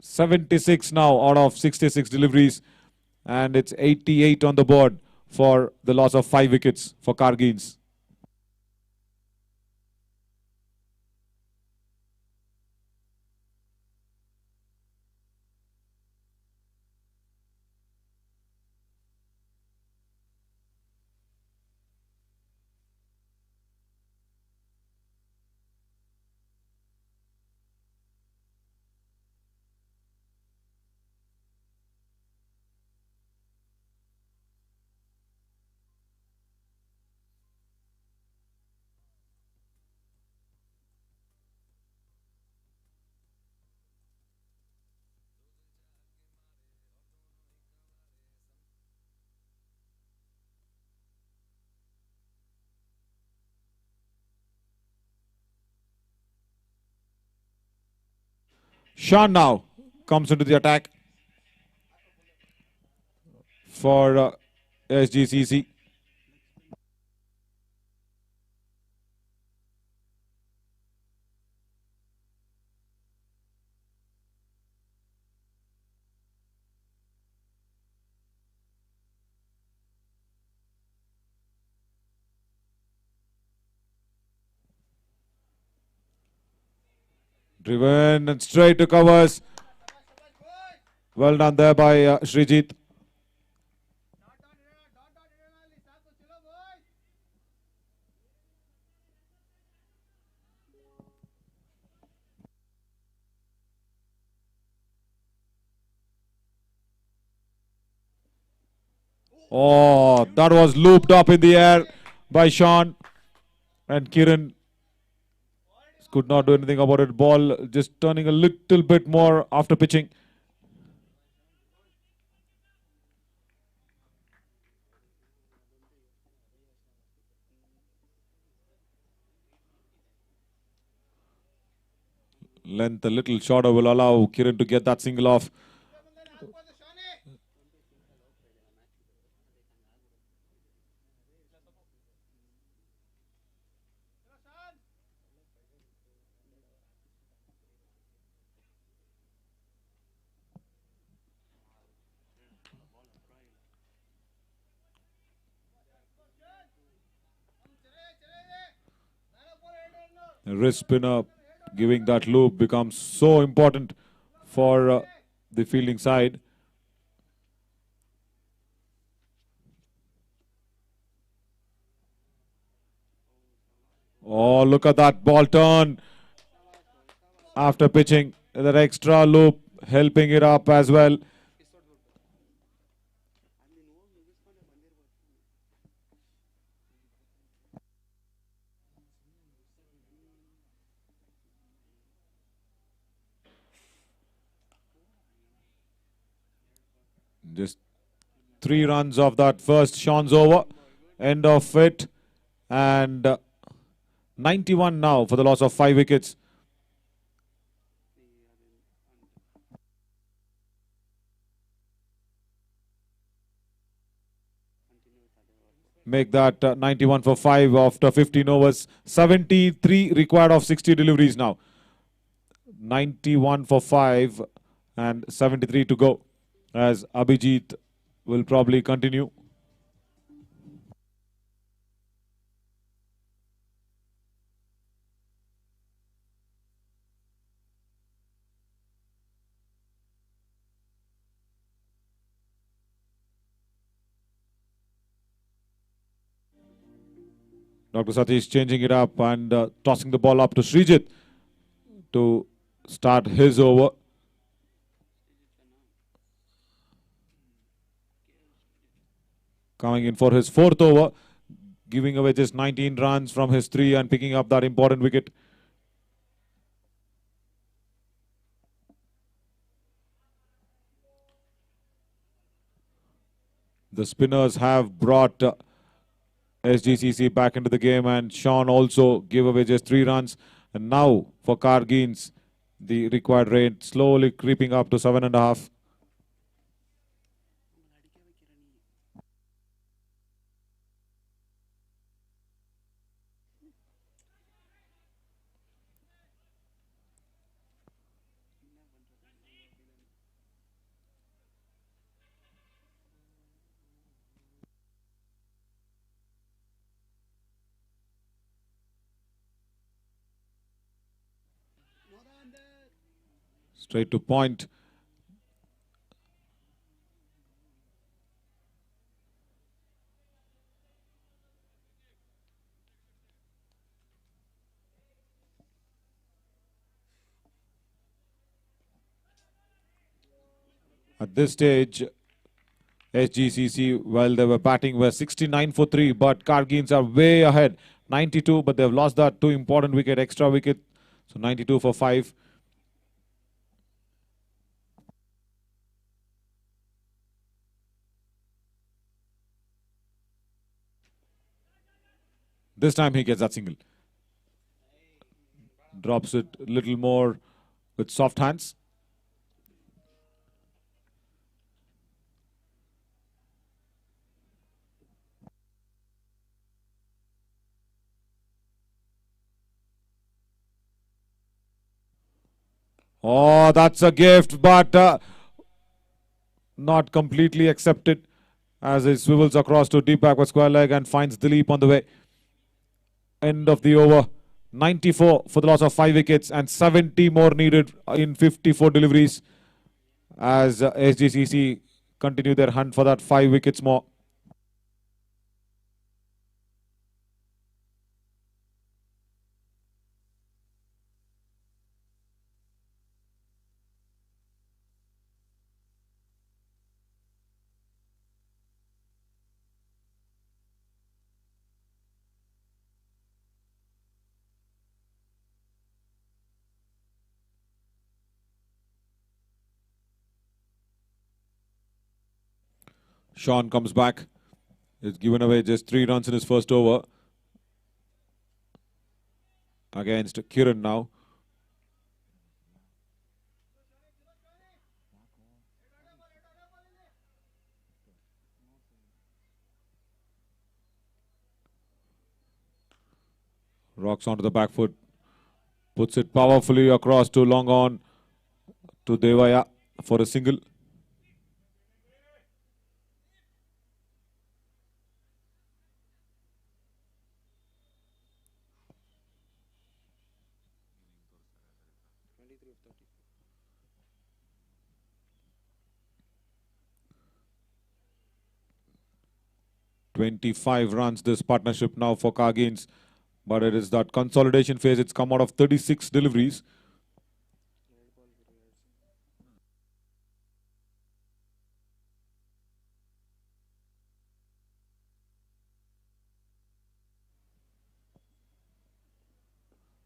[SPEAKER 1] 76 now out of 66 deliveries, and it's 88 on the board for the loss of 5 wickets for Kargreens. Sean now comes into the attack for Sgcc. Driven and straight to covers. Well done there by Srijit. Oh, that was looped up in the air by Sean, and Carin could not do anything about it. Ball just turning a little bit more after pitching. Length a little shorter will allow Carin to get that single off. The wrist spinner giving that loop becomes so important for the fielding side. Oh, look at that ball turn after pitching. That extra loop helping it up as well. Just 3 runs of that first Sean's over. End of it. And 91 now for the loss of 5 wickets. Make that 91 for 5 after 15 overs. 73 required of 60 deliveries now. 91 for 5 and 73 to go, as Abhijit will probably continue. Dr. Satish changing it up and tossing the ball up to Srijit to start his over. Coming in for his 4th over, giving away just 19 runs from his 3 and picking up that important wicket. The spinners have brought SGCC back into the game, and Sean also gave away just 3 runs. And now for Kargreens, the required rate slowly creeping up to 7.5. Straight to point. At this stage, SGCC, while they were batting, were 69 for 3, but Kargreens are way ahead. 92, but they've lost that 2 important wicket, extra wicket. So 92 for 5. This time he gets that single. Drops it a little more with soft hands. Oh, that's a gift, but not completely accepted, as he swivels across to deep backward square leg and finds Dilip on the way. End of the over. 94 for the loss of 5 wickets and 70 more needed in 54 deliveries, as SGCC continue their hunt for that 5 wickets more. Sean comes back. He's given away just 3 runs in his first over against Carin now. Rocks onto the back foot. Puts it powerfully across to long on to Devaya for a single. "25 runs this partnership now for Kargreens, but it is that consolidation phase. It's come out of 36 deliveries.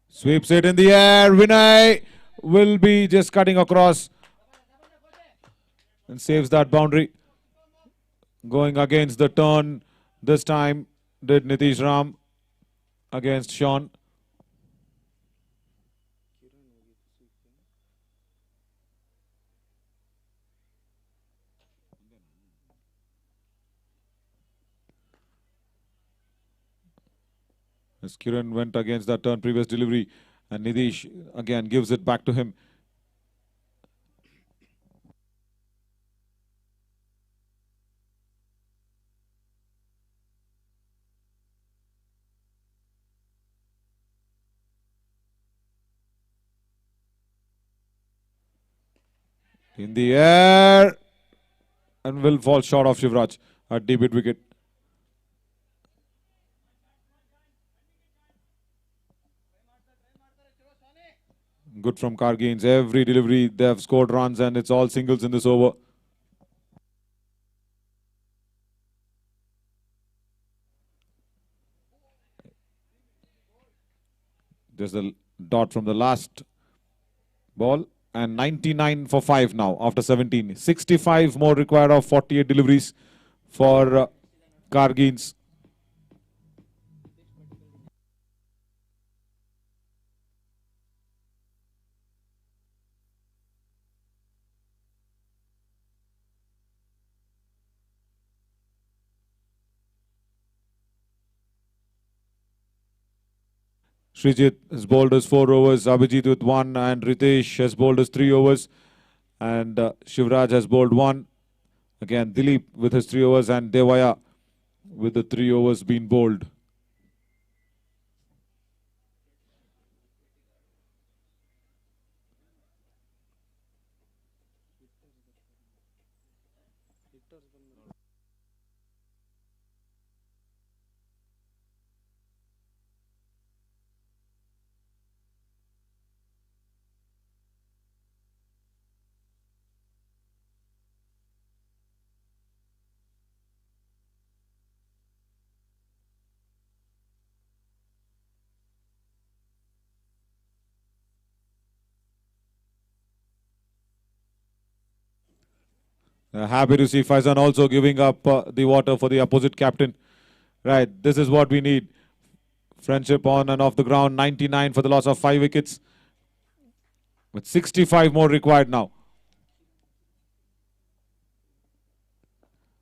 [SPEAKER 1] Sweeps it in the air. Vinay will be just cutting across and saves that boundary. Going against the turn this time did Nitish Ram against Sean. As Kiran went against that turn previous delivery, and Nitish again gives it back to him. In the air, and will fall short of Shivraj at deep mid wicket. Good from Kargreens. Every delivery they have scored runs, and it's all singles in this over. There's a dot from the last ball, and 99 for 5 now after 17. 65 more required of 48 deliveries for Kargreens. Srijit has bowled us 4 overs, Abhijit with 1, and Ritesh has bowled us 3 overs, and Shivraj has bowled 1. Again, Dilip with his 3 overs, and Devaya with the 3 overs being bowled. Happy to see Faizan also giving up the water for the opposite captain. Right, this is what we need. Friendship on and off the ground. 99 for the loss of 5 wickets. With 65 more required now.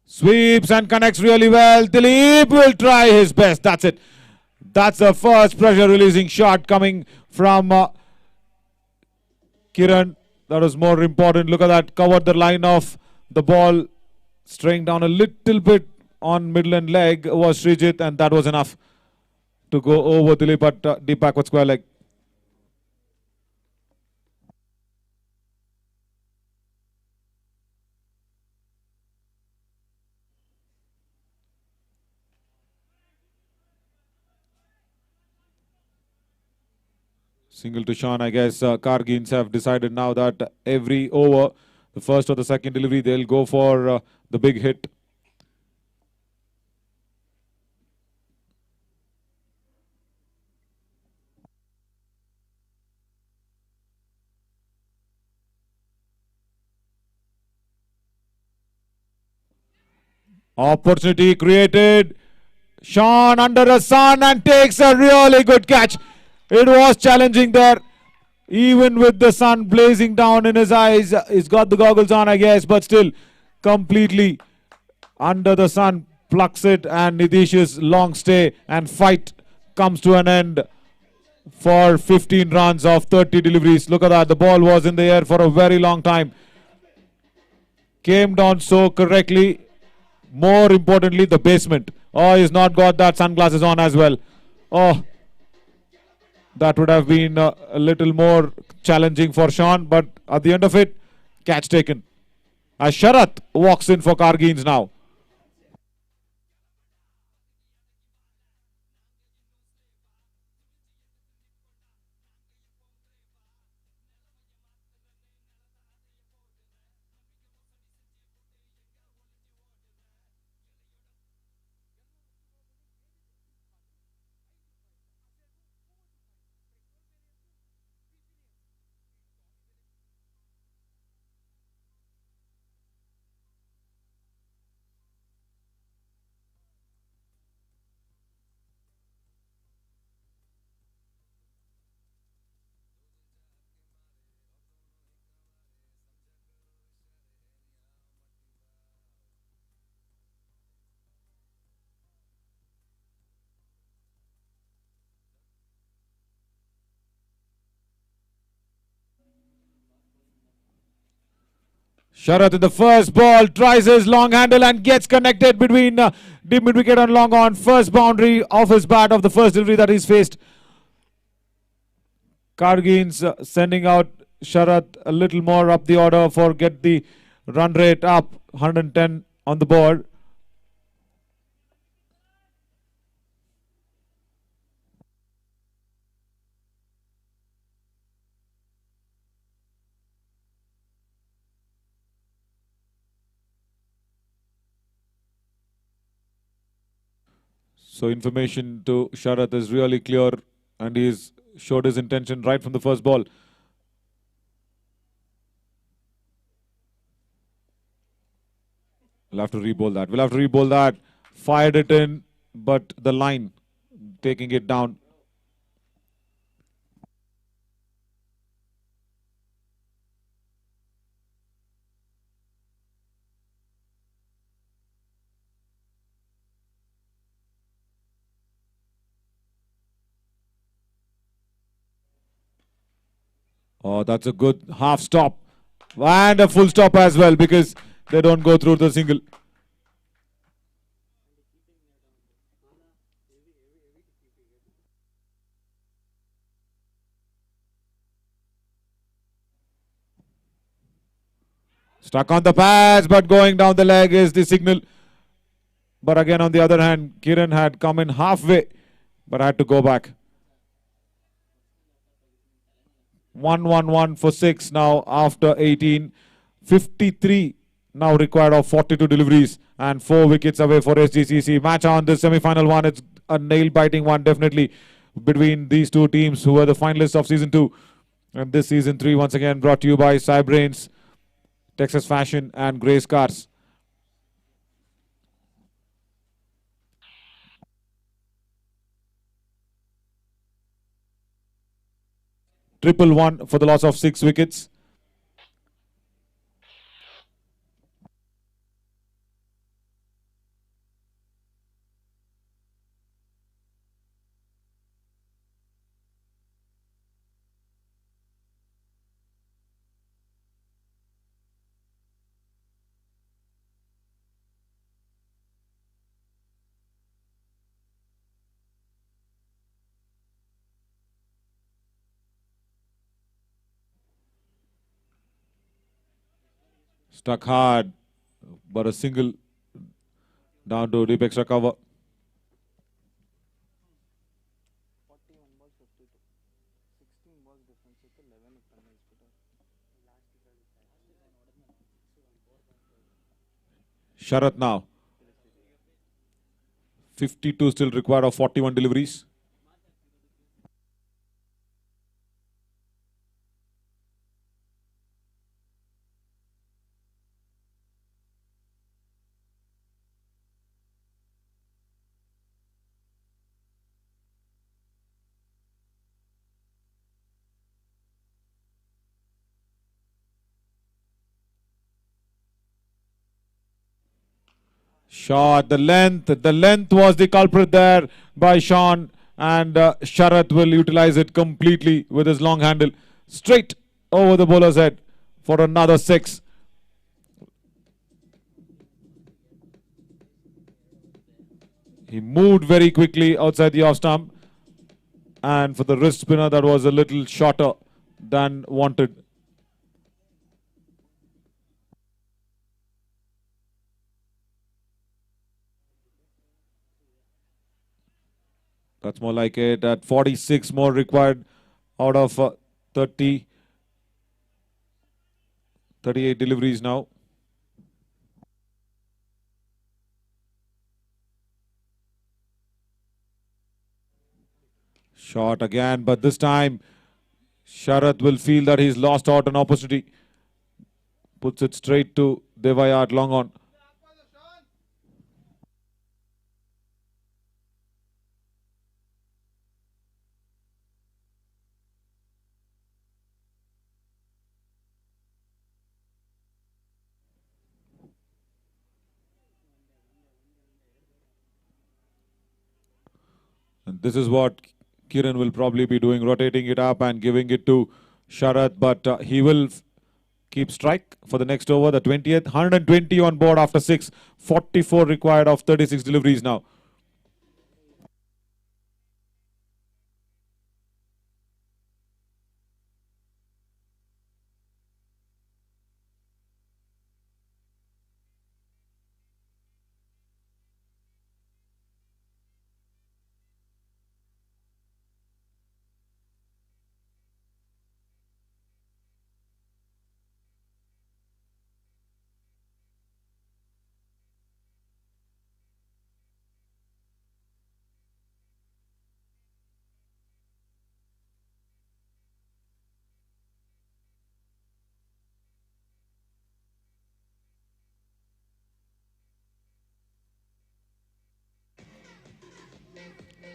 [SPEAKER 1] Sweeps and connects really well. Dilip will try his best. That's it. That's the first pressure releasing shot coming from Kiran. That was more important. Look at that. Covered the line of the ball. Straying down a little bit on middle leg was Srijit, and that was enough to go over Dilip at deep backward square leg. Single to Sean, I guess. Kargreens have decided now that every over, the first or the second delivery, they'll go for the big hit. Opportunity created. Sean under the sun and takes a really good catch. It was challenging there. Even with the sun blazing down in his eyes. He's got the goggles on, I guess, but still completely under the sun. Plucks it, and Nitish's long stay and fight comes to an end for 15 runs of 30 deliveries. Look at that. The ball was in the air for a very long time. Came down so correctly. More importantly, the basement. Oh, he's not got that sunglasses on as well. Oh, that would have been a little more challenging for Sean, but at the end of it, catch taken. As Sharath walks in for Kargreens now. Sharath in the first ball tries his long handle and gets connected between the mid wicket and long on. First boundary of his bat of the first delivery that he's faced. Kargreens sending out Sharath a little more up the order for get the run rate up. 110 on the board. So information to Sharath is really clear and he's showed his intention right from the first ball. We'll have to re-bowl that. Fired it in, but the line taking it down. Oh, that's a good half stop. And a full stop as well because they don't go through the single. Stuck on the pads, but going down the leg is the signal. But again, on the other hand, Carin had come in halfway, but had to go back. 1-1-1 for 6 now after 18. 53 now required of 42 deliveries and 4 wickets away for Sgcc. Match on this semi-final one. It's a nail-biting one definitely between these two teams who were the finalists of Season 2. And this Season 3 once again brought to you by Cybrains, Texas Fashion and Grace Cars. Triple one for the loss of 6 wickets. Stuck hard, but a single down to deep extra cover.
[SPEAKER 2] 41 balls 52. 16 balls difference with 11
[SPEAKER 1] Sharath now. 52 still required of 41 deliveries. Shot the length. The length was the culprit there by Sean, and Sharath will utilize it completely with his long handle straight over the bowler's head for another 6. He moved very quickly outside the off stump, and for the wrist spinner that was a little shorter than wanted. That's more like it. At 46 more required out of 38 deliveries now. Shot again, but this time Sharath will feel that he's lost out an opportunity. Puts it straight to Devayat long on. And this is what Carin will probably be doing, rotating it up and giving it to Sharath, but he will keep strike for the next over, the 20th. 120 on board after 6. 44 required of 36 deliveries now.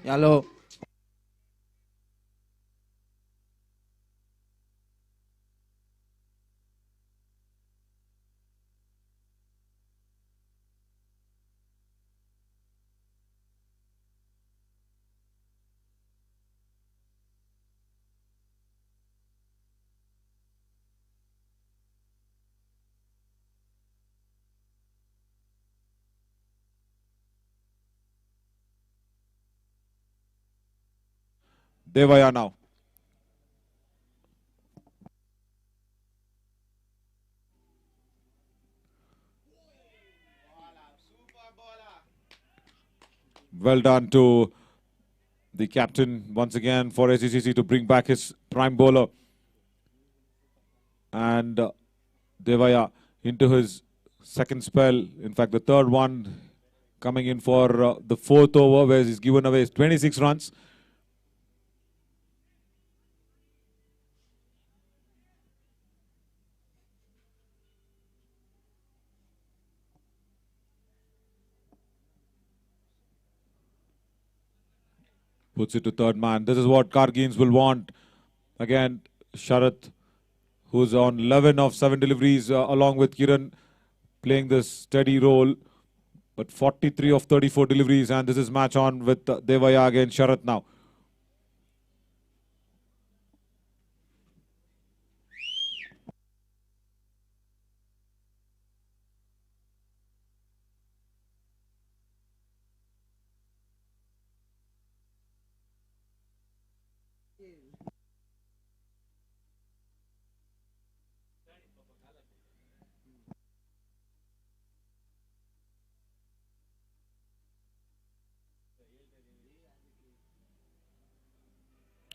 [SPEAKER 2] Yellow.
[SPEAKER 1] Devaya now. Well done to the captain once again for Sgcc to bring back his prime bowler. And Devaya into his second spell. In fact, the third one coming in for the fourth over, where he's given away 26 runs. Puts it to third man. This is what Kargreens will want. Again, Sharath, who's on 11 of 7 deliveries, along with Carin, playing this steady role. But 43 of 34 deliveries, and this is match on with Devaya against Sharath now.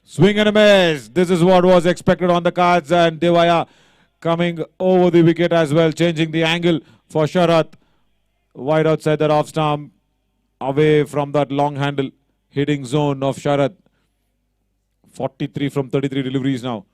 [SPEAKER 1] Swing and a miss. This is what was expected on the cards, and Devaya coming over the wicket as well, changing the angle for Sharath. Wide outside that off stump, away from that long handle hitting zone of Sharath. 43 from 33 deliveries now.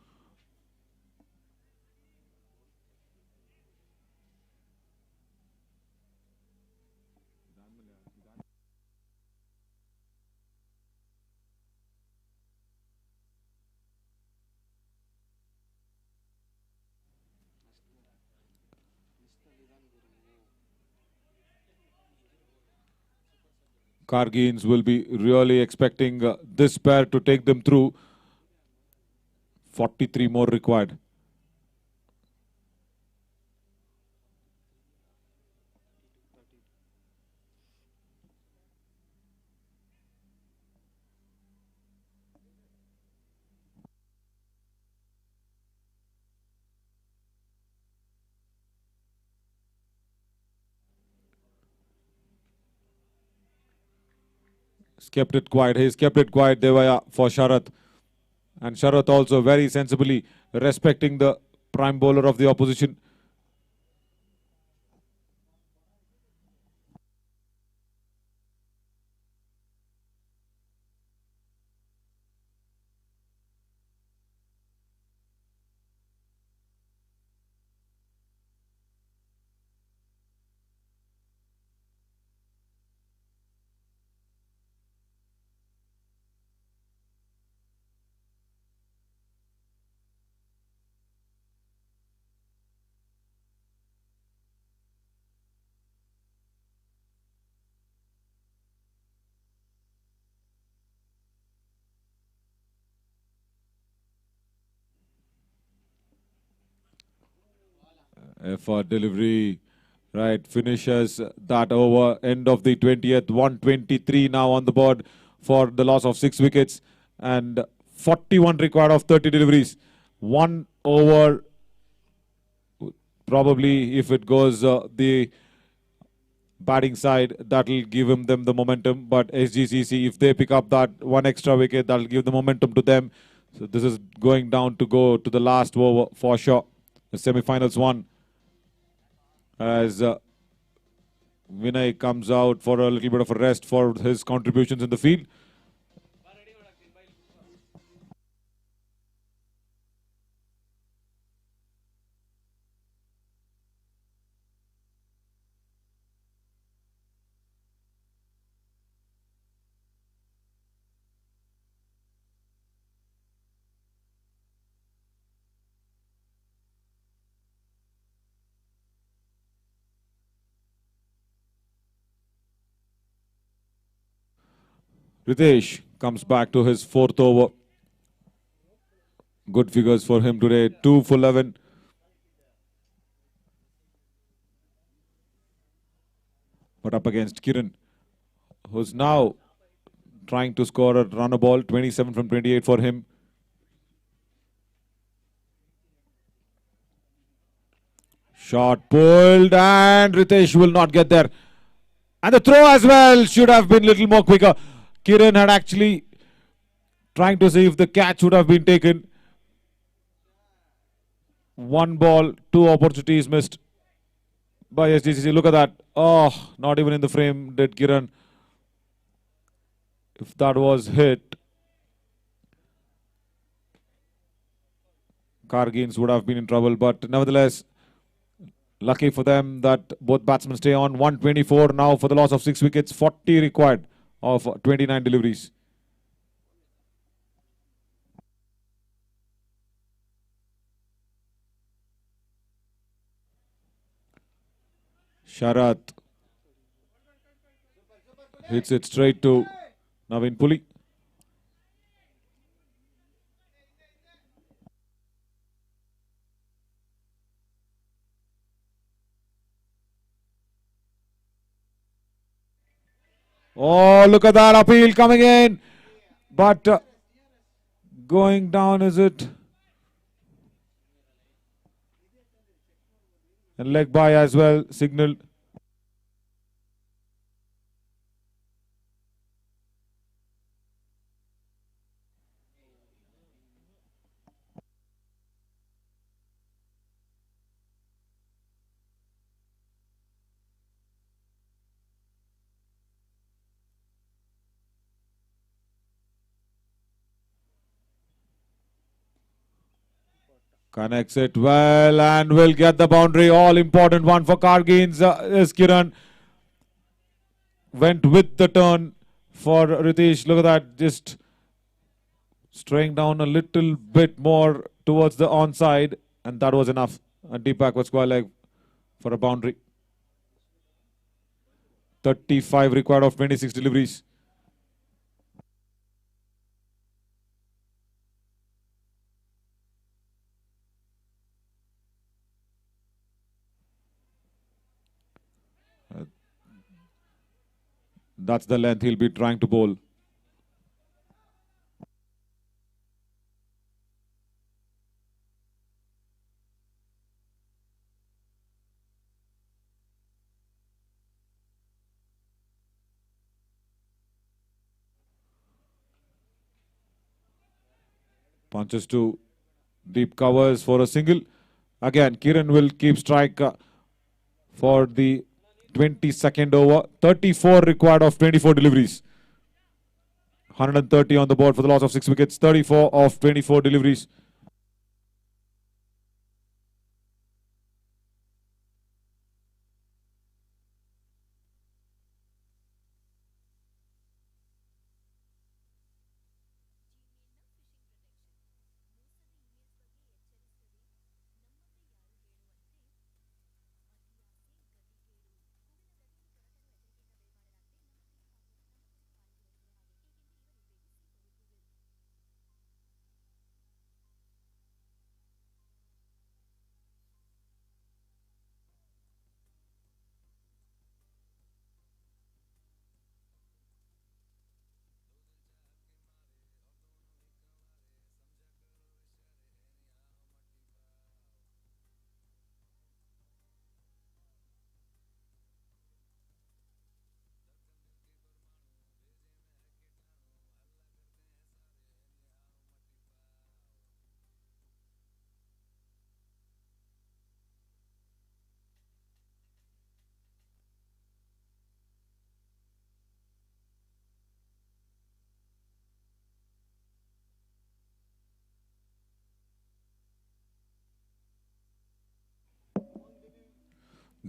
[SPEAKER 1] Kargreens will be really expecting this pair to take them through. 43 more required. He's kept it quiet. He's kept it quiet, Devaya, for Sharath. And Sharath also very sensibly respecting the prime bowler of the opposition. If a delivery, right, finishes that over. End of the 20th, 123 now on the board for the loss of 6 wickets and 41 required of 30 deliveries. 1 over, probably if it goes the batting side, that'll give them the momentum. But SGCC, if they pick up that 1 extra wicket, that'll give the momentum to them. So this is going down to go to the last over for sure. The semi-finals one. As Vinay comes out for a little bit of a rest for his contributions in the field. Ritesh comes back to his 4th over. Good figures for him today. 2 for 11. But up against Carin, who's now trying to score a runner ball. 27 from 28 for him. Shot pulled and Ritesh will not get there. And the throw as well should have been a little more quicker. Carin had actually trying to see if the catch would have been taken. 1 ball, 2 opportunities missed by SGCC. Look at that. Oh, not even in the frame did Carin. If that was hit, Kargreens would have been in trouble. But nevertheless, lucky for them that both batsmen stay on. 124 now for the loss of 6 wickets. 40 required of 29 deliveries. Sharat hits it straight to Naveen Puli. Oh, look at that appeal coming in. But going down, is it? And leg by as well, signaled. Connects it well and will get the boundary. All important one for Kargreens is Carin. Went with the turn for Ritesh. Look at that, just straying down a little bit more towards the onside, and that was enough. And deep backward square leg for a boundary. 35 required of 26 deliveries. That's the length he'll be trying to bowl. Punches to deep covers for a single. Again, Carin will keep strike for the 22nd over. 34 required of 24 deliveries. 130 on the board for the loss of 6 wickets. 34 of 24 deliveries.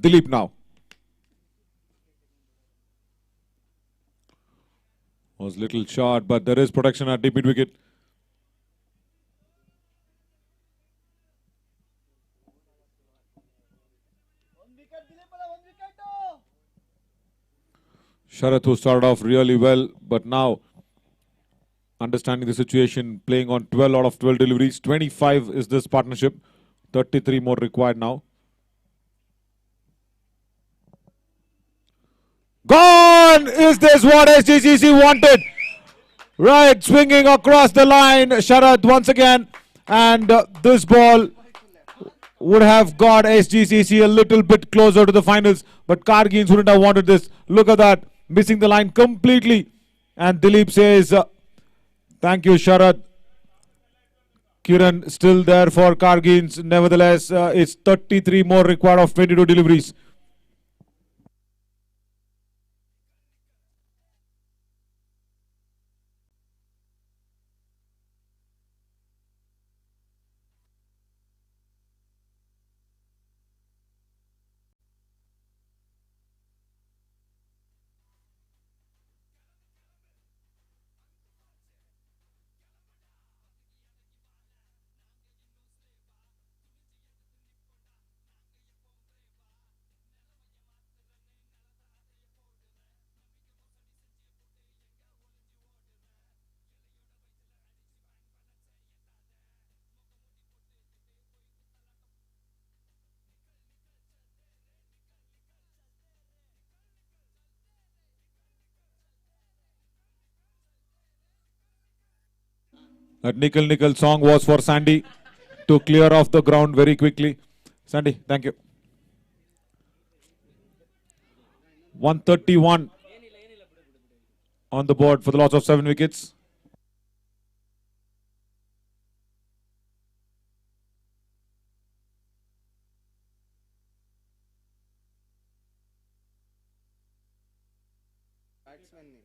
[SPEAKER 1] Dilip now. Was little short, but there is protection at deep mid wicket. Sharath, who started off really well, but now understanding the situation, playing on 12 out of 12 deliveries. 25 is this partnership. 33 more required now. Gone! Is this what Sgcc wanted? Right, swinging across the line. Sharath once again. And this ball would have got Sgcc a little bit closer to the finals. But Kargreens wouldn't have wanted this. Look at that. Missing the line completely. And Dilip says, thank you, Sharath. Carin still there for Kargreens. Nevertheless, it's 33 more required of 22 deliveries. That Nickel Nickel song was for Sandy to clear off the ground very quickly. Sandy, thank you. 131 on the board for the loss of 7 wickets.
[SPEAKER 2] Batsman name.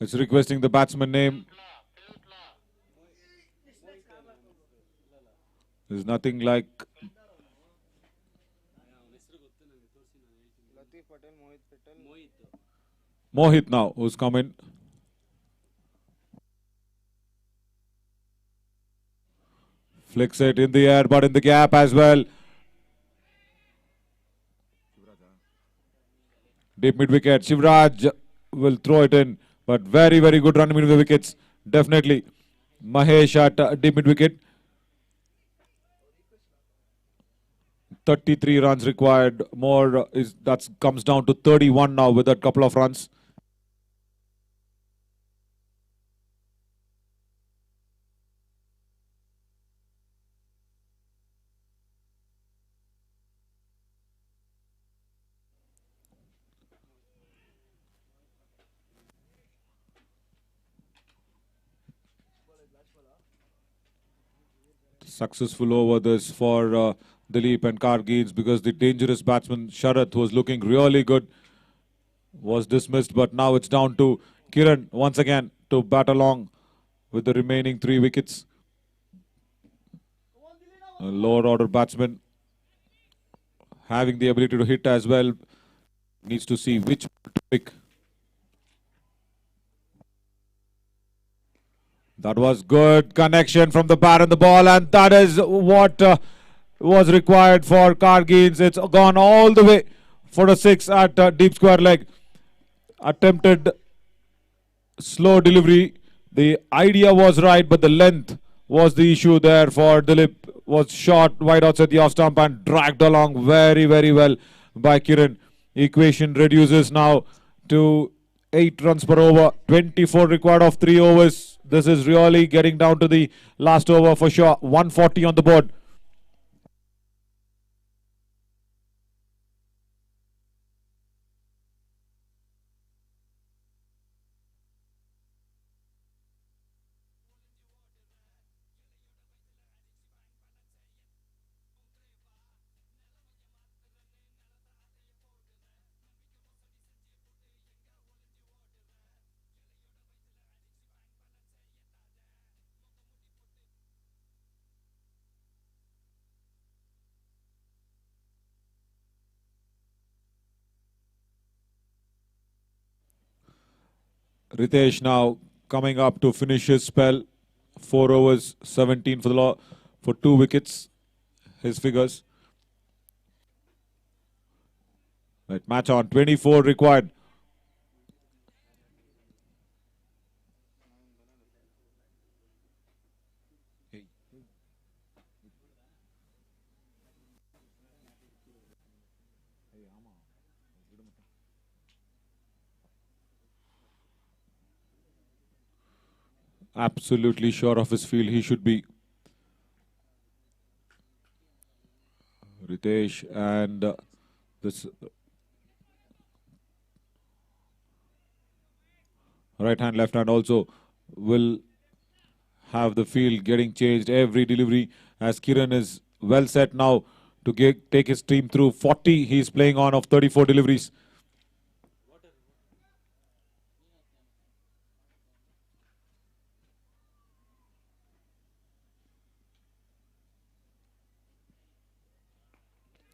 [SPEAKER 1] It's requesting the batsman name. There's nothing like Mohit now, who's come in. Flicks it in the air, but in the gap as well. Deep mid wicket. Shivraj will throw it in, but very, very good run between the wickets. Definitely. Mahesh at deep mid wicket. 33 runs required. More is that comes down to 31 now with that couple of runs. Successful over this for Dilip and Kargreens, because the dangerous batsman Sharath, who was looking really good, was dismissed. But now it's down to Carin once again to bat along with the remaining 3 wickets. A lower order batsman having the ability to hit as well. Needs to see which to pick. That was good connection from the bat and the ball, and that is what was required for Kargreens. It's gone all the way for a 6 at deep square leg. Attempted slow delivery. The idea was right, but the length was the issue there for Dilip. Was shot wide outside the off stump and dragged along very, very well by Carin. Equation reduces now to 8 runs per over. 24 required of 3 overs. This is really getting down to the last over for sure. 140 on the board. Ritesh now coming up to finish his spell. 4 overs, 17 for the law for 2 wickets. His figures. Right, match on. 24 required. Absolutely sure of his field. He should be. Ritesh and this right hand, left hand also will have the field getting changed every delivery as Carin is well set now to take his team through 40. He's playing on of 34 deliveries.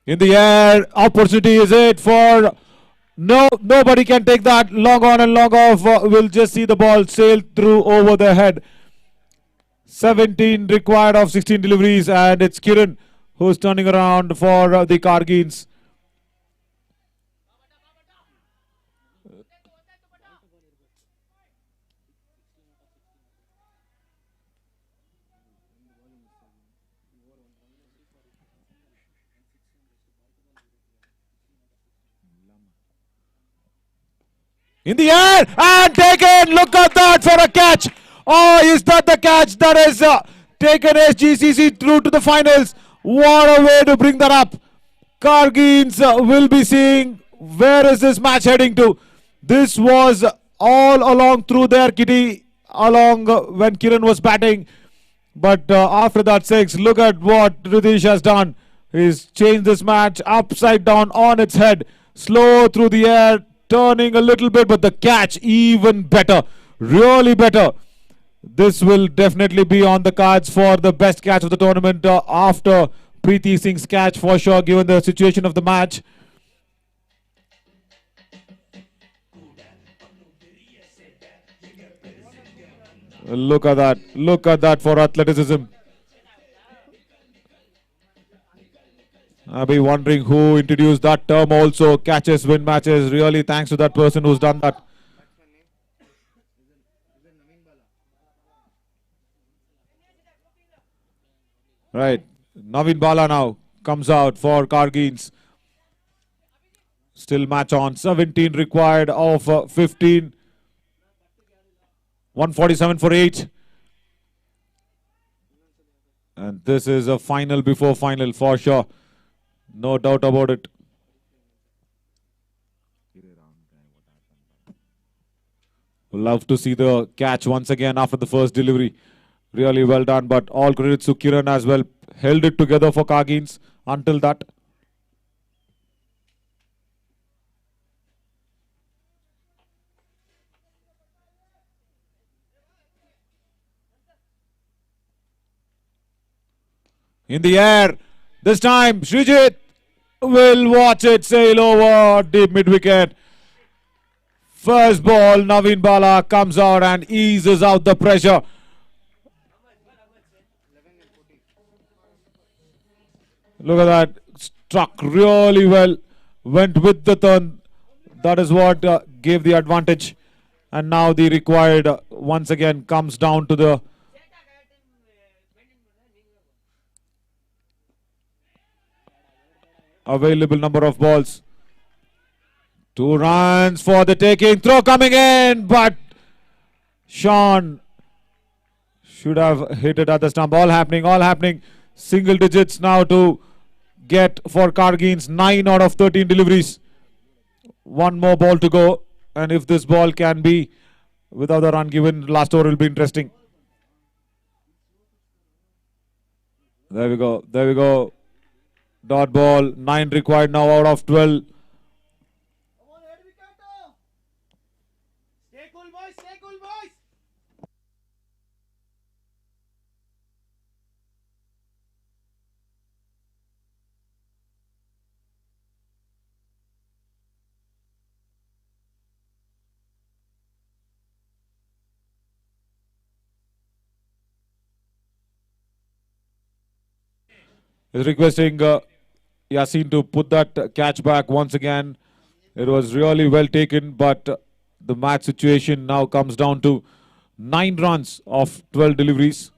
[SPEAKER 1] In the air, opportunity is it for nobody can take that. Long on and long off. We'll just see the ball sail through over the head. 17 required of 16 deliveries, and it's Carin who's turning around for the Kargreens. In the air and taken. Look at that for a catch. Oh, is that the catch that has taken SGCC through to the finals? What a way to bring that up. Kargreens will be seeing where is this match heading to. This was all along through their kitty along when Carin was batting. But after that 6, look at what Ritesh has done. He's changed this match upside down on its head. Slow through the air, turning a little bit, but the catch even better. Really better. This will definitely be on the cards for the best catch of the tournament after Preeti Singh's catch for sure, given the situation of the match. Look at that. Look at that for athleticism. I'll be wondering who introduced that term also. Catches win matches. Really thanks to that person who's done that. Right. Naveen Bala now comes out for Kargreens. Still match on. 17 required of 15. 147 for 8. And this is a final before final for sure. No doubt about it. Love to see the catch once again after the first delivery. Really well done, but all credits to Carin as well. Held it together for Kargreens until that. In the air. This time, Srijit will watch it sail over deep mid-wicket. First ball, Naveen Bala comes out and eases out the pressure. Look at that. Struck really well. Went with the turn. That is what gave the advantage. And now the required once again comes down to the available number of balls. 2 runs for the taking. Throw coming in, but Sean should have hit it at the stump. All happening, all happening. Single digits now to get for Kargreens. 9 out of 13 deliveries. One more ball to go. And if this ball can be without the run given, last over will be interesting. There we go. There we go. Dot ball. 9 required now out of 12. is requesting Yasin to put that catch back once again. It was really well taken, but the match situation now comes down to 9 runs of 12 deliveries.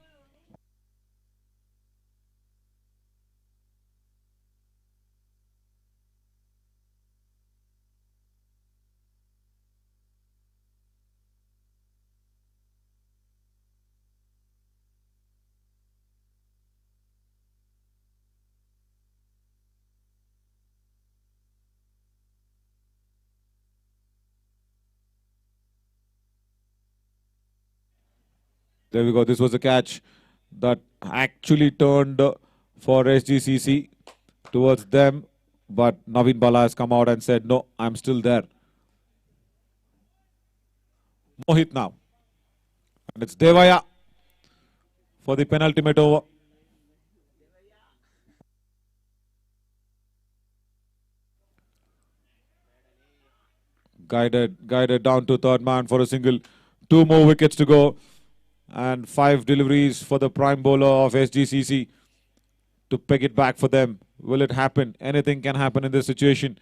[SPEAKER 1] There we go. This was a catch that actually turned for Sgcc towards them. But Naveen Bala has come out and said, no, I'm still there. Mohit now. And it's Devaya for the penultimate over. Guided down to third man for a single. 2 more wickets to go. And 5 deliveries for the prime bowler of Sgcc to peg it back for them. Will it happen? Anything can happen in this situation.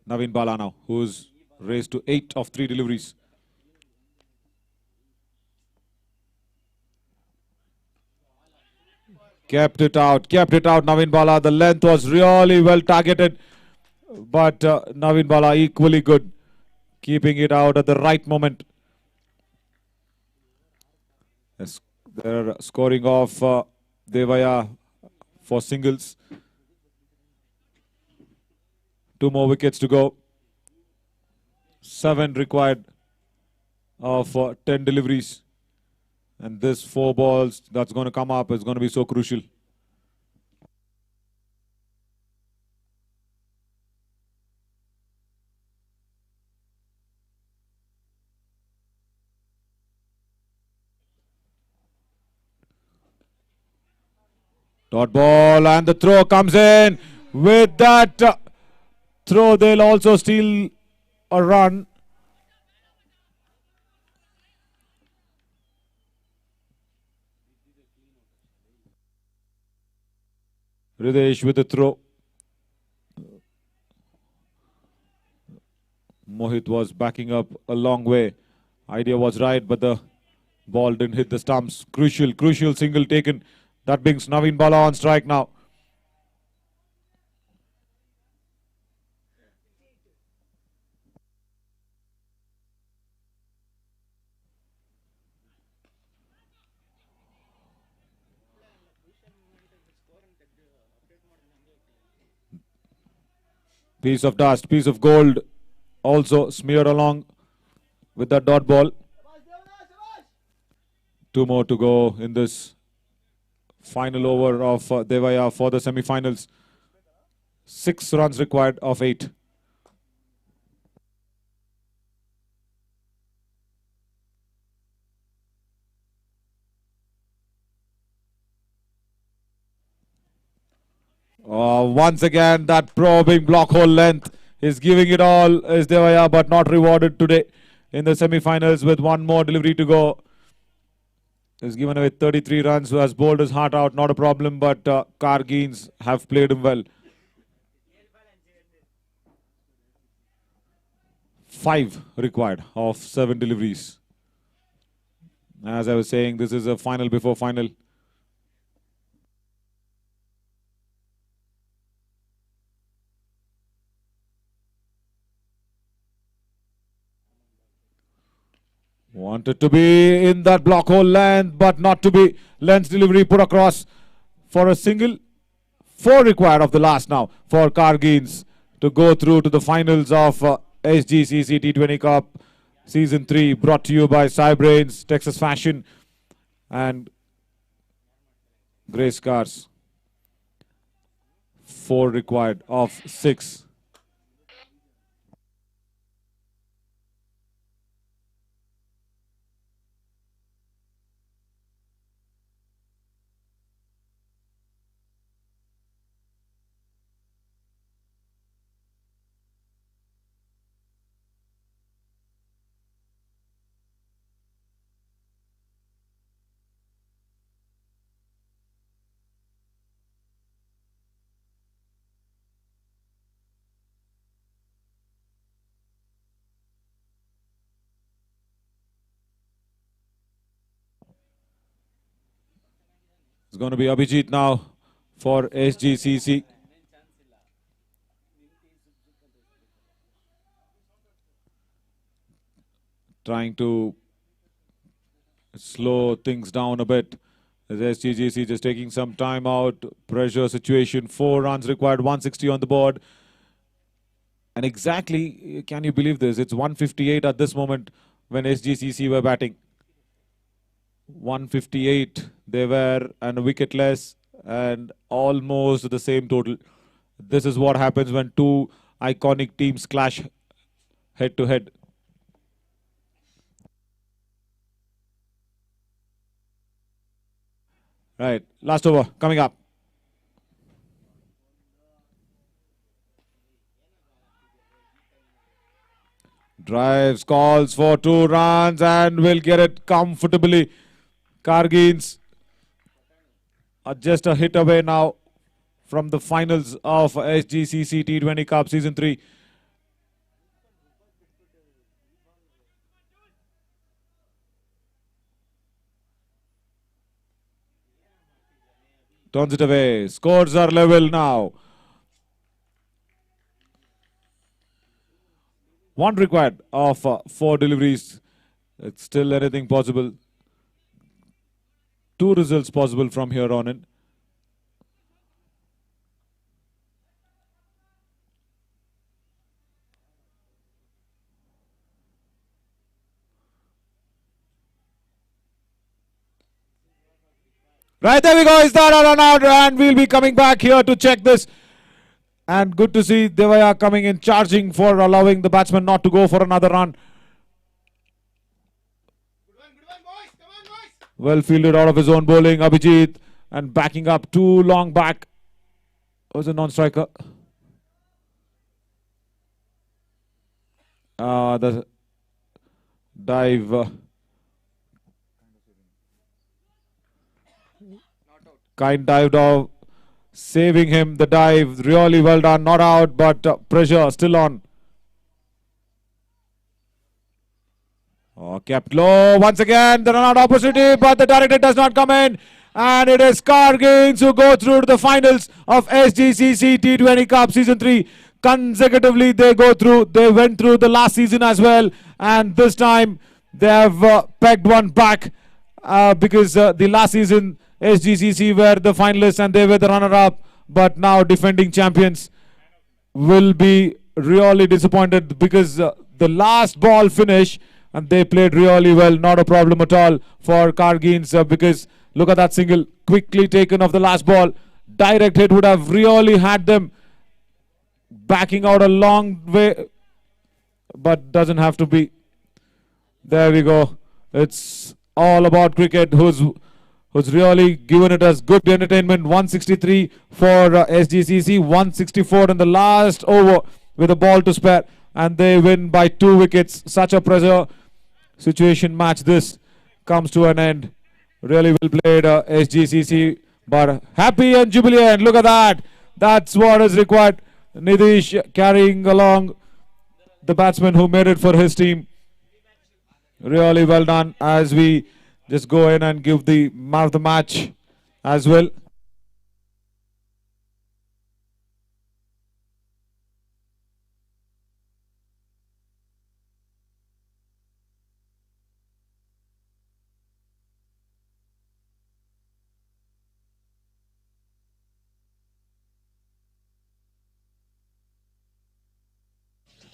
[SPEAKER 1] Naveen Bala now, who's raised to 8 of 3 deliveries. Kept it out, Naveen Bala. The length was really well targeted, but Naveen Bala equally good, keeping it out at the right moment. Yes, they're scoring off Devaya for singles. 2 more wickets to go. 7 required of 10 deliveries. And this 4 balls that's going to come up is going to be so crucial. Dot ball and the throw comes in. With that throw, they'll also steal a run. Ridesh with the throw. Mohit was backing up a long way. Idea was right, but the ball didn't hit the stumps. Crucial single taken. That brings Naveen Bala on strike now. Piece of dust, piece of gold also smeared along with that dot ball. 2 more to go in this final over of Devaya for the semi-finals. 6 runs required of 8. Once again, that probing block hole length is giving it all, is Devaya, but not rewarded today in the semi-finals with 1 more delivery to go. He's given away 33 runs, who has bowled his heart out, not a problem, but Kargreens have played him well. 5 required of 7 deliveries. As I was saying, this is a final before final. Wanted to be in that block hole length, but not to be. Length delivery put across for a single. 4 required of the last now for Kargreens to go through to the finals of Sgcc T20 Cup Season 3, brought to you by Cybrains, Texas Fashion and Grace Cars. 4 required of 6. It's going to be Abhijit now for SGCC. Trying to slow things down a bit. As SGCC just taking some time out. Pressure situation. 4 runs required. 160 on the board. And exactly, can you believe this? It's 158 at this moment when SGCC were batting. 158 they were, and a wicket less, and almost the same total. This is what happens when two iconic teams clash head to head. Right, last over coming up. Drives, calls for 2 runs and will get it comfortably. Kargreens are just a hit away now from the finals of SGCC T20 Cup Season 3. Turns it away. Scores are level now. 1 required of 4 deliveries. It's still anything possible. 2 results possible from here on in. Right, there we go. Is that a run out? And we'll be coming back here to check this. And good to see Devaya coming in, charging for allowing the batsman not to go for another run. Well fielded out of his own bowling, Abhijit, and backing up too long back. Was a non-striker. The dive. Kind dived off, saving him. The dive, really well done. Not out, but pressure still on. Kept low once again. The run-out opportunity, but the director does not come in. And it is Kargreens who go through to the finals of SGCC T20 Cup Season 3. Consecutively they go through. They went through the last season as well. And this time they have pegged one back because the last season SGCC were the finalists and they were the runner-up. But now defending champions will be really disappointed because the last ball finish, and they played really well. Not a problem at all for Kargreens because look at that single quickly taken off the last ball. Direct hit would have really had them backing out a long way, but doesn't have to be. There we go. It's all about cricket. Who's really given it as good entertainment. 163 for SGCC, 164 in the last over with a ball to spare, and they win by 2 wickets. Such a pressure situation match. This comes to an end. Really well played SGCC, but happy and jubilant. Look at that. That's what is required. Nidish carrying along the batsman who made it for his team. Really well done. As we just go in and give the man of the match as well.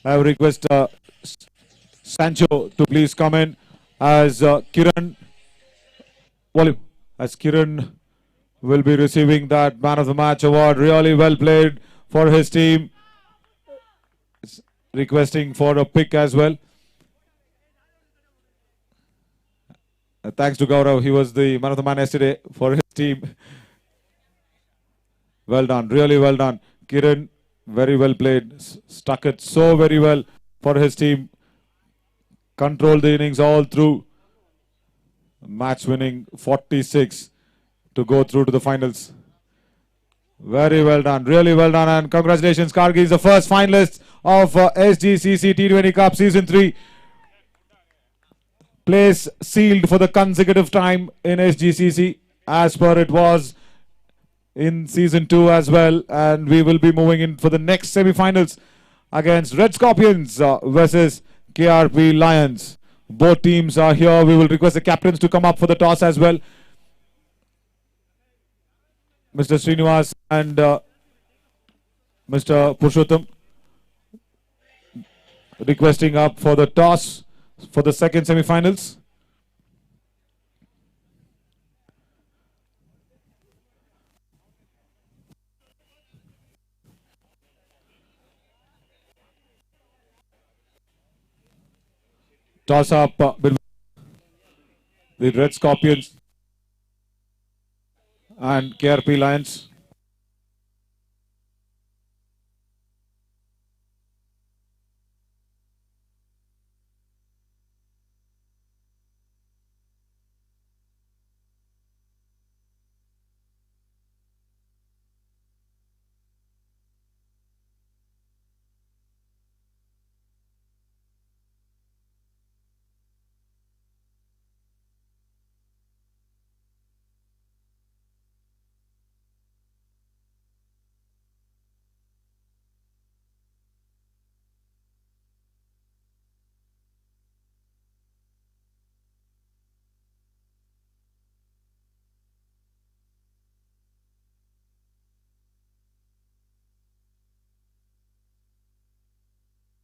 [SPEAKER 1] I request Sancho to please come in as Carin. As Carin will be receiving that man of the match award. Really well played for his team. Requesting for a pick as well. Thanks to Gaurav. He was the man of the match yesterday for his team. Well done. Really well done. Carin, very well played. Stuck it so very well for his team. Controlled the innings all through. Match winning 46 to go through to the finals. Very well done. Really well done. And congratulations, Kargreens, the first finalist of SGCC T20 Cup Season 3. Place sealed for the consecutive time in SGCC. as per it was in season 2 as well, and we will be moving in for the next semi-finals against Red Scorpions versus KRP Lions. Both teams are here. We will request the captains to come up for the toss as well. Mr. Srinivas and Mr. Purushottam requesting up for the toss for the second semi-finals. Toss up between the Red Scorpions and KRP Lions.